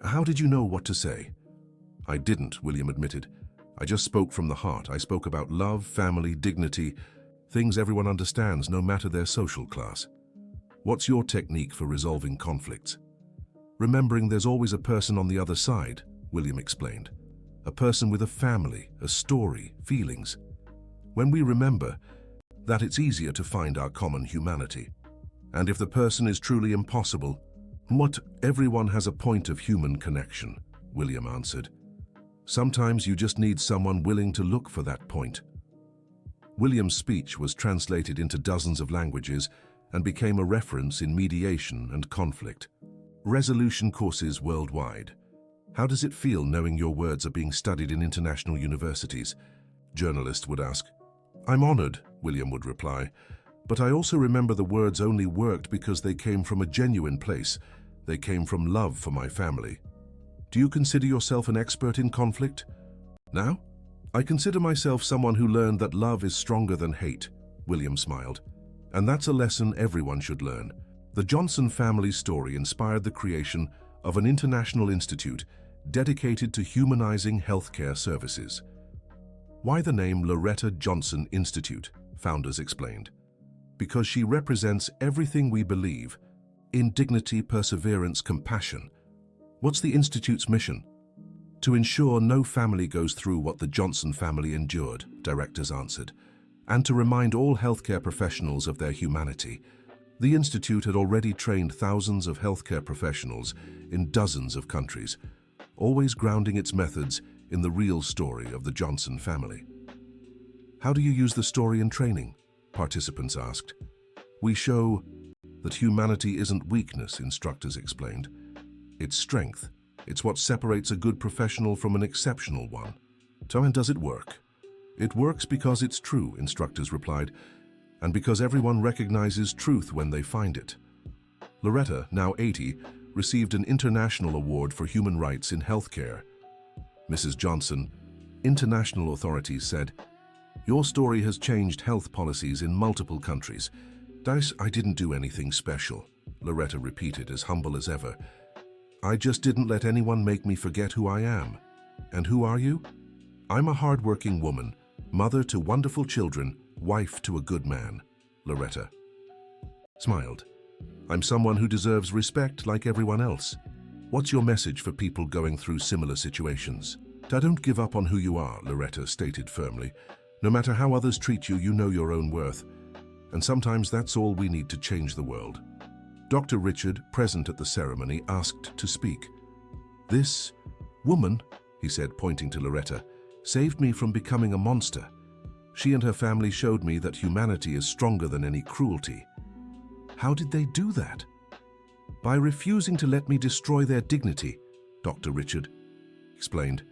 How did you know what to say? I didn't, William admitted. I just spoke from the heart. I spoke about love, family, dignity, things everyone understands no matter their social class. What's your technique for resolving conflicts? Remembering there's always a person on the other side, William explained. A person with a family, a story, feelings. When we remember that, it's easier to find our common humanity. And if the person is truly impossible, everyone has a point of human connection, William answered. Sometimes you just need someone willing to look for that point. William's speech was translated into dozens of languages and became a reference in mediation and conflict resolution courses worldwide. How does it feel knowing your words are being studied in international universities? Journalists would ask. I'm honored, William would reply, but I also remember the words only worked because they came from a genuine place. They came from love for my family. Do you consider yourself an expert in conflict? Now? I consider myself someone who learned that love is stronger than hate, William smiled. And that's a lesson everyone should learn. The Johnson family story inspired the creation of an international institute dedicated to humanizing healthcare services. Why the name Loretta Johnson Institute? Founders explained. Because she represents everything we believe in dignity, perseverance, compassion. What's the Institute's mission? To ensure no family goes through what the Johnson family endured, directors answered, and to remind all healthcare professionals of their humanity. The Institute had already trained thousands of healthcare professionals in dozens of countries, always grounding its methods in the real story of the Johnson family. How do you use the story in training? Participants asked. We show that humanity isn't weakness, instructors explained. It's strength. It's what separates a good professional from an exceptional one. So, and does it work? It works because it's true, instructors replied, and because everyone recognizes truth when they find it. Loretta, now 80, received an international award for human rights in healthcare. Mrs. Johnson, international authorities said, your story has changed health policies in multiple countries. I didn't do anything special, Loretta repeated, as humble as ever. I just didn't let anyone make me forget who I am. And who are you? I'm a hard-working woman, mother to wonderful children, wife to a good man, Loretta smiled. I'm someone who deserves respect like everyone else. What's your message for people going through similar situations? Don't give up on who you are, Loretta stated firmly. No matter how others treat you, you know your own worth. And sometimes that's all we need to change the world. Dr. Richard, present at the ceremony, asked to speak. This woman, he said, pointing to Loretta, saved me from becoming a monster. She and her family showed me that humanity is stronger than any cruelty. How did they do that? By refusing to let me destroy their dignity, Dr. Richard explained,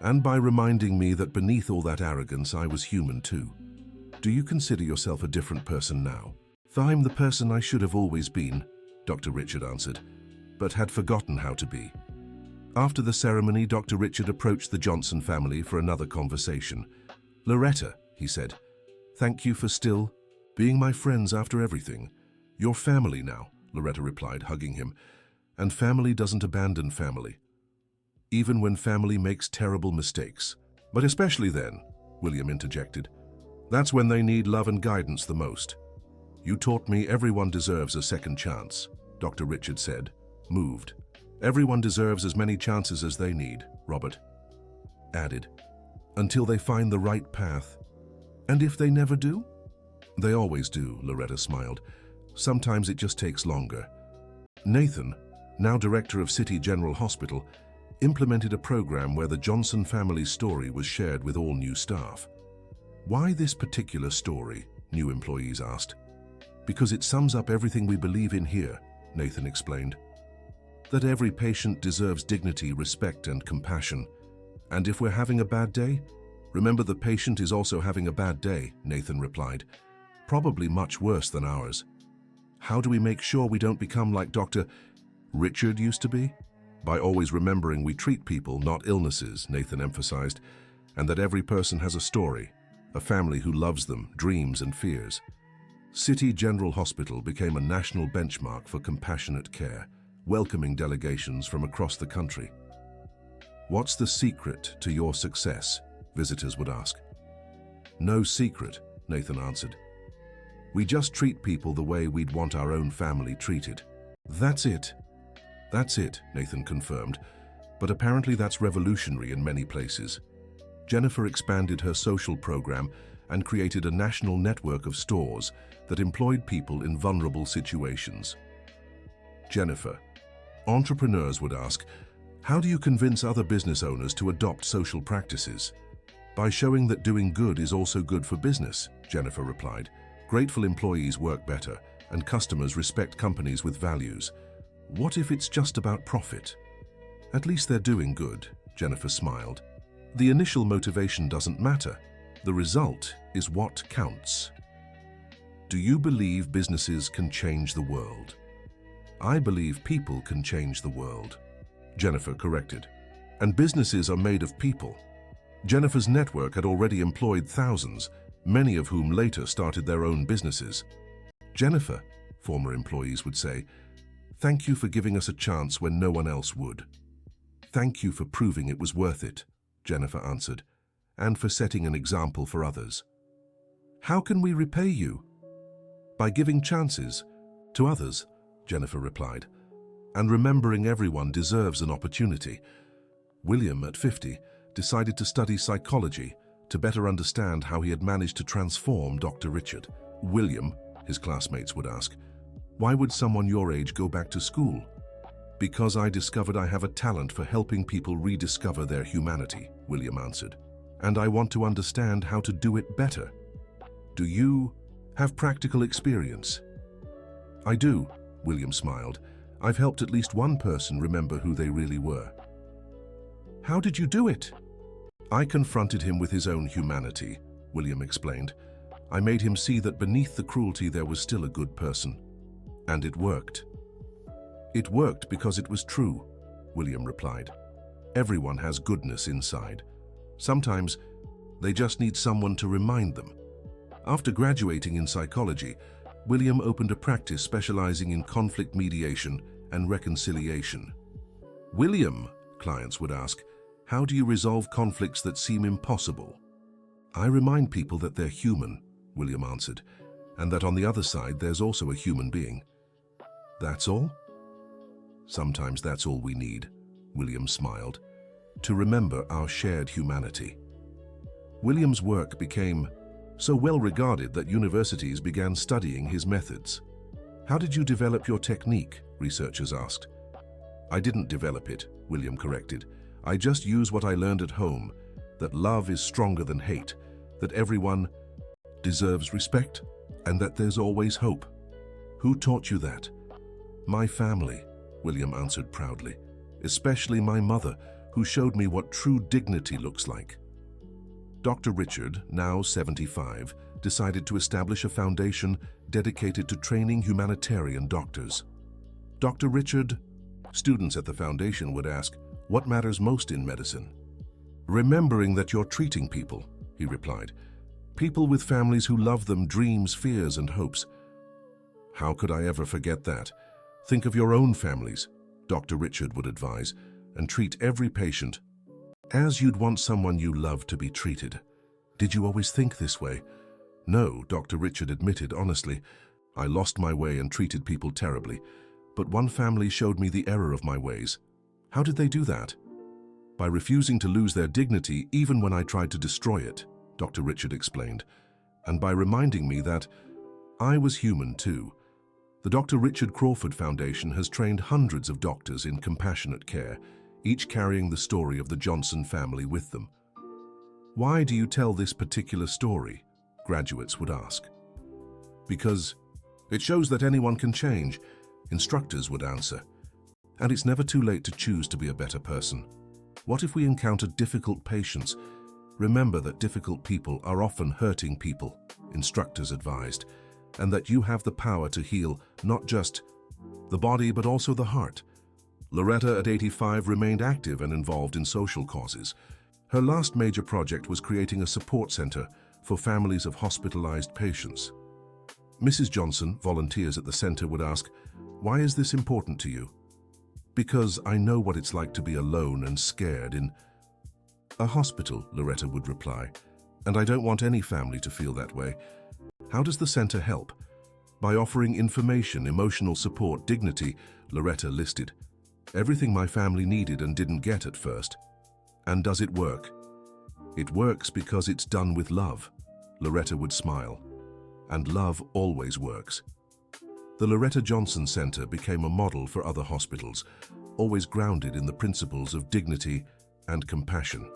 and by reminding me that beneath all that arrogance I was human too. Do you consider yourself a different person now? I'm the person I should have always been, Dr. Richard answered, but had forgotten how to be. After the ceremony, Dr. Richard approached the Johnson family for another conversation. Loretta, he said, thank you for still being my friends after everything. You're family now, Loretta replied, hugging him. And family doesn't abandon family, even when family makes terrible mistakes. But especially then, William interjected. That's when they need love and guidance the most. You taught me everyone deserves a second chance, Dr. Richard said, moved. Everyone deserves as many chances as they need, Robert added, until they find the right path. And if they never do? They always do, Loretta smiled. Sometimes it just takes longer. Nathan, now director of City General Hospital, implemented a program where the Johnson family story was shared with all new staff. Why this particular story? New employees asked. Because it sums up everything we believe in here, Nathan explained. That every patient deserves dignity, respect, and compassion. And if we're having a bad day, remember the patient is also having a bad day, Nathan replied. Probably much worse than ours. How do we make sure we don't become like Dr. Richard used to be? By always remembering we treat people, not illnesses, Nathan emphasized, and that every person has a story, a family who loves them, dreams and fears. City General Hospital became a national benchmark for compassionate care, welcoming delegations from across the country. "What's the secret to your success?" visitors would ask. "No secret," Nathan answered. "We just treat people the way we'd want our own family treated." "That's it." "That's it," Nathan confirmed, but apparently that's revolutionary in many places. Jennifer expanded her social program and created a national network of stores that employed people in vulnerable situations. Jennifer. Entrepreneurs would ask, how do you convince other business owners to adopt social practices? By showing that doing good is also good for business, Jennifer replied. Grateful employees work better, and customers respect companies with values. What if it's just about profit? At least they're doing good, Jennifer smiled. The initial motivation doesn't matter. The result is what counts. Do you believe businesses can change the world? I believe people can change the world, Jennifer corrected. And businesses are made of people. Jennifer's network had already employed thousands, many of whom later started their own businesses. Jennifer, former employees would say, thank you for giving us a chance when no one else would. Thank you for proving it was worth it, Jennifer answered, and for setting an example for others. How can we repay you? By giving chances to others, Jennifer replied, and remembering everyone deserves an opportunity. William, at 50, decided to study psychology to better understand how he had managed to transform Dr. Richard. William, his classmates would ask, why would someone your age go back to school? Because I discovered I have a talent for helping people rediscover their humanity, William answered, and I want to understand how to do it better. Do you have practical experience? I do, William smiled. I've helped at least one person remember who they really were. How did you do it? I confronted him with his own humanity, William explained. I made him see that beneath the cruelty there was still a good person. And it worked. It worked because it was true, William replied. Everyone has goodness inside. Sometimes they just need someone to remind them. After graduating in psychology, William opened a practice specializing in conflict mediation and reconciliation. William, clients would ask, how do you resolve conflicts that seem impossible? I remind people that they're human, William answered, and that on the other side there's also a human being. That's all? Sometimes that's all we need, William smiled, to remember our shared humanity. William's work became so well regarded that universities began studying his methods. How did you develop your technique? Researchers asked. I didn't develop it, William corrected. I just use what I learned at home, that love is stronger than hate, that everyone deserves respect, and that there's always hope. Who taught you that? My family, William answered proudly, especially my mother, who showed me what true dignity looks like. Dr. Richard, now 75, decided to establish a foundation dedicated to training humanitarian doctors. Dr. Richard, students at the foundation would ask, what matters most in medicine? Remembering that you're treating people, he replied. People with families who love them, dreams, fears, and hopes. How could I ever forget that? Think of your own families, Dr. Richard would advise, and treat every patient as you'd want someone you love to be treated. Did you always think this way? No, Dr. Richard admitted honestly. I lost my way and treated people terribly, but one family showed me the error of my ways. How did they do that? By refusing to lose their dignity even when I tried to destroy it, Dr. Richard explained, and by reminding me that I was human too. The Dr. Richard Crawford Foundation has trained hundreds of doctors in compassionate care, each carrying the story of the Johnson family with them. Why do you tell this particular story? Graduates would ask. Because it shows that anyone can change, instructors would answer. And it's never too late to choose to be a better person. What if we encounter difficult patients? Remember that difficult people are often hurting people, instructors advised, and that you have the power to heal not just the body but also the heart. Loretta, at 85, remained active and involved in social causes. Her last major project was creating a support center for families of hospitalized patients. Mrs. Johnson, volunteers at the center, would ask, "Why is this important to you?" "Because I know what it's like to be alone and scared in a hospital," Loretta would reply, "and I don't want any family to feel that way." How does the center help? By offering information, emotional support, dignity, Loretta listed. Everything my family needed and didn't get at first. And does it work? It works because it's done with love. Loretta would smile. And love always works. The Loretta Johnson Center became a model for other hospitals, always grounded in the principles of dignity and compassion.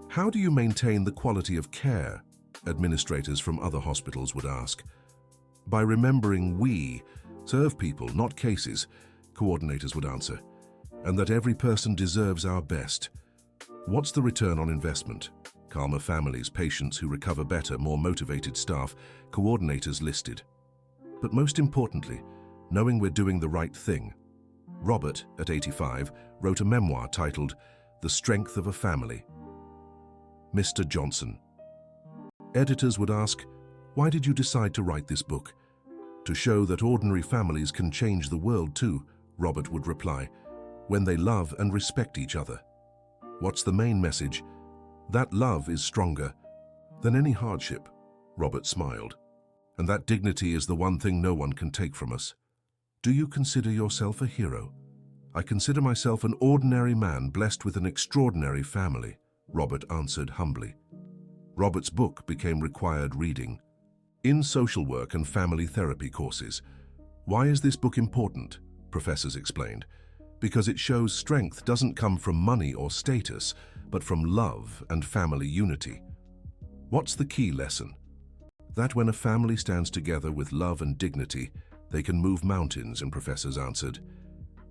How do you maintain the quality of care? Administrators from other hospitals would ask. By remembering we serve people, not cases, coordinators would answer, and that every person deserves our best. What's the return on investment? Calmer families, patients who recover better, more motivated staff, coordinators listed. But most importantly, knowing we're doing the right thing. Robert, at 85, wrote a memoir titled The Strength of a Family. Mr. Johnson. Editors would ask, "Why did you decide to write this book?" "To show that ordinary families can change the world too," Robert would reply, "when they love and respect each other." What's the main message? That love is stronger than any hardship, Robert smiled. And that dignity is the one thing no one can take from us. Do you consider yourself a hero? I consider myself an ordinary man blessed with an extraordinary family, Robert answered humbly. Robert's book became required reading in social work and family therapy courses. Why is this book important? Professors explained. Because it shows strength doesn't come from money or status, but from love and family unity. What's the key lesson? That when a family stands together with love and dignity, they can move mountains, and professors answered.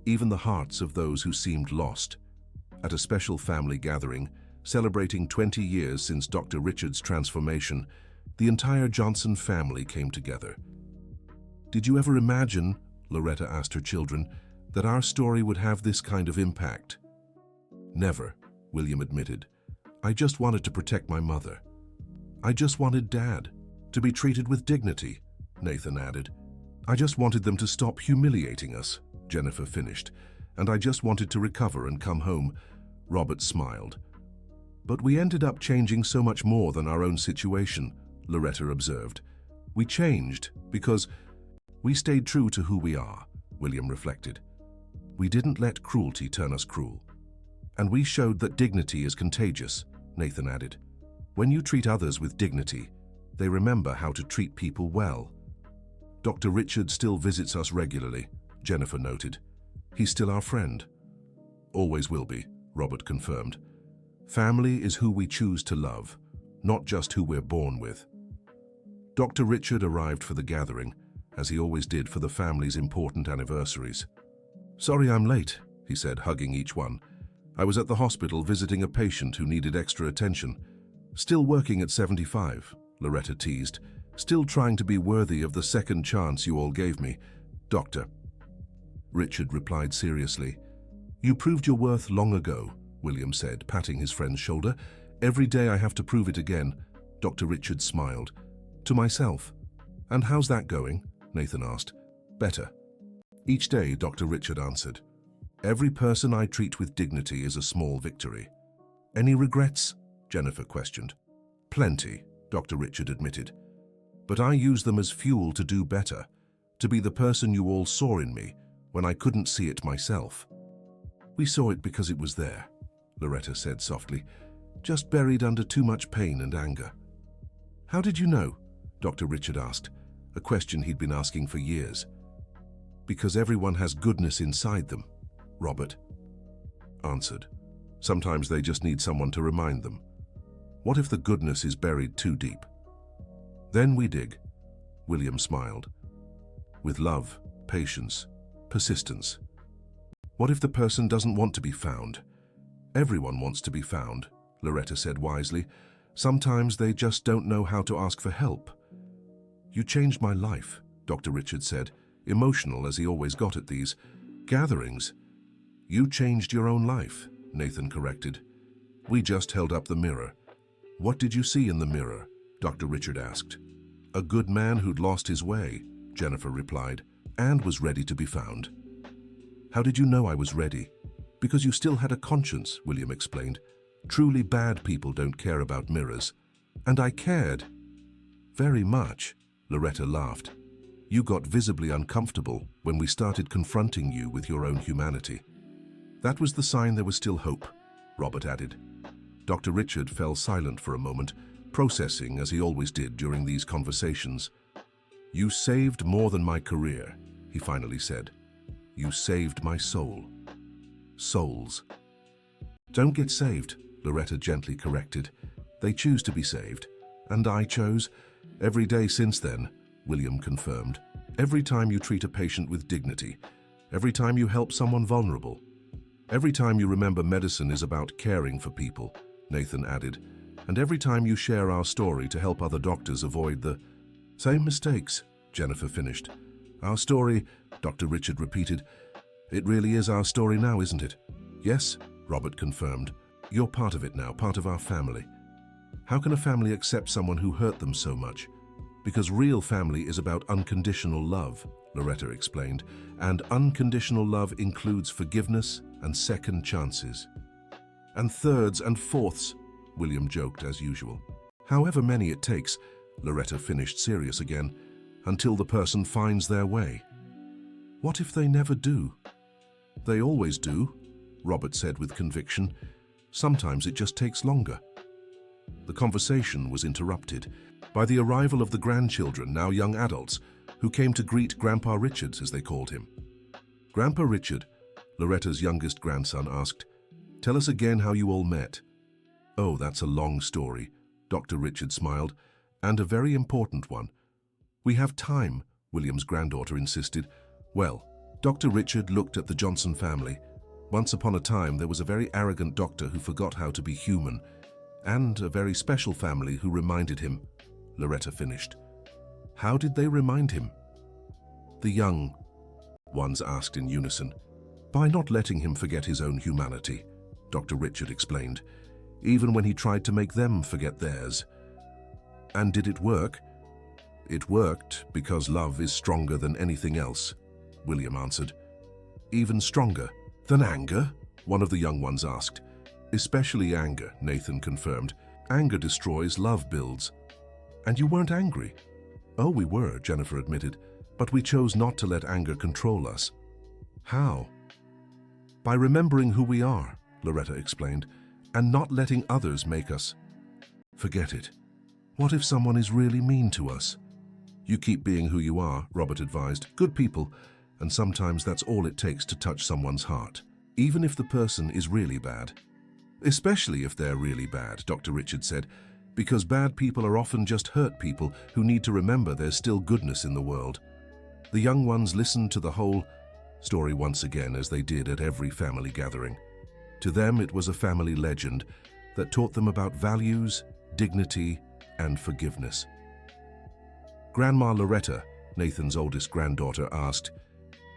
Even the hearts of those who seemed lost. At a special family gathering, celebrating 20 years since Dr. Richard's transformation, the entire Johnson family came together. Did you ever imagine, Loretta asked her children, that our story would have this kind of impact? Never, William admitted. I just wanted to protect my mother. I just wanted Dad to be treated with dignity, Nathan added. I just wanted them to stop humiliating us, Jennifer finished. And I just wanted to recover and come home, Robert smiled. But we ended up changing so much more than our own situation, Loretta observed. We changed because we stayed true to who we are, William reflected. We didn't let cruelty turn us cruel. And we showed that dignity is contagious, Nathan added. When you treat others with dignity, they remember how to treat people well. Dr. Richard still visits us regularly, Jennifer noted. He's still our friend. Always will be, Robert confirmed. Family is who we choose to love, not just who we're born with. Dr. Richard arrived for the gathering, as he always did for the family's important anniversaries. Sorry I'm late, he said, hugging each one. I was at the hospital visiting a patient who needed extra attention. Still working at 75, Loretta teased. Still trying to be worthy of the second chance you all gave me, Doctor. Richard replied seriously. You proved your worth long ago, William said, patting his friend's shoulder. Every day I have to prove it again, Dr. Richard smiled. To myself. And how's that going? Nathan asked. Better. Each day, Dr. Richard answered. Every person I treat with dignity is a small victory. Any regrets? Jennifer questioned. Plenty, Dr. Richard admitted. But I use them as fuel to do better, to be the person you all saw in me when I couldn't see it myself. We saw it because it was there, Loretta said softly, just buried under too much pain and anger. How did you know? Dr. Richard asked, a question he'd been asking for years. Because everyone has goodness inside them, Robert answered. Sometimes they just need someone to remind them. What if the goodness is buried too deep? Then we dig, William smiled. With love, patience, persistence. What if the person doesn't want to be found? Everyone wants to be found, Loretta said wisely. Sometimes they just don't know how to ask for help. You changed my life, Dr. Richard said, emotional as he always got at these gatherings. You changed your own life, Nathan corrected. We just held up the mirror. What did you see in the mirror? Dr. Richard asked. A good man who'd lost his way, Jennifer replied, and was ready to be found. How did you know I was ready? Because you still had a conscience, William explained. Truly bad people don't care about mirrors. And I cared. Very much, Loretta laughed. You got visibly uncomfortable when we started confronting you with your own humanity. That was the sign there was still hope, Robert added. Dr. Richard fell silent for a moment, processing as he always did during these conversations. You saved more than my career, he finally said. You saved my soul. Souls. Don't get saved, Loretta gently corrected. They choose to be saved. And I chose. Every day since then, William confirmed. Every time you treat a patient with dignity. Every time you help someone vulnerable. Every time you remember medicine is about caring for people, Nathan added. And every time you share our story to help other doctors avoid the same mistakes, Jennifer finished. Our story, Dr. Richard repeated. It really is our story now, isn't it? Yes, Robert confirmed. You're part of it now, part of our family. How can a family accept someone who hurt them so much? Because real family is about unconditional love, Loretta explained, and unconditional love includes forgiveness and second chances. And thirds and fourths, William joked as usual. However many it takes, Loretta finished serious again, until the person finds their way. What if they never do? They always do, Robert said with conviction. Sometimes it just takes longer. The conversation was interrupted by the arrival of the grandchildren, now young adults, who came to greet Grandpa Richard, as they called him. Grandpa Richard, Loretta's youngest grandson, asked, "Tell us again how you all met." "Oh, that's a long story," Dr. Richard smiled, "and a very important one." "We have time," William's granddaughter insisted. "Well," Dr. Richard looked at the Johnson family. "Once upon a time, there was a very arrogant doctor who forgot how to be human, and a very special family who reminded him," Loretta finished. "How did they remind him?" "The young ones asked in unison. "By not letting him forget his own humanity," Dr. Richard explained, "even when he tried to make them forget theirs." "And did it work?" "It worked because love is stronger than anything else," William answered. "Even stronger than anger?" one of the young ones asked. "Especially anger," Nathan confirmed. "Anger destroys, love builds." "And you weren't angry?" "Oh, we were," Jennifer admitted, "but we chose not to let anger control us." "How?" "By remembering who we are," Loretta explained, "and not letting others make us forget it. What if someone is really mean to us?" "You keep being who you are," Robert advised. "Good people, and sometimes that's all it takes to touch someone's heart, even if the person is really bad." "Especially if they're really bad," Dr. Richard said, "because bad people are often just hurt people who need to remember there's still goodness in the world." The young ones listened to the whole story once again, as they did at every family gathering. To them, it was a family legend that taught them about values, dignity, and forgiveness. Grandma Loretta, Nathan's oldest granddaughter, asked,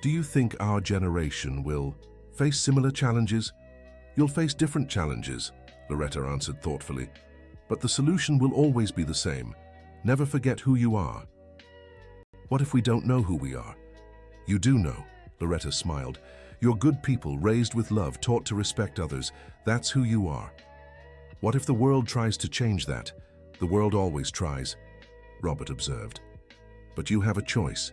"Do you think our generation will face similar challenges?" "You'll face different challenges," Loretta answered thoughtfully, "but the solution will always be the same. Never forget who you are." "What if we don't know who we are?" "You do know," Loretta smiled. "You're good people, raised with love, taught to respect others. That's who you are." "What if the world tries to change that?" "The world always tries," Robert observed. "But you have a choice.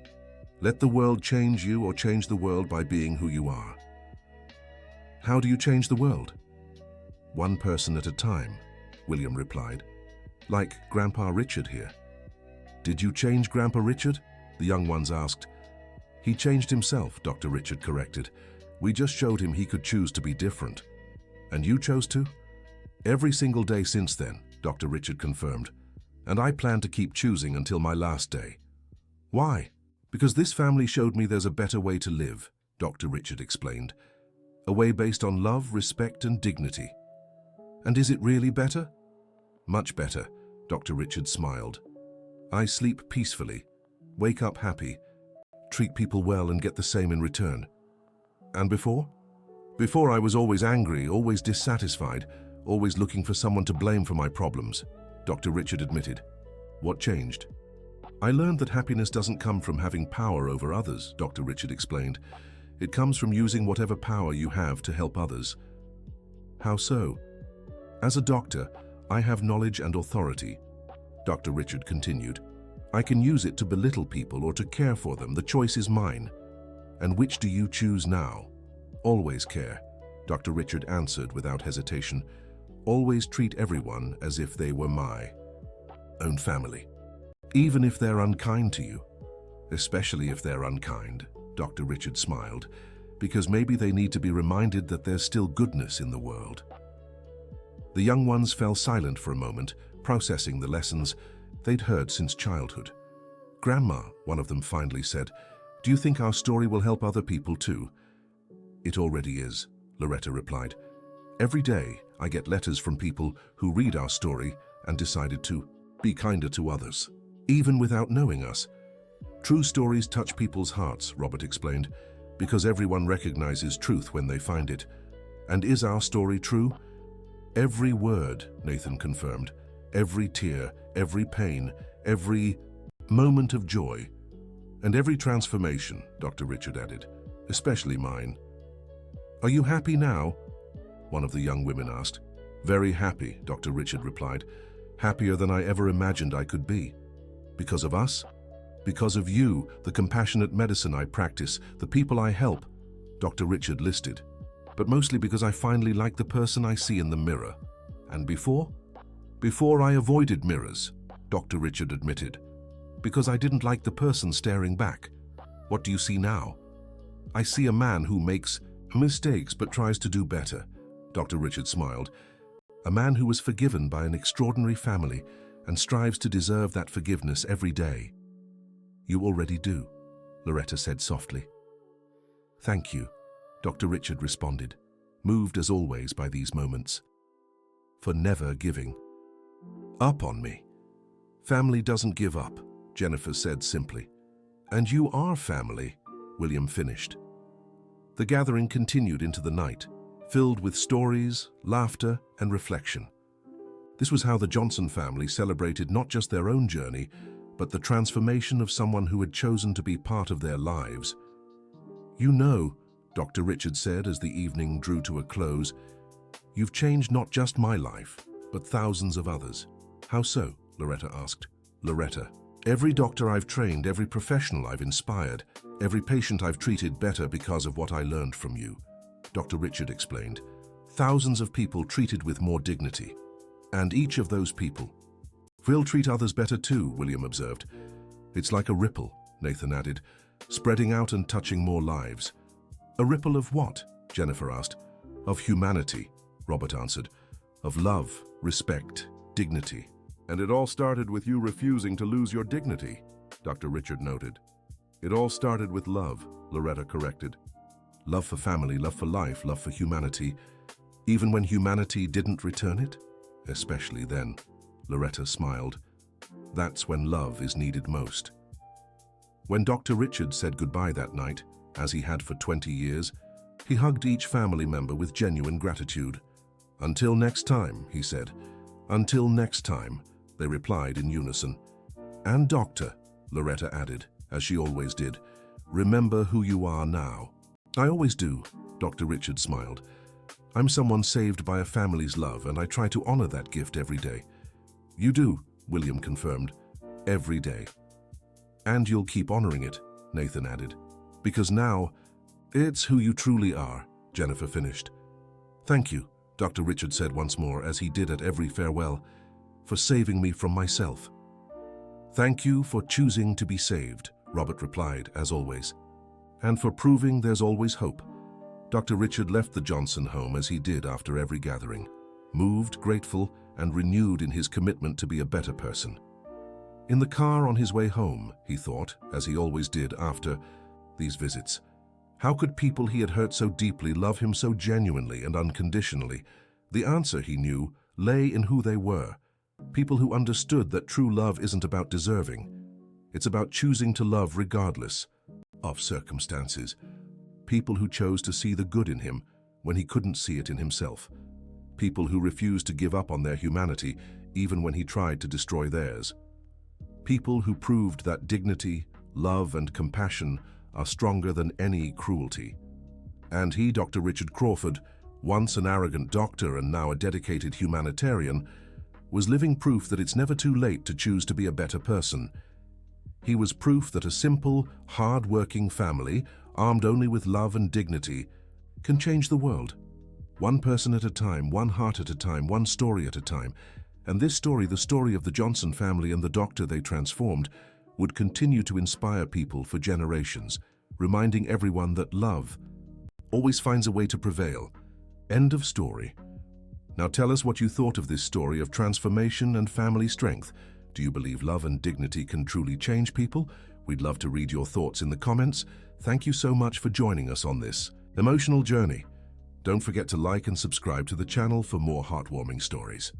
Let the world change you or change the world by being who you are." "How do you change the world?" "One person at a time," William replied. "Like Grandpa Richard here." "Did you change Grandpa Richard?" the young ones asked. "He changed himself," Dr. Richard corrected. "We just showed him he could choose to be different." "And you chose to?" "Every single day since then," Dr. Richard confirmed. "And I plan to keep choosing until my last day." "Why?" "Because this family showed me there's a better way to live," Dr. Richard explained. "A way based on love, respect, and dignity." "And is it really better?" "Much better," Dr. Richard smiled. "I sleep peacefully, wake up happy, treat people well and get the same in return." "And before?" "Before I was always angry, always dissatisfied, always looking for someone to blame for my problems," Dr. Richard admitted. What changed? I learned that happiness doesn't come from having power over others, Dr. Richard explained. It comes from using whatever power you have to help others. How so? As a doctor, I have knowledge and authority, Dr. Richard continued. I can use it to belittle people or to care for them. The choice is mine. And which do you choose now? Always care, Dr. Richard answered without hesitation. Always treat everyone as if they were my own family. Even if they're unkind to you. Especially if they're unkind, Dr. Richard smiled, because maybe they need to be reminded that there's still goodness in the world. The young ones fell silent for a moment, processing the lessons they'd heard since childhood. Grandma, one of them finally said, do you think our story will help other people too? It already is, Loretta replied. Every day, I get letters from people who read our story and decided to be kinder to others, even without knowing us. True stories touch people's hearts, Robert explained, because everyone recognizes truth when they find it. And is our story true? Every word, Nathan confirmed. Every tear, every pain, every moment of joy. And every transformation, Dr. Richard added, especially mine. Are you happy now? One of the young women asked. Very happy, Dr. Richard replied. Happier than I ever imagined I could be. Because of us? Because of you, the compassionate medicine I practice, the people I help, Dr. Richard listed. But mostly because I finally like the person I see in the mirror. And before? Before I avoided mirrors, Dr. Richard admitted. Because I didn't like the person staring back. What do you see now? I see a man who makes mistakes but tries to do better, Dr. Richard smiled. A man who was forgiven by an extraordinary family and strives to deserve that forgiveness every day. You already do, Loretta said softly. Thank you, Dr. Richard responded, moved as always by these moments. For never giving up on me. Family doesn't give up, Jennifer said simply. And you are family, William finished. The gathering continued into the night, filled with stories, laughter, and reflection. This was how the Johnson family celebrated not just their own journey, but the transformation of someone who had chosen to be part of their lives. You know, Dr. Richard said as the evening drew to a close, you've changed not just my life, but thousands of others. How so? Loretta asked. Loretta, every doctor I've trained, every professional I've inspired, every patient I've treated better because of what I learned from you, Dr. Richard explained. Thousands of people treated with more dignity. And each of those people will treat others better too, William observed. It's like a ripple, Nathan added, spreading out and touching more lives. A ripple of what? Jennifer asked. Of humanity, Robert answered. Of love, respect, dignity. And it all started with you refusing to lose your dignity, Dr. Richard noted. It all started with love, Loretta corrected. Love for family, love for life, love for humanity. Even when humanity didn't return it? Especially then, Loretta smiled. That's when love is needed most. When Dr. Richard said goodbye that night, as he had for 20 years, he hugged each family member with genuine gratitude. Until next time, he said. Until next time, they replied in unison. And doctor, Loretta added, as she always did, remember who you are now. I always do, Dr. Richard smiled. I'm someone saved by a family's love, and I try to honor that gift every day. You do, William confirmed. Every day. And you'll keep honoring it, Nathan added. Because now, it's who you truly are, Jennifer finished. Thank you, Dr. Richard said once more, as he did at every farewell, for saving me from myself. Thank you for choosing to be saved, Robert replied, as always. And for proving there's always hope. Dr. Richard left the Johnson home as he did after every gathering, moved, grateful, and renewed in his commitment to be a better person. In the car on his way home, he thought, as he always did after these visits, how could people he had hurt so deeply love him so genuinely and unconditionally? The answer, he knew, lay in who they were. People who understood that true love isn't about deserving. It's about choosing to love regardless of circumstances. People who chose to see the good in him when he couldn't see it in himself. People who refused to give up on their humanity even when he tried to destroy theirs. People who proved that dignity, love, and compassion are stronger than any cruelty. And he, Dr. Richard Crawford, once an arrogant doctor and now a dedicated humanitarian, was living proof that it's never too late to choose to be a better person. He was proof that a simple, hard-working family, armed only with love and dignity, can change the world. One person at a time, one heart at a time, one story at a time. And this story, the story of the Johnson family and the doctor they transformed, would continue to inspire people for generations, reminding everyone that love always finds a way to prevail. End of story. Now tell us what you thought of this story of transformation and family strength. Do you believe love and dignity can truly change people? We'd love to read your thoughts in the comments. Thank you so much for joining us on this emotional journey. Don't forget to like and subscribe to the channel for more heartwarming stories.